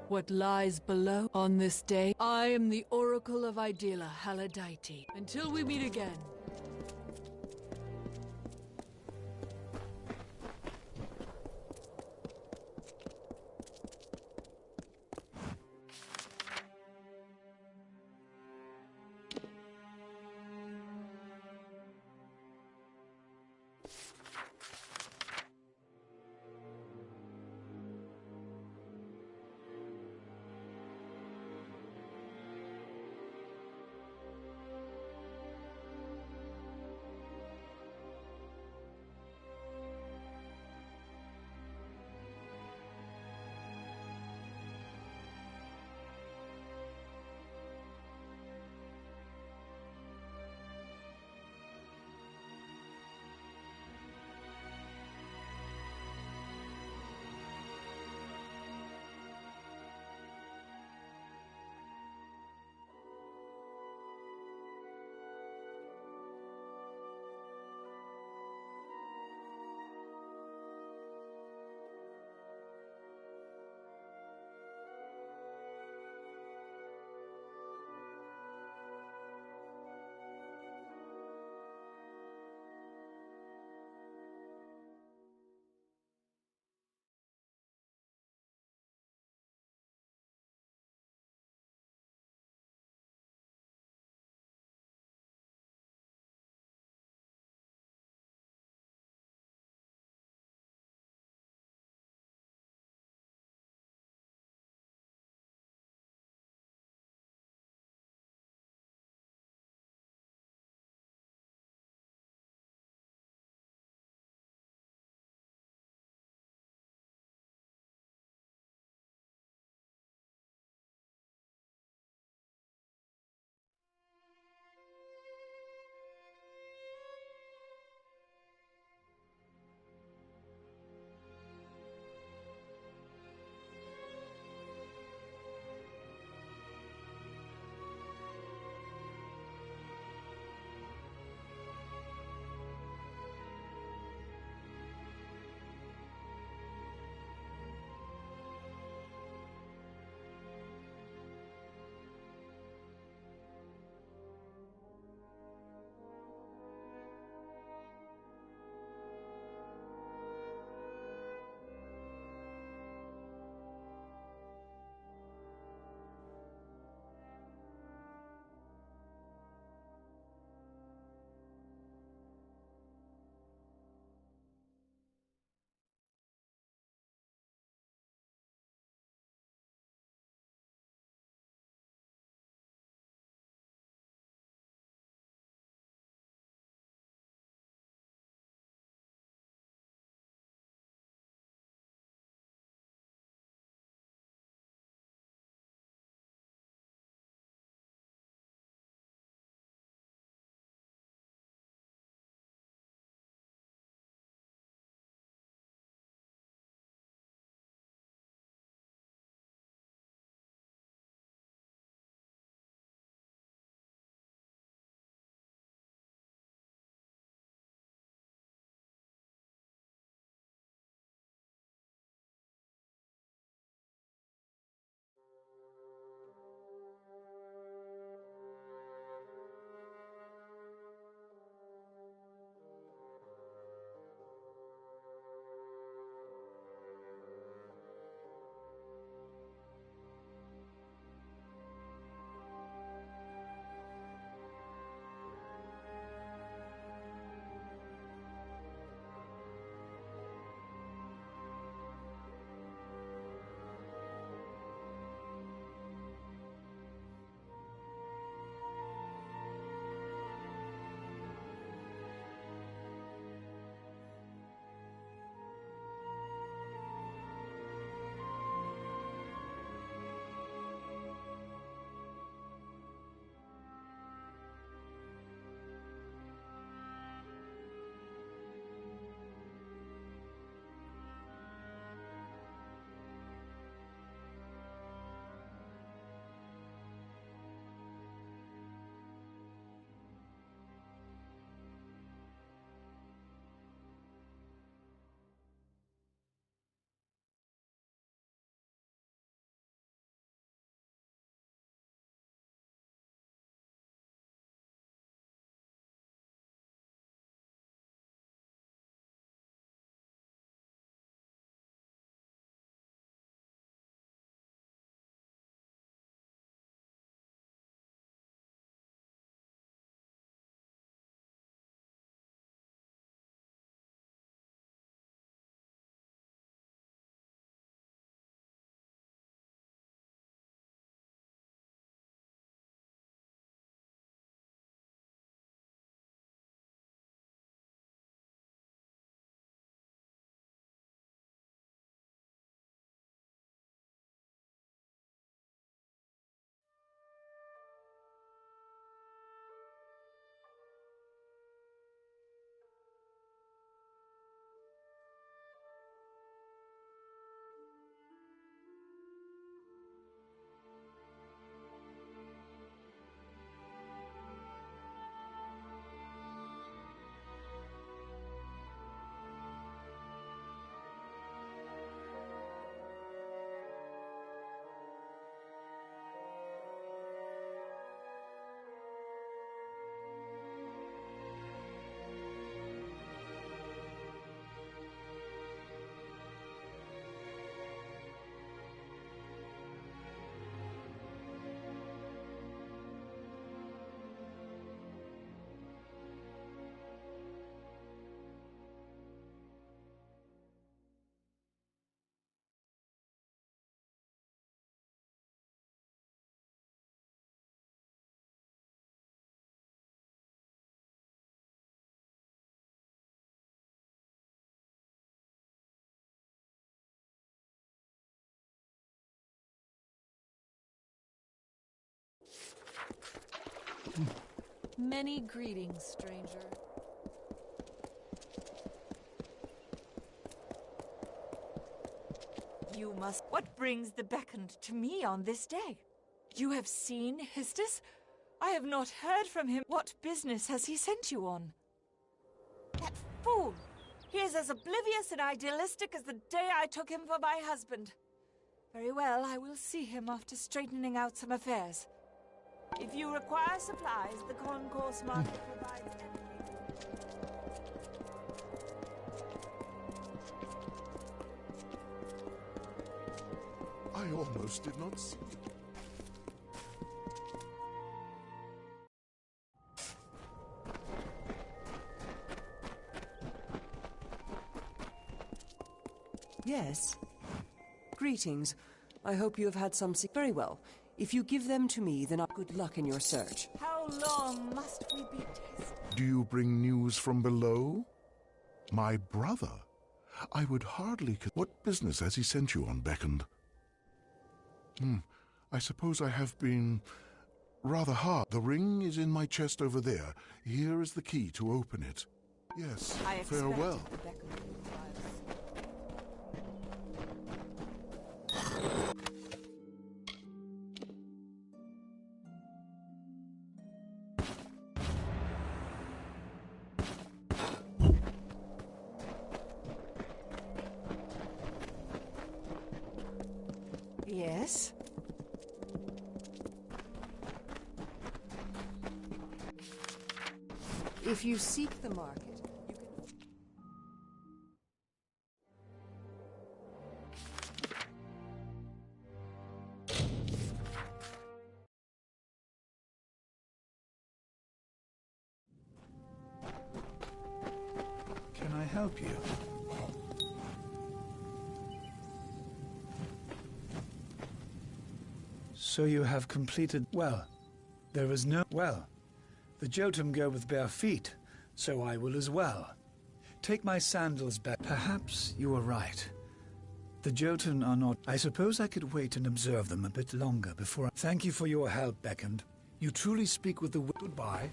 What lies below on this day? I am the Oracle of Idylla, Haladite. Until we meet again. Many greetings, stranger. You must... What brings the beckoned to me on this day? You have seen Histus? I have not heard from him. What business has he sent you on? That fool! He is as oblivious and idealistic as the day I took him for my husband. Very well, I will see him after straightening out some affairs. If you require supplies, the concourse market provides everything. I almost did not see it. Yes. Greetings. I hope you have had some... Very well. If you give them to me, then good luck in your search. How long must we be tested? Do you bring news from below? My brother? I would hardly... What business has he sent you on, Beckoned? I suppose I have been rather hard. The ring is in my chest over there. Here is the key to open it. Yes, farewell. Yes? If you seek the market, Can I help you? So you have completed... Well, there is no... Well, the Jotun go with bare feet, so I will as well. Take my sandals back. Perhaps you are right. The Jotun are not... I suppose I could wait and observe them a bit longer before I... Thank you for your help, Beckoned. You truly speak with the... Goodbye.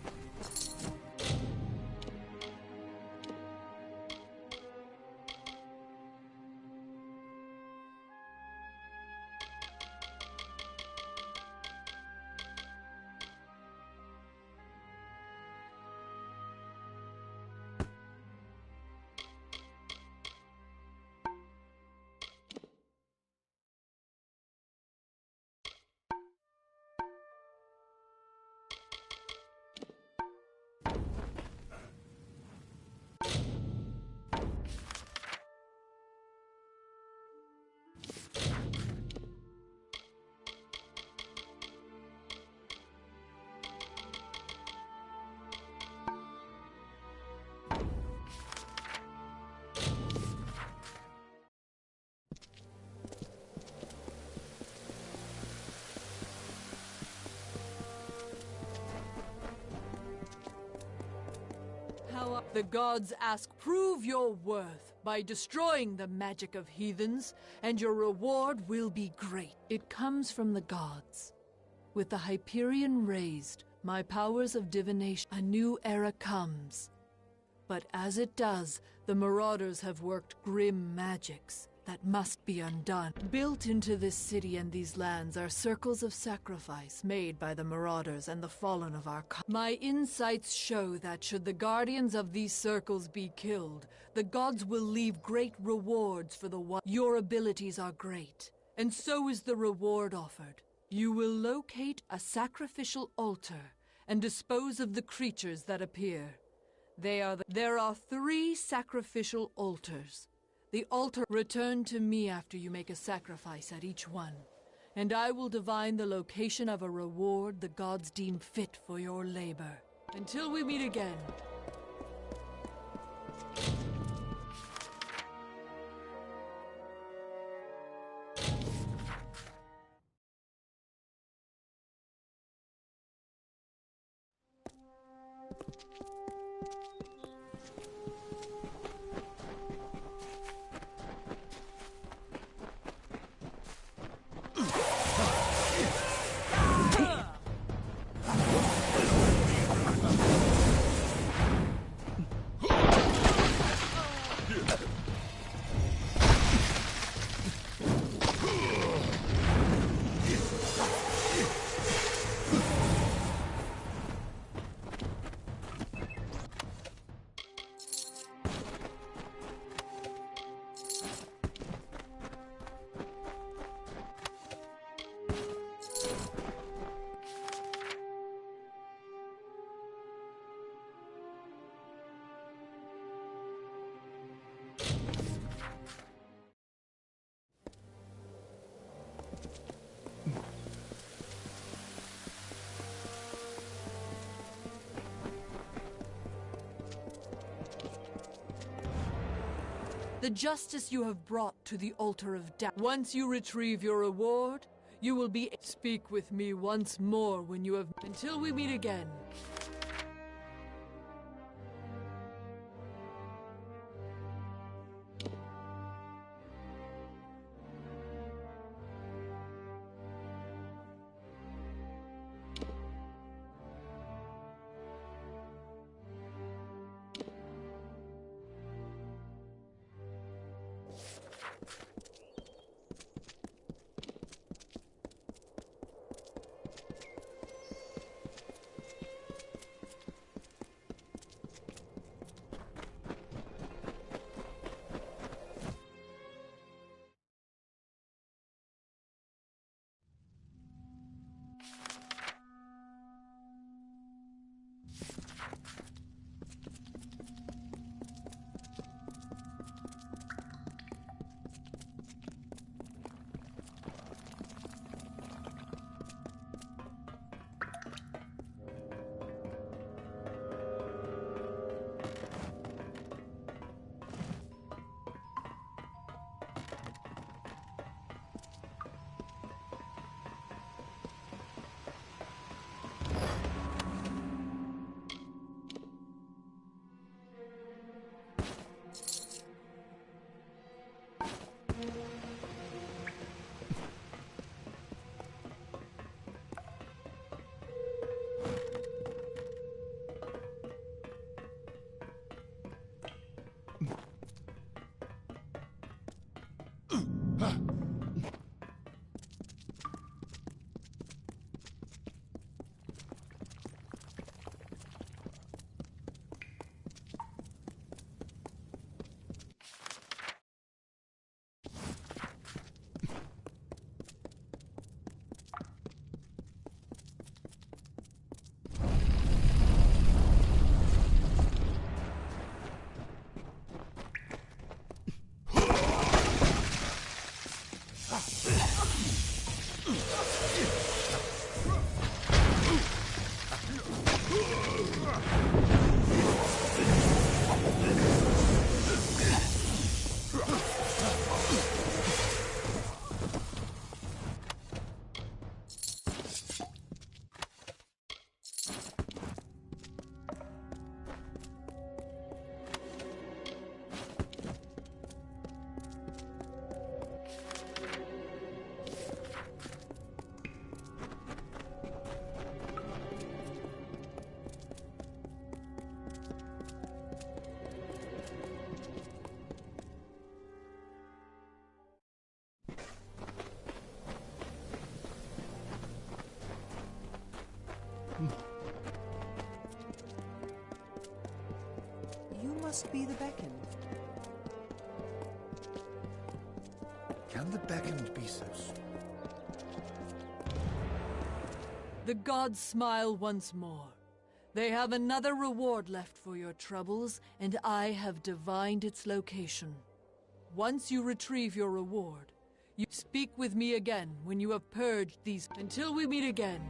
The gods ask, prove your worth by destroying the magic of heathens, and your reward will be great. It comes from the gods. With the Hyperion raised, my powers of divination, a new era comes. But as it does, the Marauders have worked grim magics that must be undone. Built into this city and these lands are circles of sacrifice made by the Marauders and the fallen of our My insights show that should the guardians of these circles be killed, the gods will leave great rewards for the one. Your abilities are great, and so is the reward offered. You will locate a sacrificial altar and dispose of the creatures that appear. There are 3 sacrificial altars. The altar return to me after you make a sacrifice at each one, and I will divine the location of a reward the gods deem fit for your labor. Until we meet again. the justice you have brought to the altar of death. Once you retrieve your reward, you will be... Speak with me once more when you have... Until we meet again. You must be the beckoned. Can the beckoned be so? The gods smile once more. They have another reward left for your troubles, and I have divined its location. Once you retrieve your reward, you speak with me again when you have purged these... Until we meet again.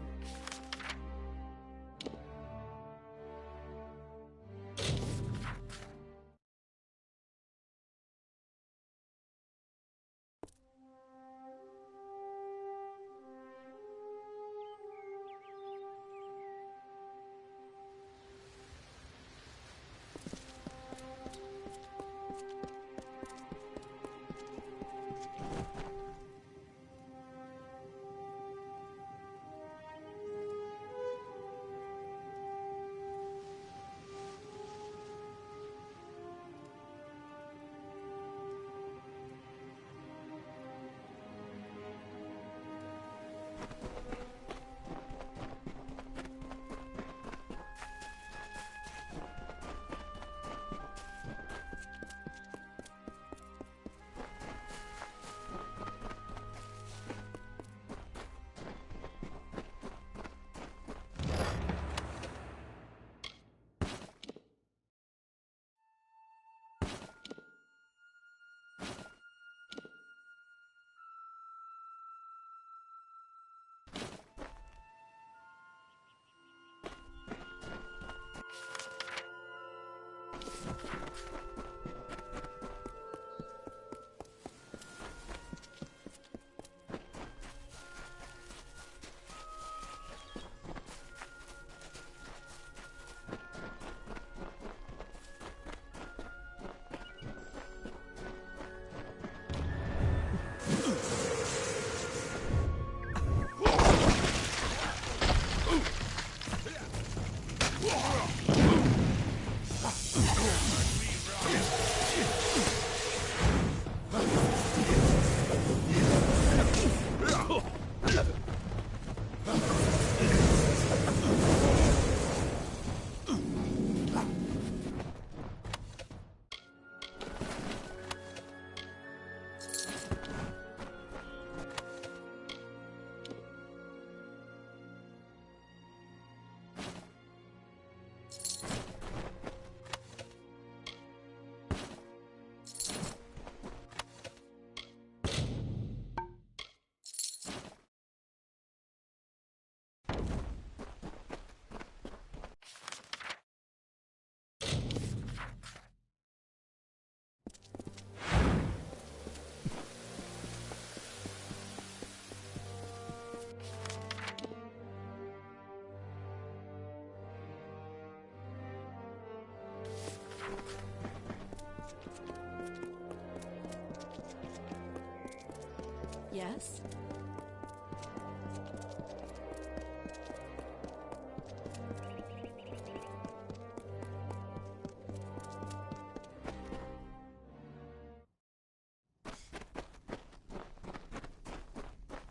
Yes?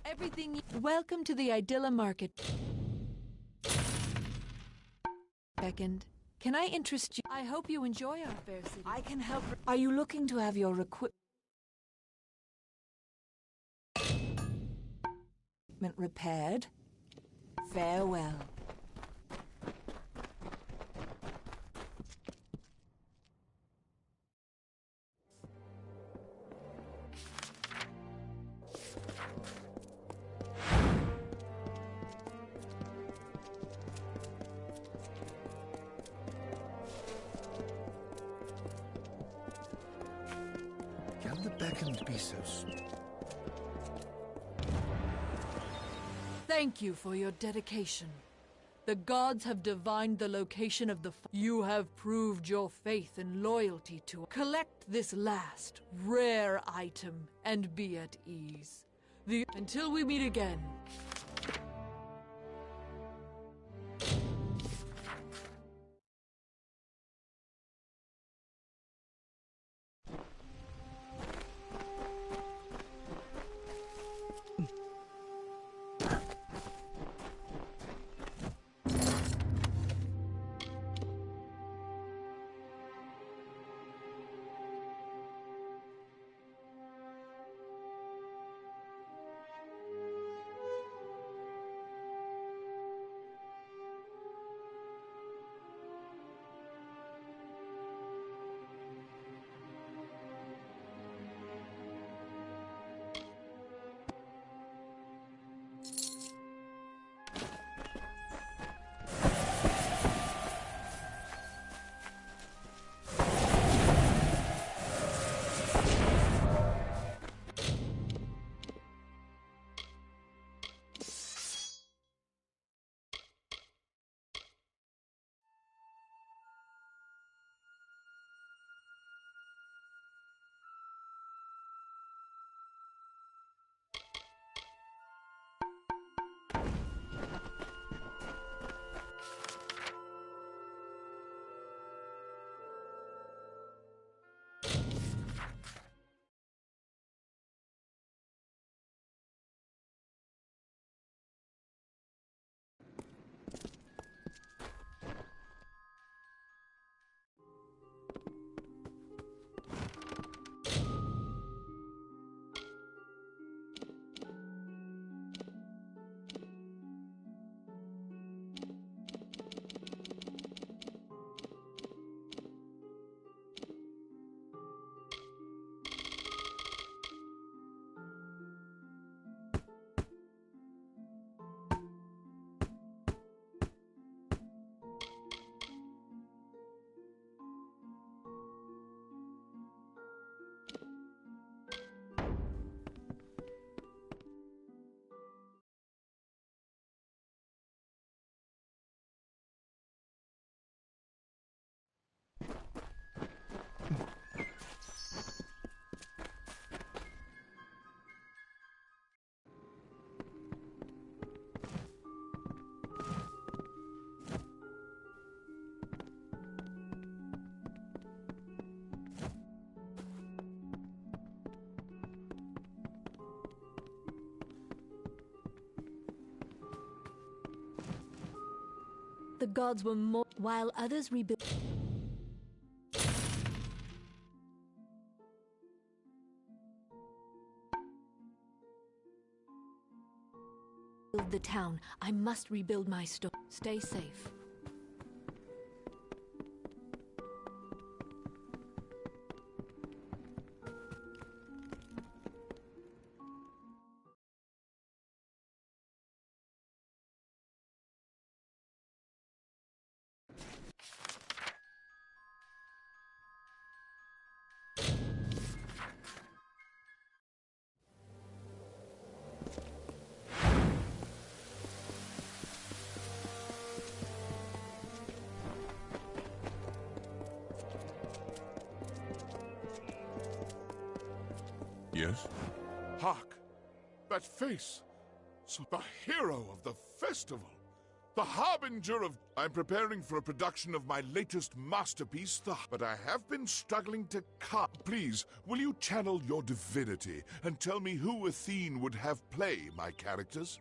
Everything. Welcome to the Idylla Market. Beckoned. Can I interest you? I hope you enjoy our fair city. I can help. Are you looking to have your equipment repaired? Farewell. Can the beckoned be so small? Thank you for your dedication. The gods have divined the location of the... You have proved your faith and loyalty to... Collect this last, rare item and be at ease. Until we meet again. The gods were more, while others rebuilt. The town. I must rebuild my store. Stay safe. Yes? Hark! That face! So the hero of the festival! The harbinger of... I'm preparing for a production of my latest masterpiece, but I have been struggling to cut. Please, will you channel your divinity and tell me who Athene would have play my characters?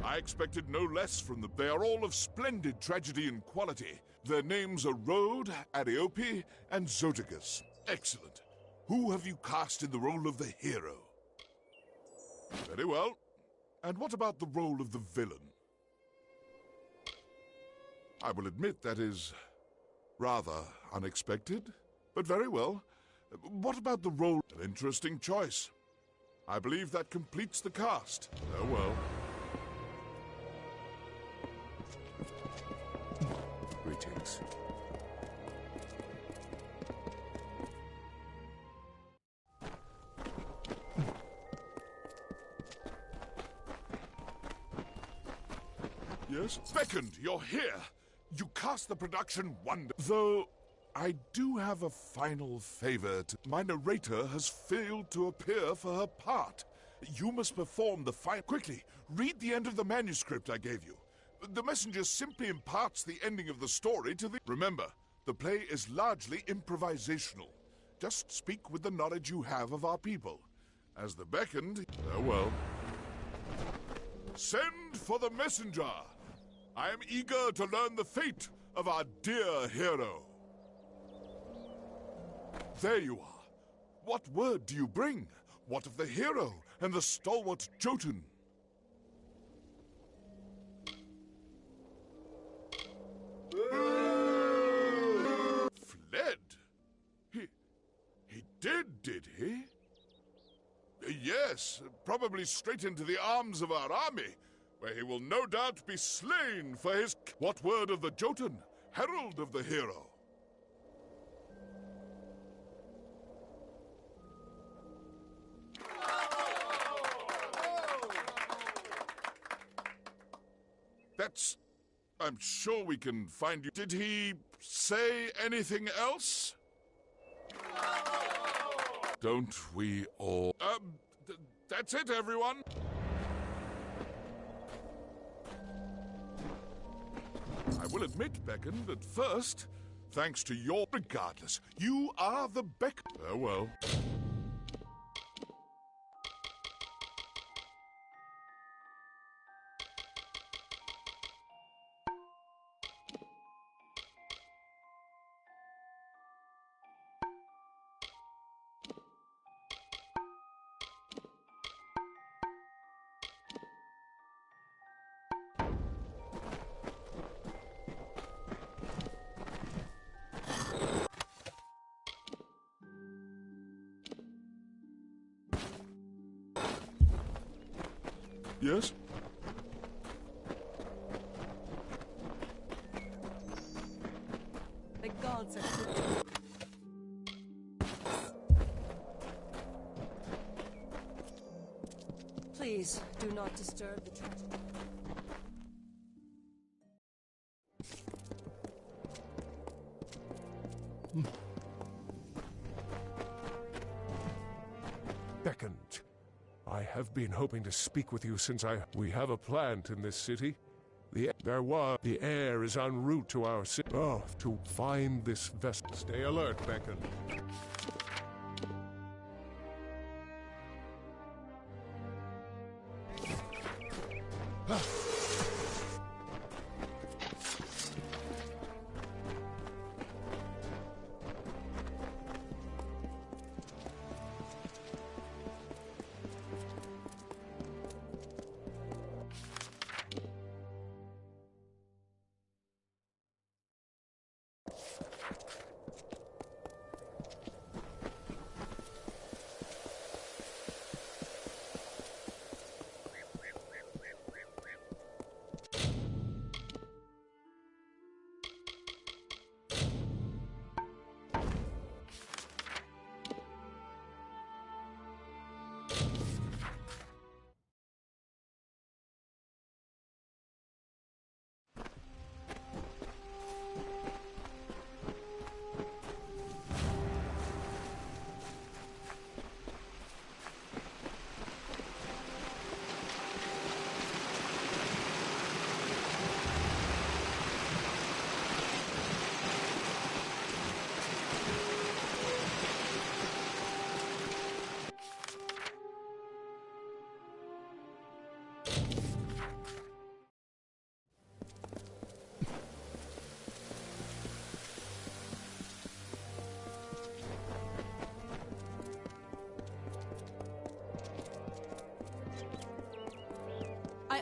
I expected no less from them. They are all of splendid tragedy and quality. Their names are Rhode, Ariope, and Zoticus. Excellent. Who have you cast in the role of the hero? Very well. And what about the role of the villain? I will admit that is rather unexpected, but very well. What about the role? An interesting choice. I believe that completes the cast. Oh well. Greetings. Yes? Second, you're here. You cast the production wonder. Though, I do have a final favor to... My narrator has failed to appear for her part. You must perform the final... Quickly, read the end of the manuscript I gave you. The messenger simply imparts the ending of the story to the... Remember, the play is largely improvisational. Just speak with the knowledge you have of our people. As the beckoned... Oh well. Send for the messenger! I am eager to learn the fate of our dear hero. There you are. What word do you bring? What of the hero and the stalwart Jotun? Fled? He did he? Yes, probably straight into the arms of our army, where he will no doubt be slain for his... What word of the Jotun, herald of the hero? That's... I'm sure we can find you. Did he say anything else? Don't we all... that's it, everyone. I will admit, Beckon, that first, thanks to your... Regardless, you are the Beck... Oh, well. Yes? The gods are good. Please, do not disturb the tragedy. Beckoned. I have been hoping to speak with you since we have a plant in this city. The air is en route to our city. Oh, to find this vessel. Stay alert, Beckoned.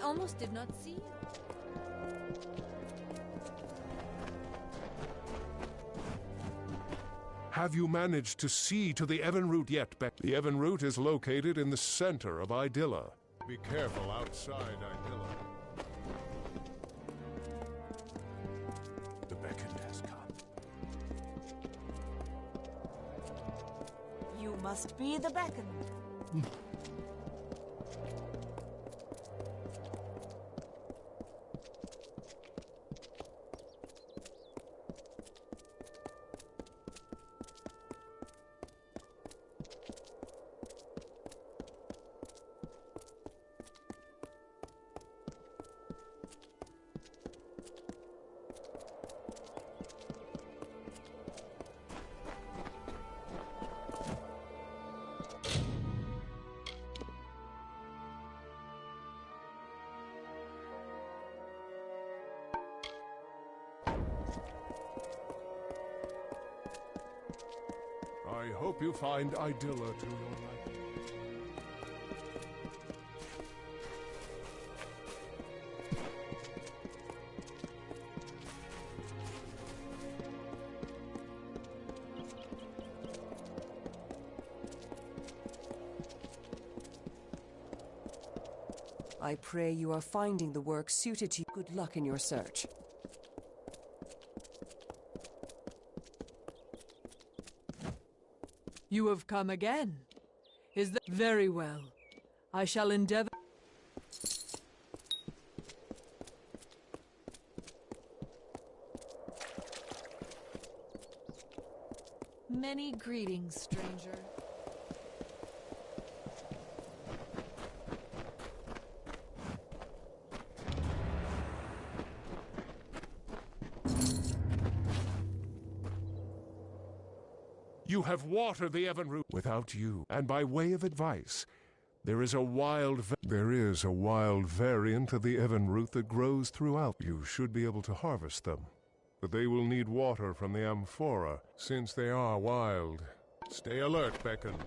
almost did not see you. Have you managed to see to the Evenroot yet, Beck? The Evenroot is located in the center of Idylla. Be careful outside Idylla. The beckoned has come. You must be the beckoned. I hope you find Idylla to your liking. I pray you are finding the work suited to you. Good luck in your search. You have come again. Is that very well? I shall endeavor. Many greetings, stranger. You have watered the Evenroot without you, and by way of advice, there is a wild variant of the Evenroot that grows throughout. You should be able to harvest them, but they will need water from the amphora, since they are wild. Stay alert, Beckoned.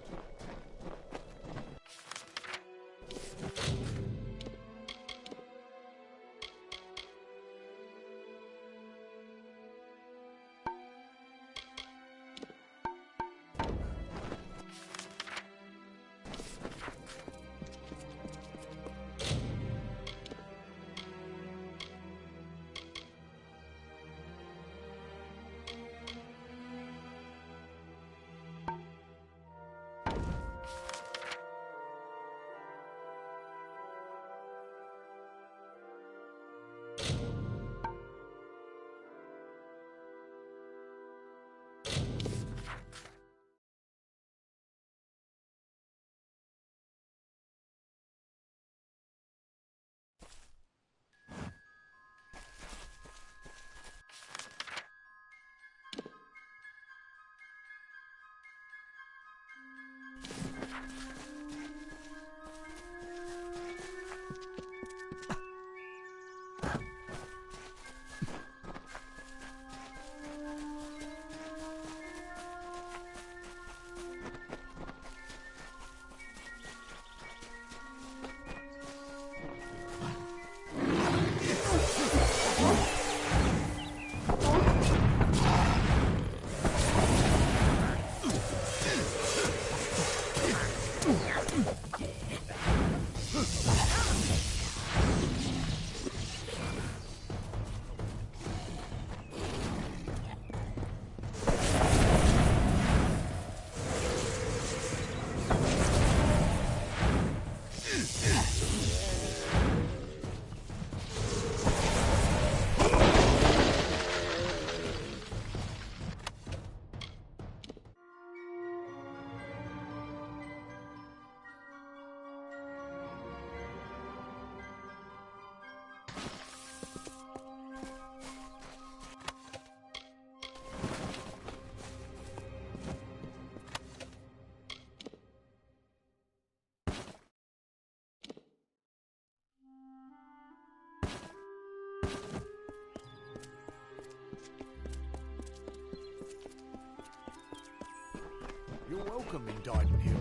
You're welcome in Dyden Hill.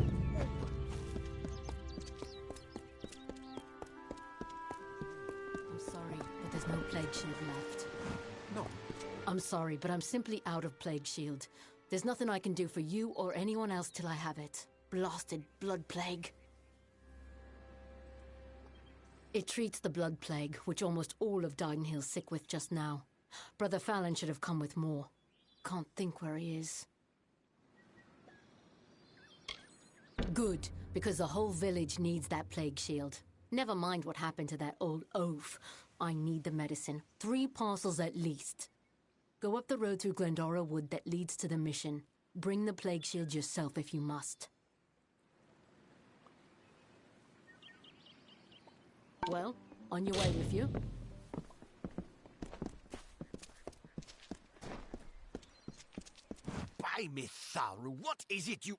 Plague Shield left. No. I'm sorry, but I'm simply out of Plague Shield. There's nothing I can do for you or anyone else till I have it. Blasted blood plague. It treats the blood plague, which almost all of Didenhill's sick with just now. Brother Fallon should have come with more. Can't think where he is. Good, because the whole village needs that plague shield. Never mind what happened to that old oaf. I need the medicine. 3 parcels at least. Go up the road through Glendora Wood that leads to the mission. Bring the plague shield yourself if you must. Well, on your way with you. By Mitharu, what is it you...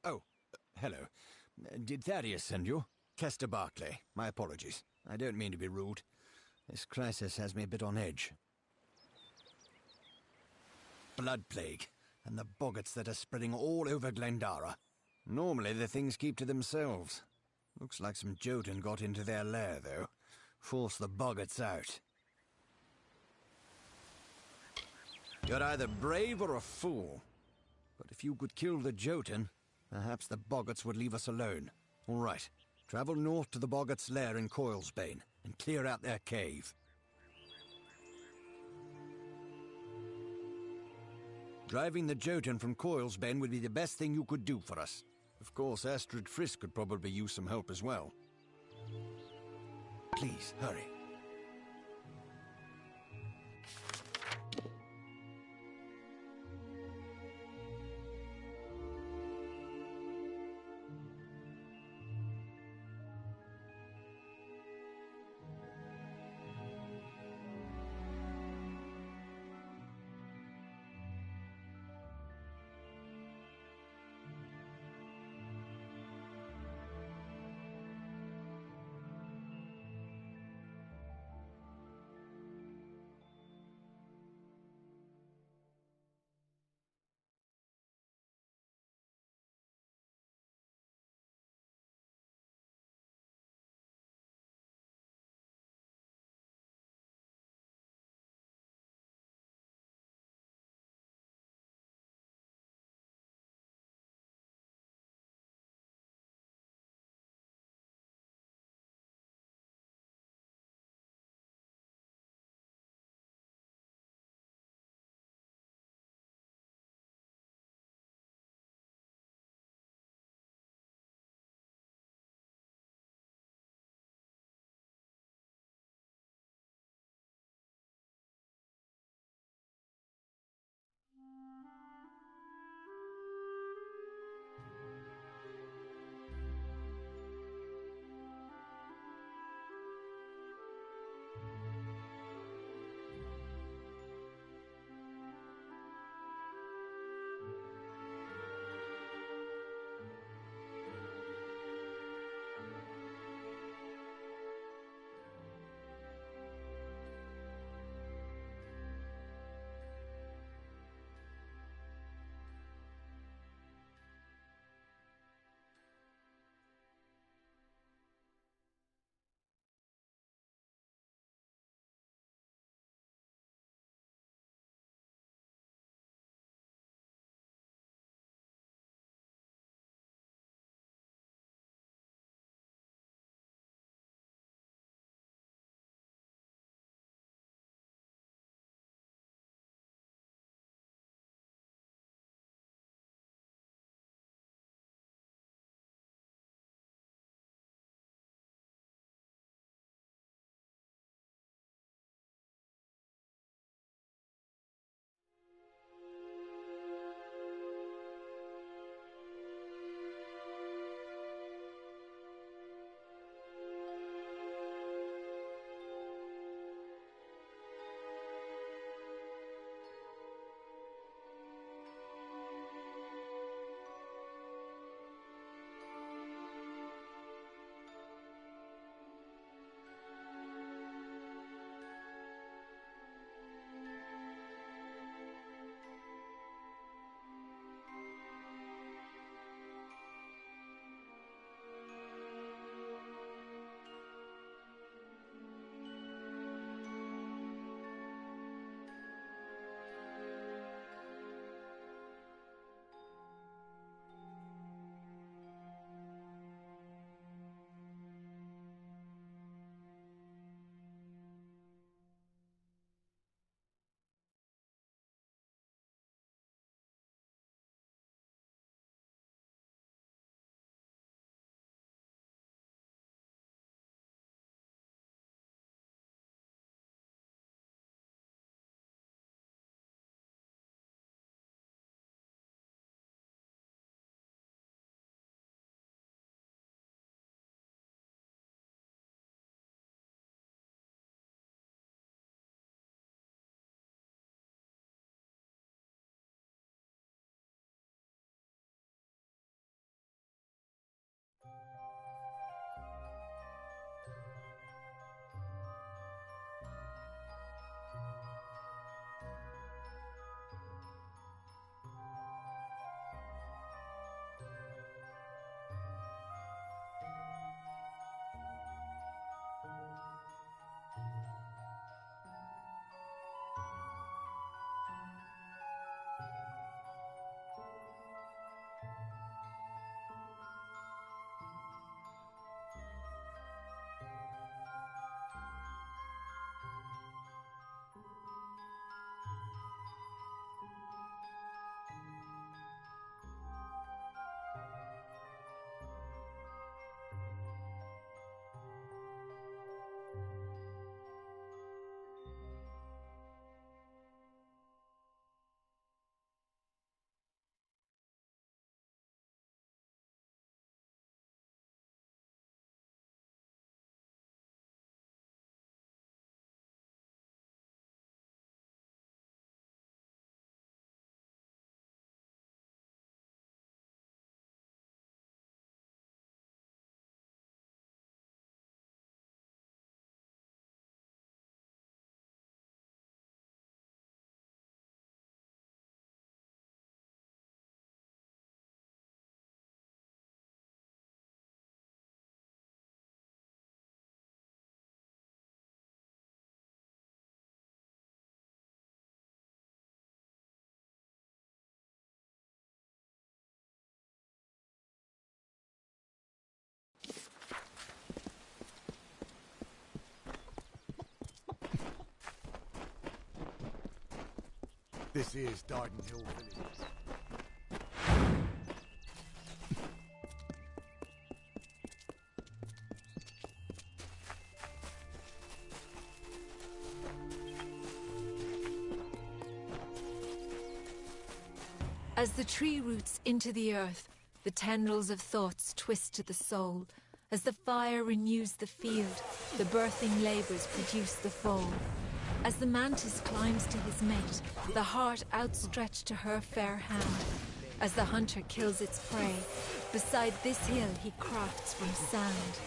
Oh, hello. Did Thaddeus send you? Kester Barclay. My apologies. I don't mean to be rude. This crisis has me a bit on edge. Blood plague, and the boggarts that are spreading all over Glendara. Normally the things keep to themselves. Looks like some Jotun got into their lair, though. Forced the boggarts out. You're either brave or a fool. But if you could kill the Jotun, perhaps the boggarts would leave us alone. All right, travel north to the boggarts' lair in Coilsbane and clear out their cave. Driving the Jotun from Coilsbane would be the best thing you could do for us. Of course, Astrid Frisk could probably use some help as well. Please, hurry. This is Darden Hill Village. As the tree roots into the earth, the tendrils of thoughts twist to the soul. As the fire renews the field, the birthing labors produce the foal. As the mantis climbs to his mate, the heart outstretched to her fair hand. As the hunter kills its prey, beside this hill he crafts from sand.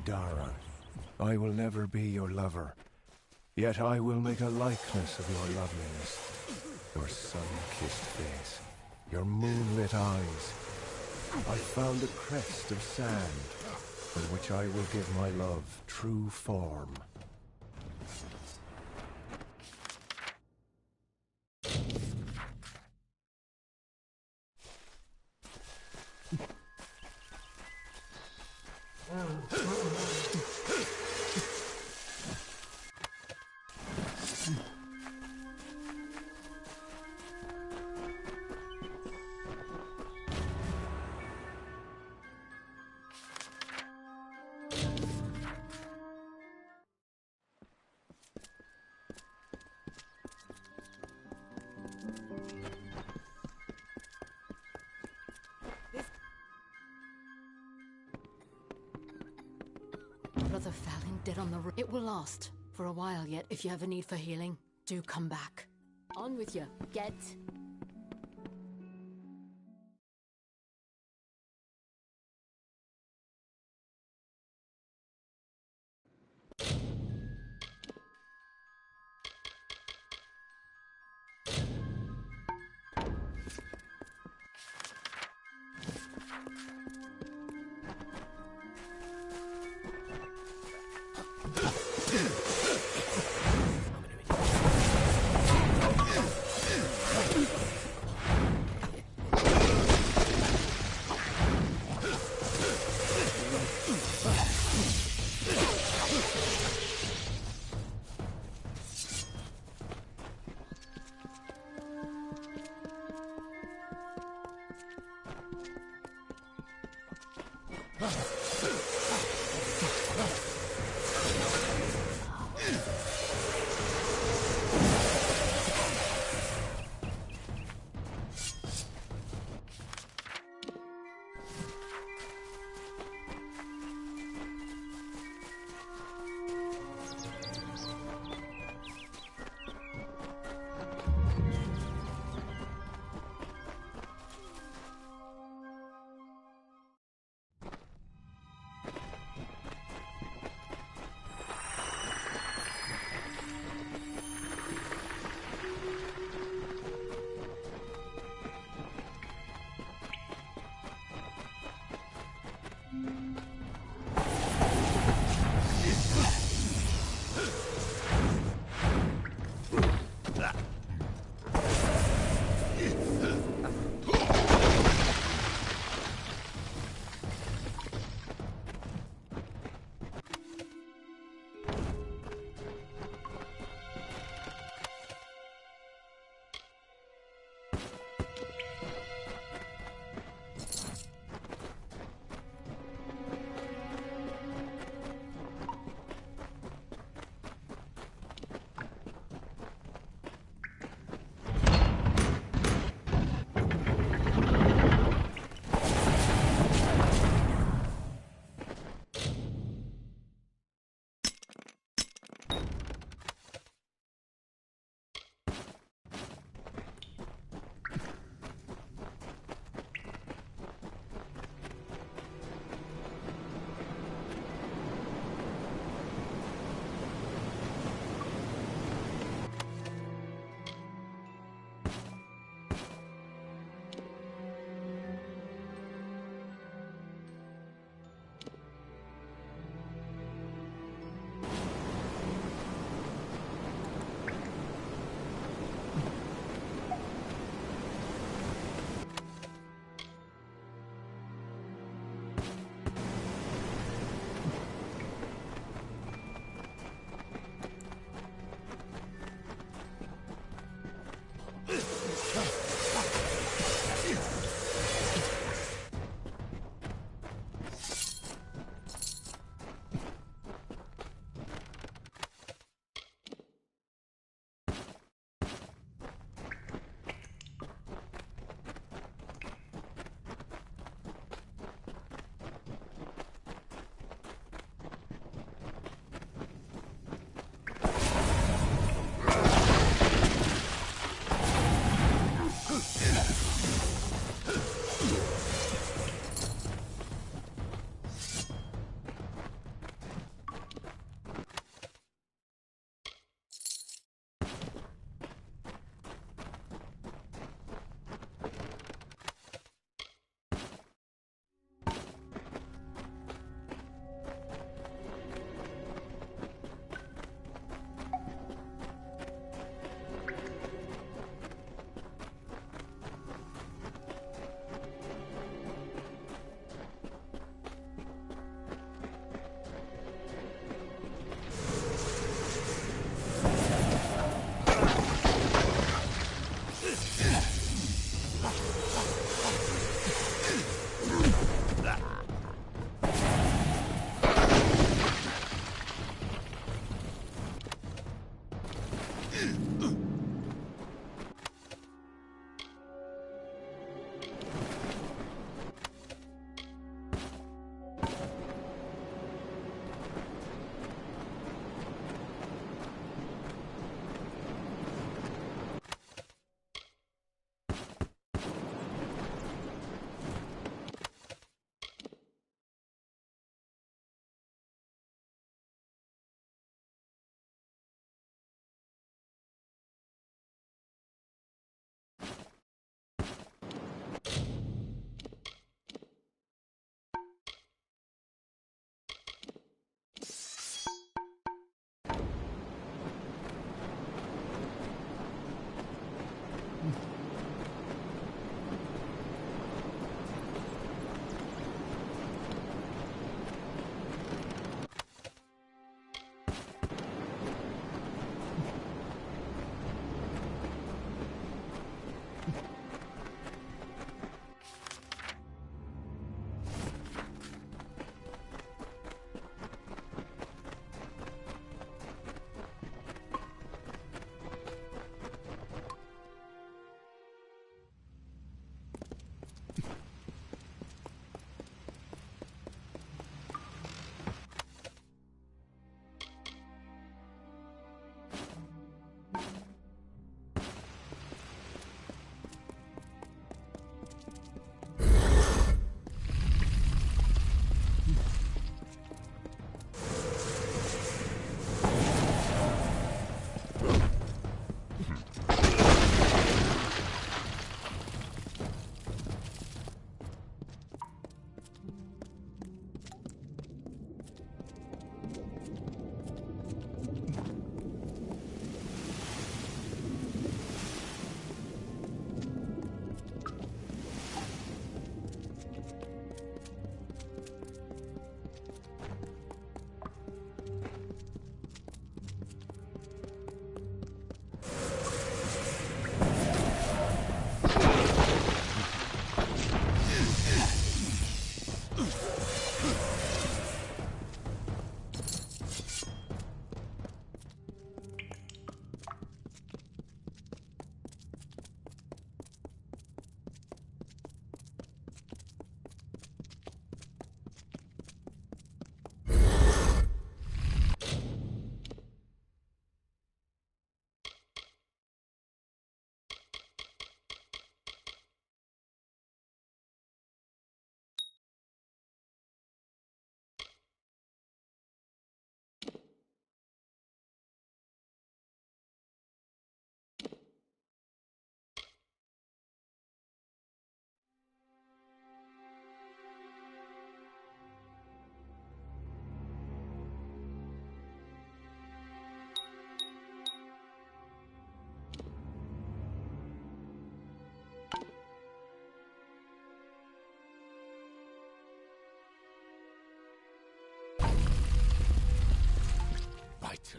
Dara, I will never be your lover, yet I will make a likeness of your loveliness. Your sun-kissed face, your moonlit eyes. I found a crest of sand, on which I will give my love true form. Brother Fallon dead on the road. It will last for a while yet. If you have a need for healing, do come back. On with you. Get.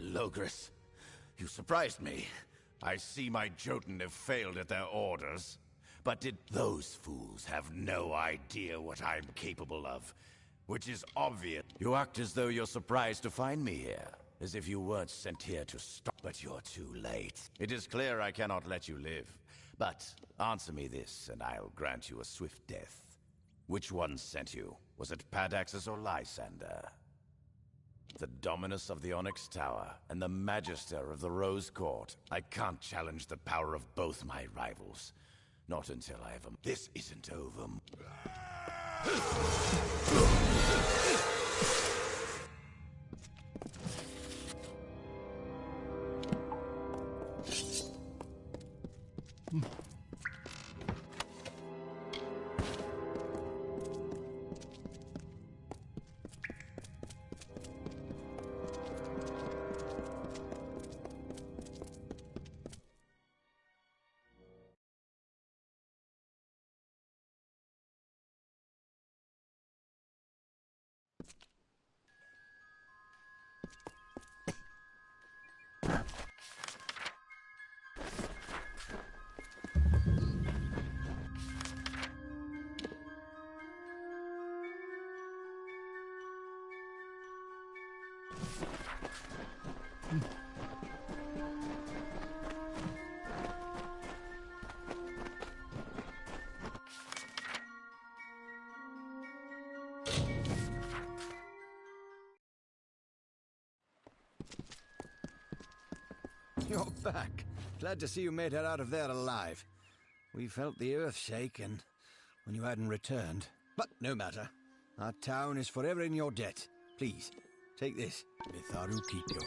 Logris, you surprised me. I see my Jotun have failed at their orders. But did those fools have no idea what I'm capable of? Which is obvious. You act as though you're surprised to find me here. As if you weren't sent here to stop. But you're too late. It is clear I cannot let you live. But answer me this, and I'll grant you a swift death. Which one sent you? Was it Padaxus or Lysander? The Dominus of the Onyx Tower, and the Magister of the Rose Court. I can't challenge the power of both my rivals. Not until I have This isn't over. You're back. Glad to see you made it out of there alive. We felt the earth shake when you hadn't returned. But no matter. Our town is forever in your debt. Please, take this. Mitharu Kito.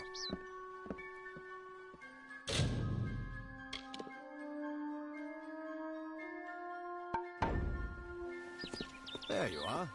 There you are.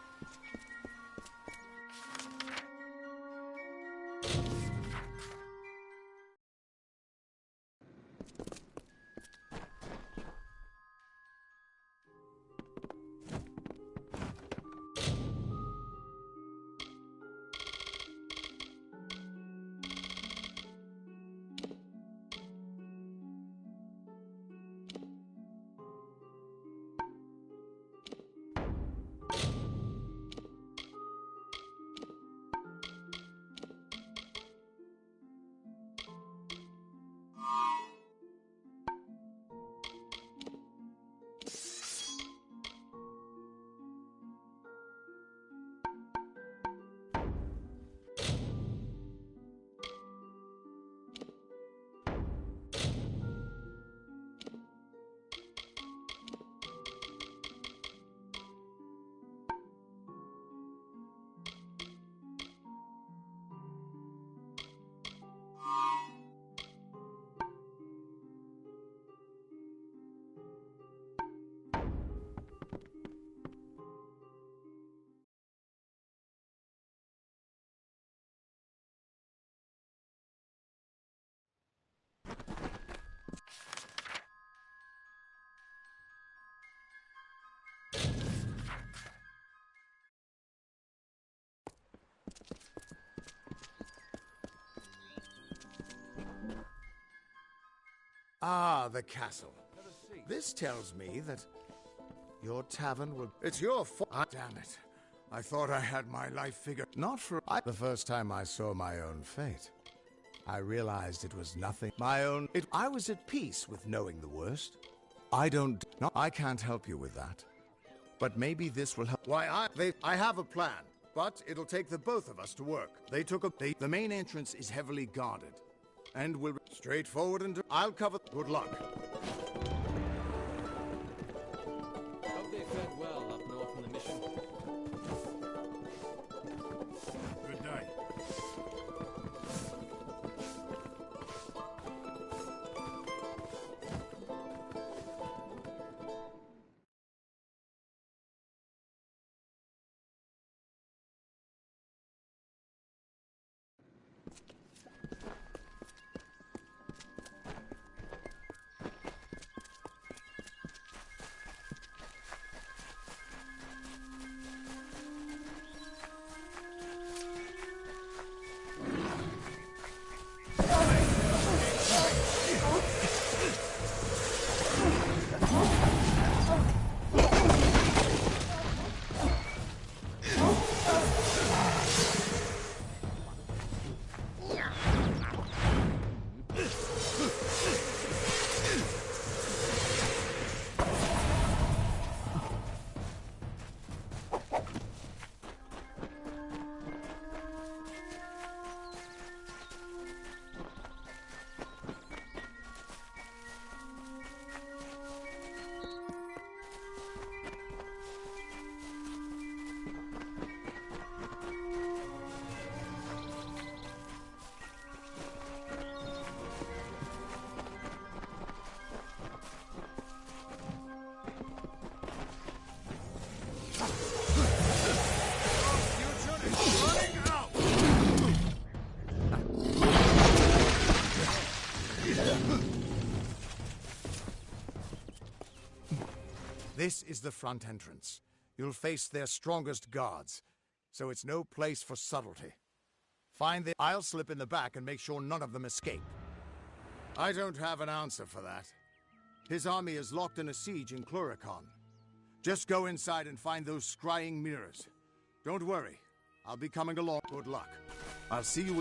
Ah, the castle. This tells me that your tavern will... It's your fault. Damn it. I thought I had my life figured. Not for... The first time I saw my own fate, I realized it was nothing. My own... I was at peace with knowing the worst. I don't... No, I can't help you with that. But maybe this will help. Why, I have a plan, but it'll take the both of us to work. They took a... the main entrance is heavily guarded. And we'll... Straightforward and... I'll cover... Good luck. Hope they fed well up north in the mission. Good night. This is the front entrance. You'll face their strongest guards, so it's no place for subtlety. I'll slip in the back and make sure none of them escape. I don't have an answer for that. His army is locked in a siege in Cluricon. Just go inside and find those scrying mirrors. Don't worry, I'll be coming along. Good luck. I'll see you...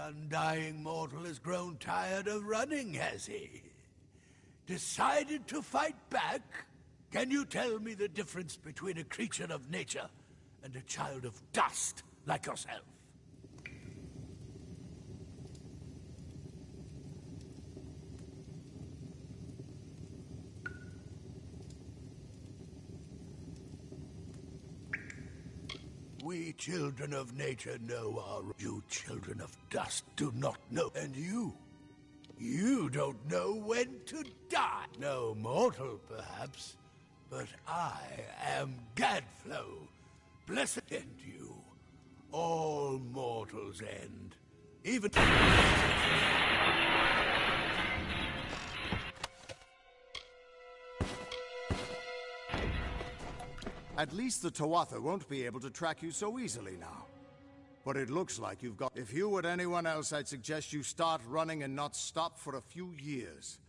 Undying mortal has grown tired of running, has he? Decided to fight back? Can you tell me the difference between a creature of nature and a child of dust like yourself? We children of nature know our... You children of dust do not know. And you don't know when to die. No mortal, perhaps, but I am Gadflow. Blessed end you. All mortals end. Even... At least the Tuatha won't be able to track you so easily now. But it looks like you've got... If you were anyone else, I'd suggest you start running and not stop for a few years.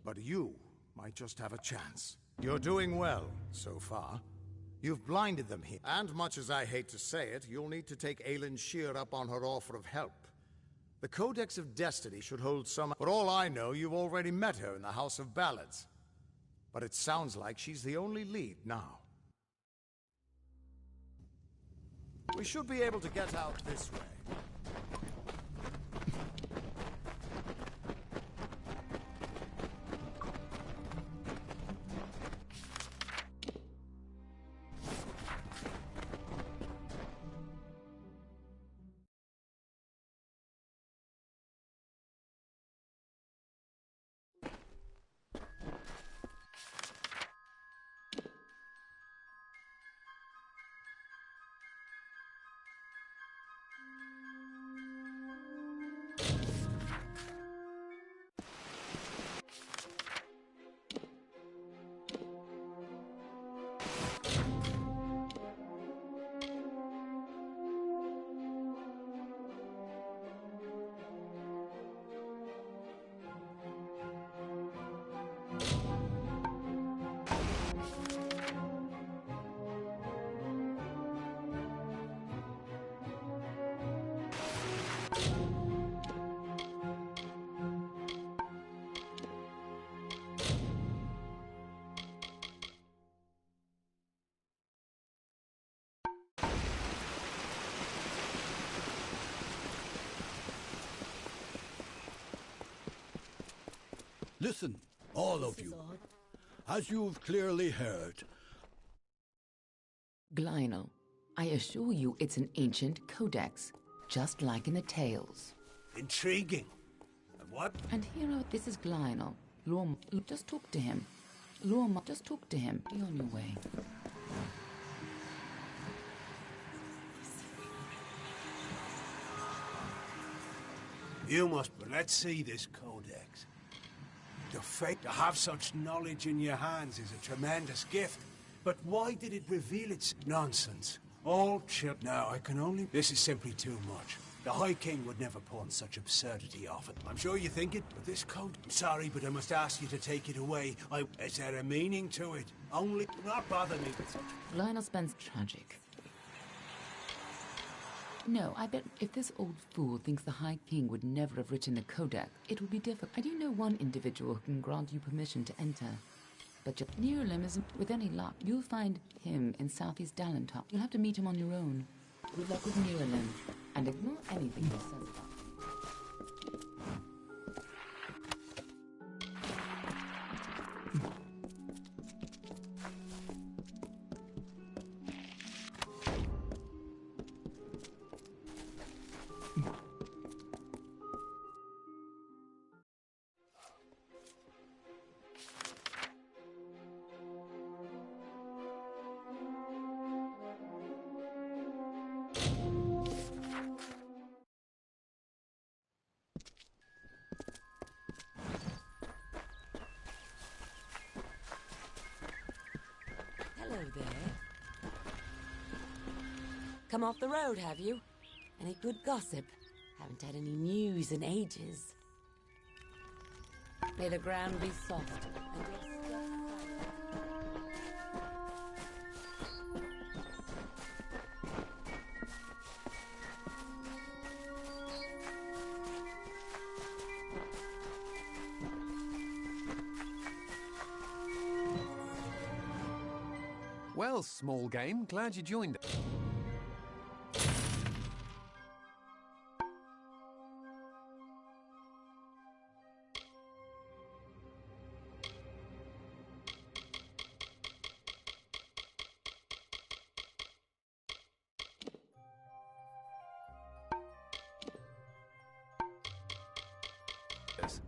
But you might just have a chance. You're doing well, so far. You've blinded them here. And much as I hate to say it, you'll need to take Aelin Shear up on her offer of help. The Codex of Destiny should hold some... For all I know, you've already met her in the House of Ballads. But it sounds like she's the only lead now. We should be able to get out this way. Listen, all of you. As you've clearly heard... Glynel, I assure you it's an ancient codex, just like in the tales. Intriguing. And what? And hero, this is Glynel. Lorm, just talk to him. Lorm, just talk to him. Be on your way. You must... Let's see this codex. The fate to have such knowledge in your hands is a tremendous gift. But why did it reveal its nonsense? All chill. Now, I can only... This is simply too much. The High King would never pawn such absurdity off it. I'm sure you think it, but this code... I'm sorry, but I must ask you to take it away. Is there a meaning to it? Only... Do not bother me with such... Glynel spends tragic. No, I bet if this old fool thinks the High King would never have written the Codex, it would be difficult. I do know one individual who can grant you permission to enter. But Neuralem isn't... With any luck, you'll find him in Southeast Dallantop. You'll have to meet him on your own. Good luck with Neuralem, and ignore anything he says about you. Hello there. Come off the road, have you? Any good gossip? Haven't had any news in ages. May the ground be soft and your Well, small game, glad you joined us.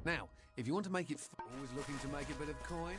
Now, if you want to make it... Always looking to make a bit of coin?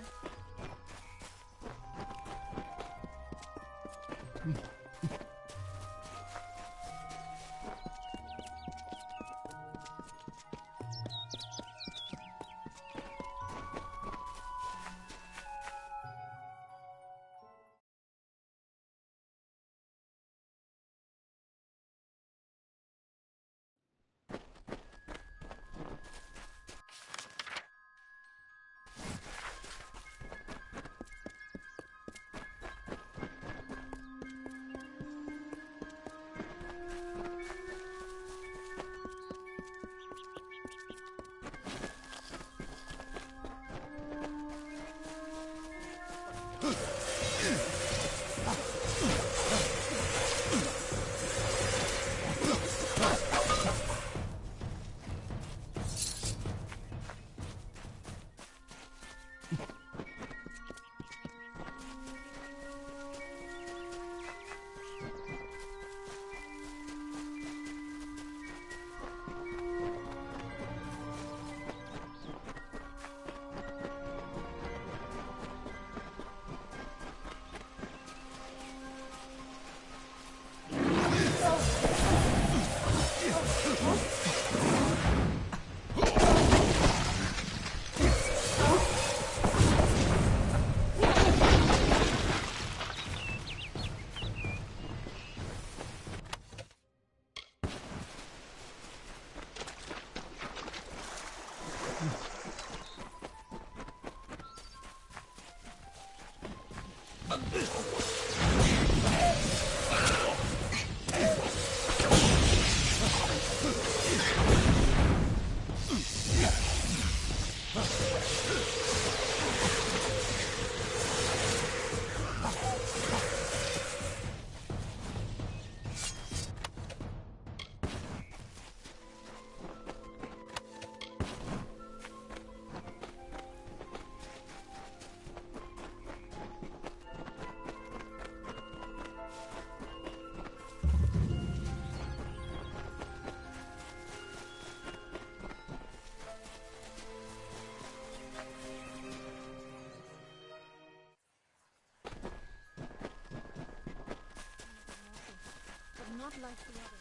Not like the others.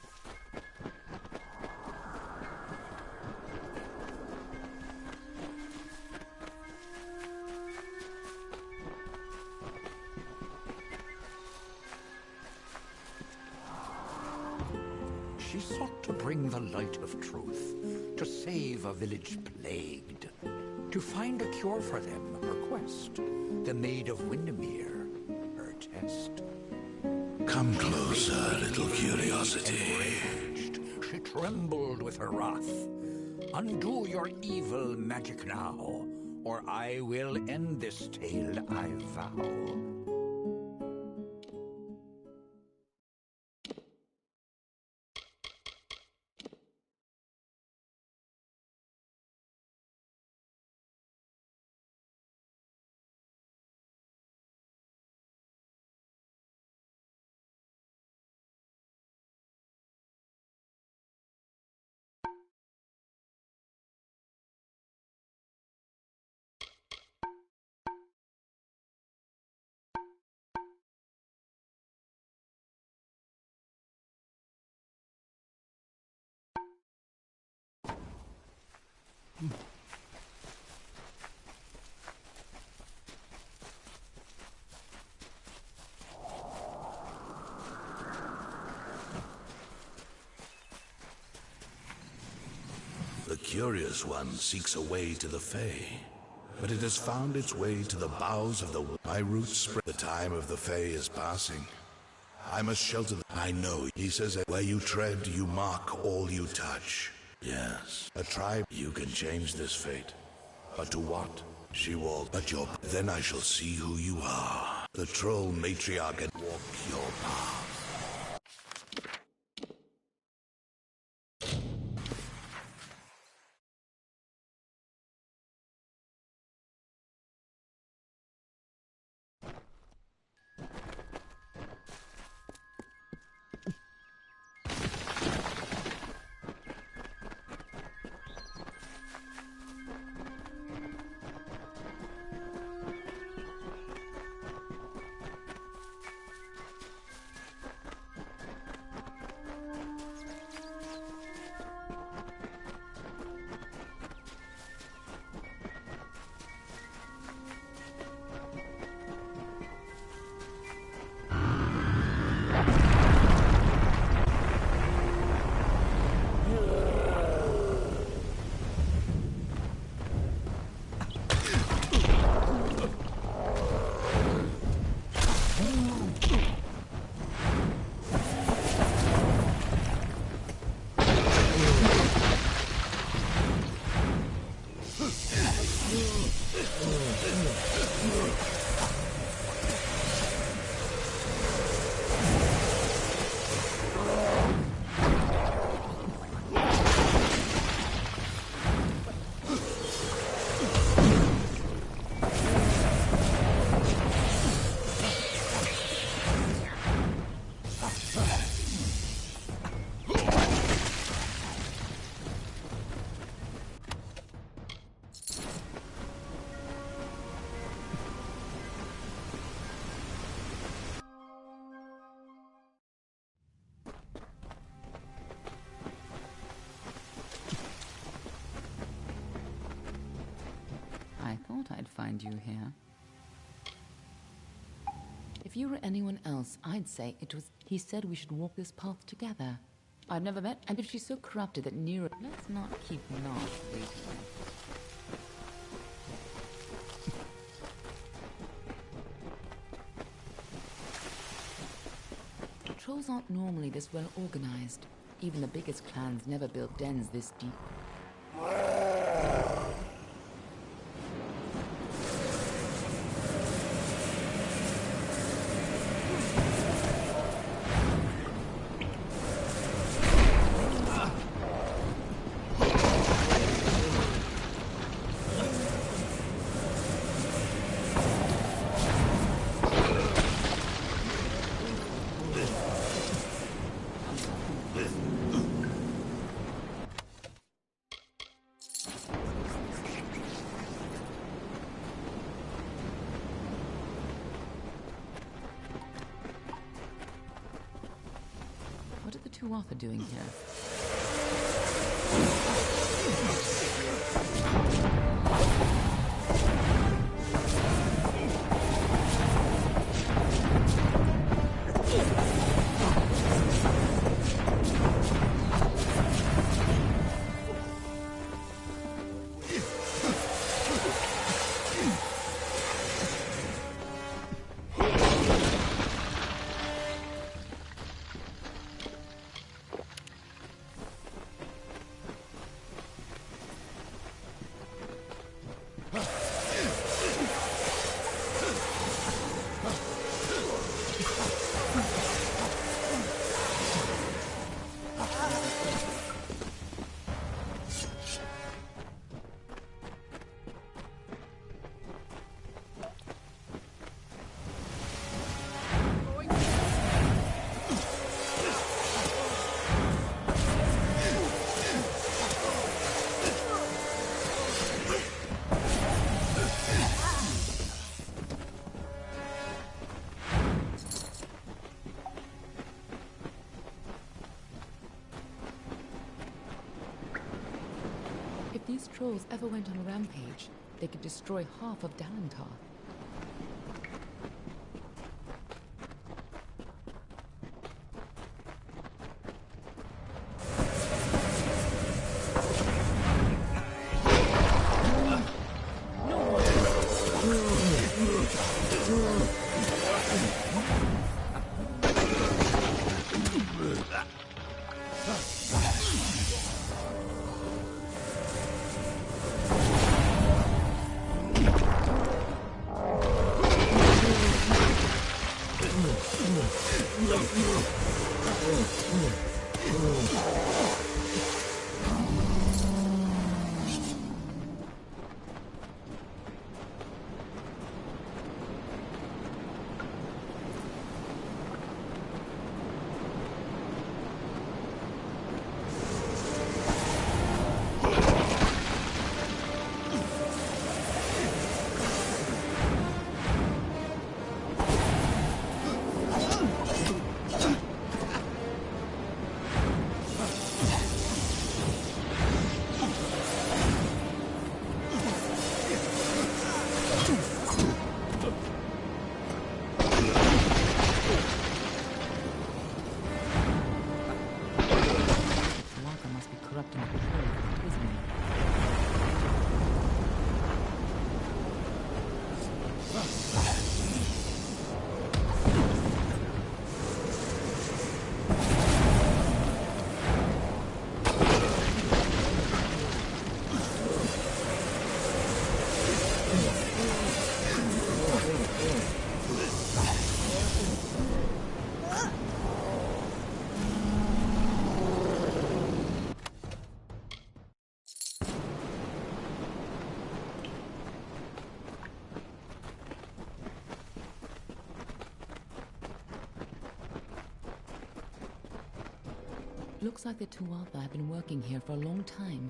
She sought to bring the light of truth, to save a village plagued, to find a cure for them, her quest, the Maid of Windermere, her test. Come closer, little curiosity. She trembled with her wrath. Undo your evil magic now, or I will end this tale, I vow. The curious one seeks a way to the Fae, but it has found its way to the boughs of the... My roots spread. The time of the Fae is passing. I must shelter them. I know. He says that where you tread, you mark all you touch. Yes, a tribe. You can change this fate. But to what? She will. But your... Then I shall see who you are. The troll matriarch and walk your path. I'd find you here. If you were anyone else, I'd say it was... He said we should walk this path together. I've never met... And if she's so corrupted that Nero... Let's not keep Nash waiting. Trolls aren't normally this well organized. Even the biggest clans never built dens this deep. What are doing here? If these trolls ever went on a rampage, they could destroy half of Dalentar. Looks like the Tuatha have been working here for a long time.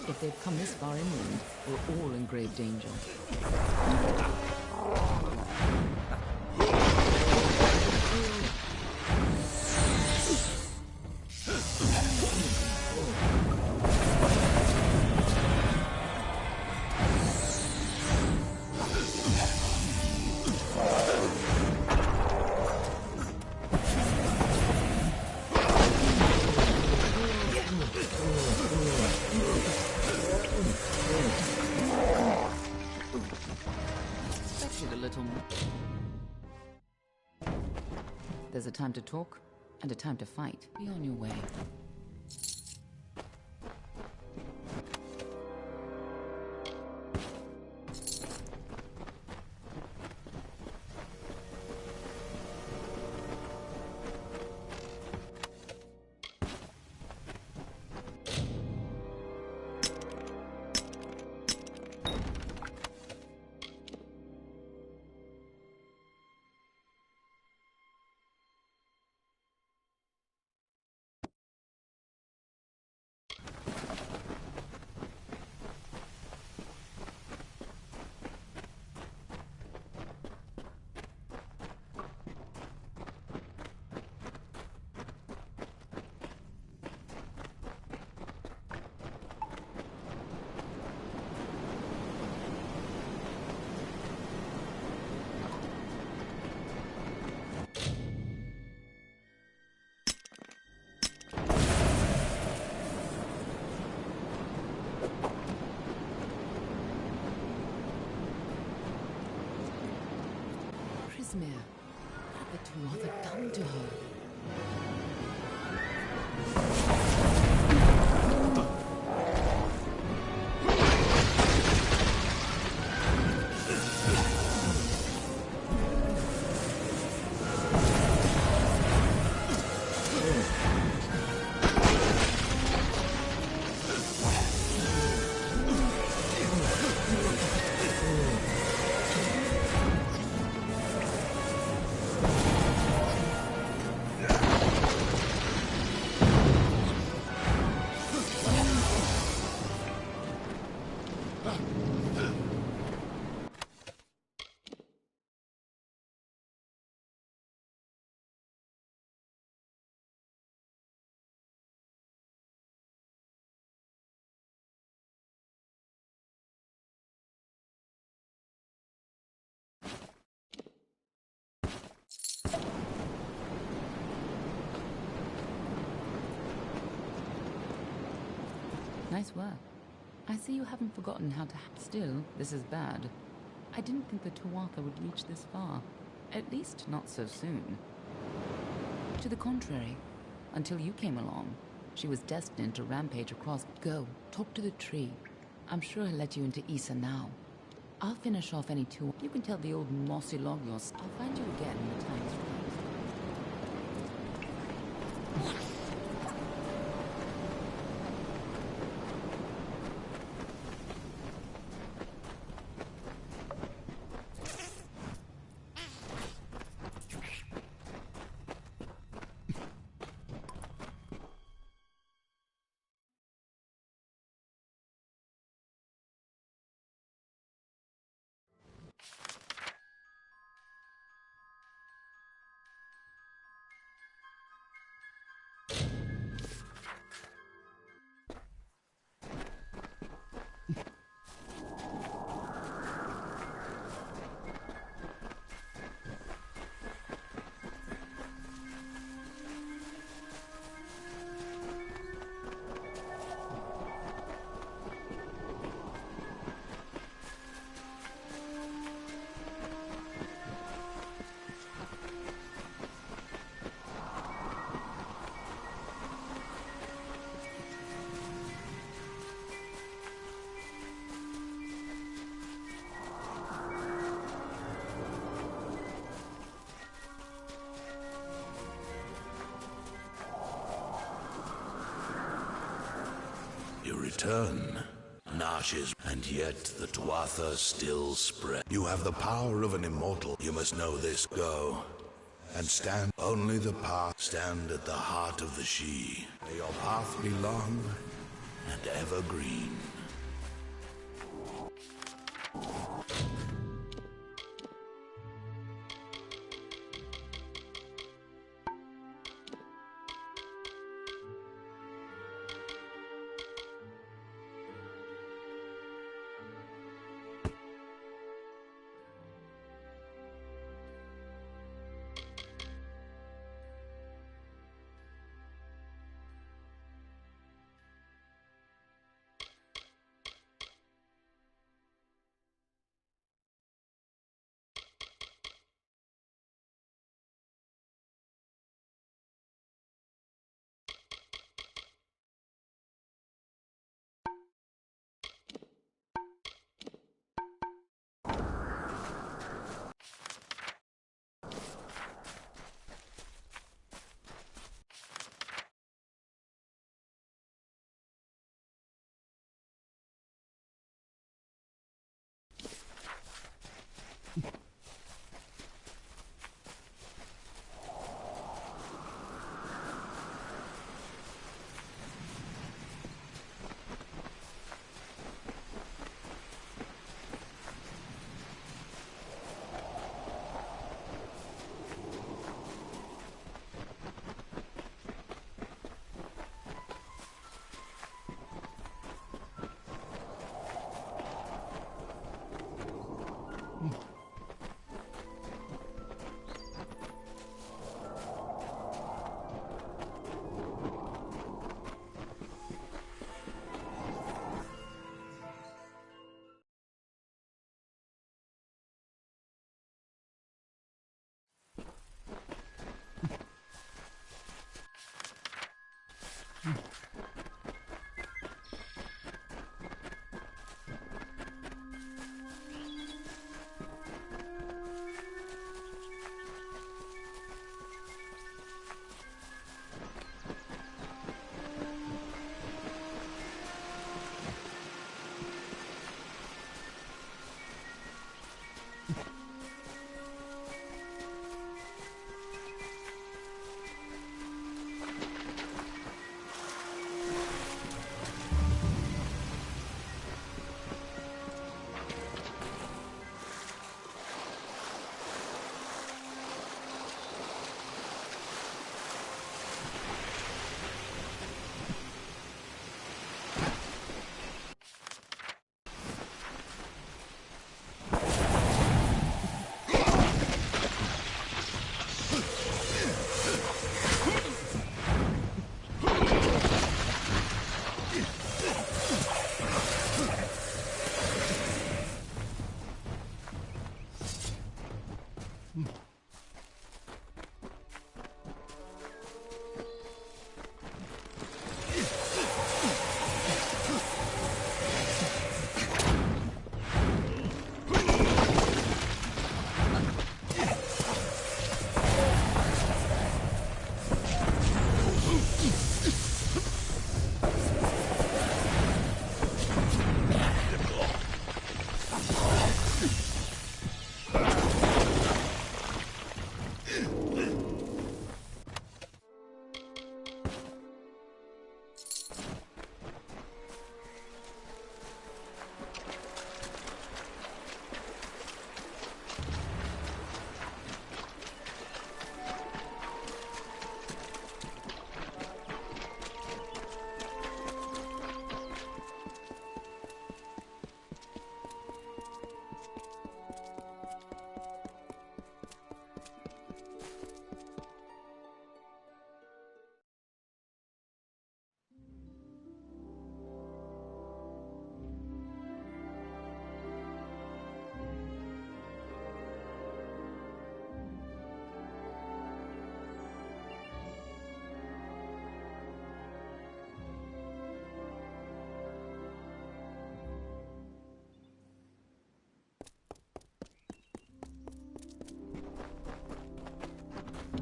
If they've come this far inland, we're all in grave danger. There's a time to talk and a time to fight. Be on your way. What had the Tuatha done to her? Nice work. I see you haven't forgotten how to... Still, this is bad. I didn't think the Tuatha would reach this far. At least not so soon. To the contrary, until you came along, she was destined to rampage across... Go, talk to the tree. I'm sure he'll let you into Issa now. I'll finish off any two... You can tell the old mossy log yours. I'll find you again when the time's right. You return. Nashes, and yet the Tuatha still spread. You have the power of an immortal. You must know this. Go. And stand. Only the path. Stand at the heart of the She. May your path be long and evergreen.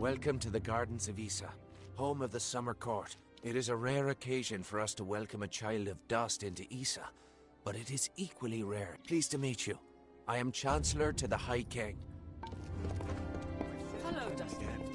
Welcome to the Gardens of Issa, home of the Summer Court. It is a rare occasion for us to welcome a child of dust into Issa, but it is equally rare. Pleased to meet you. I am Chancellor to the High King. Hello, Dustin.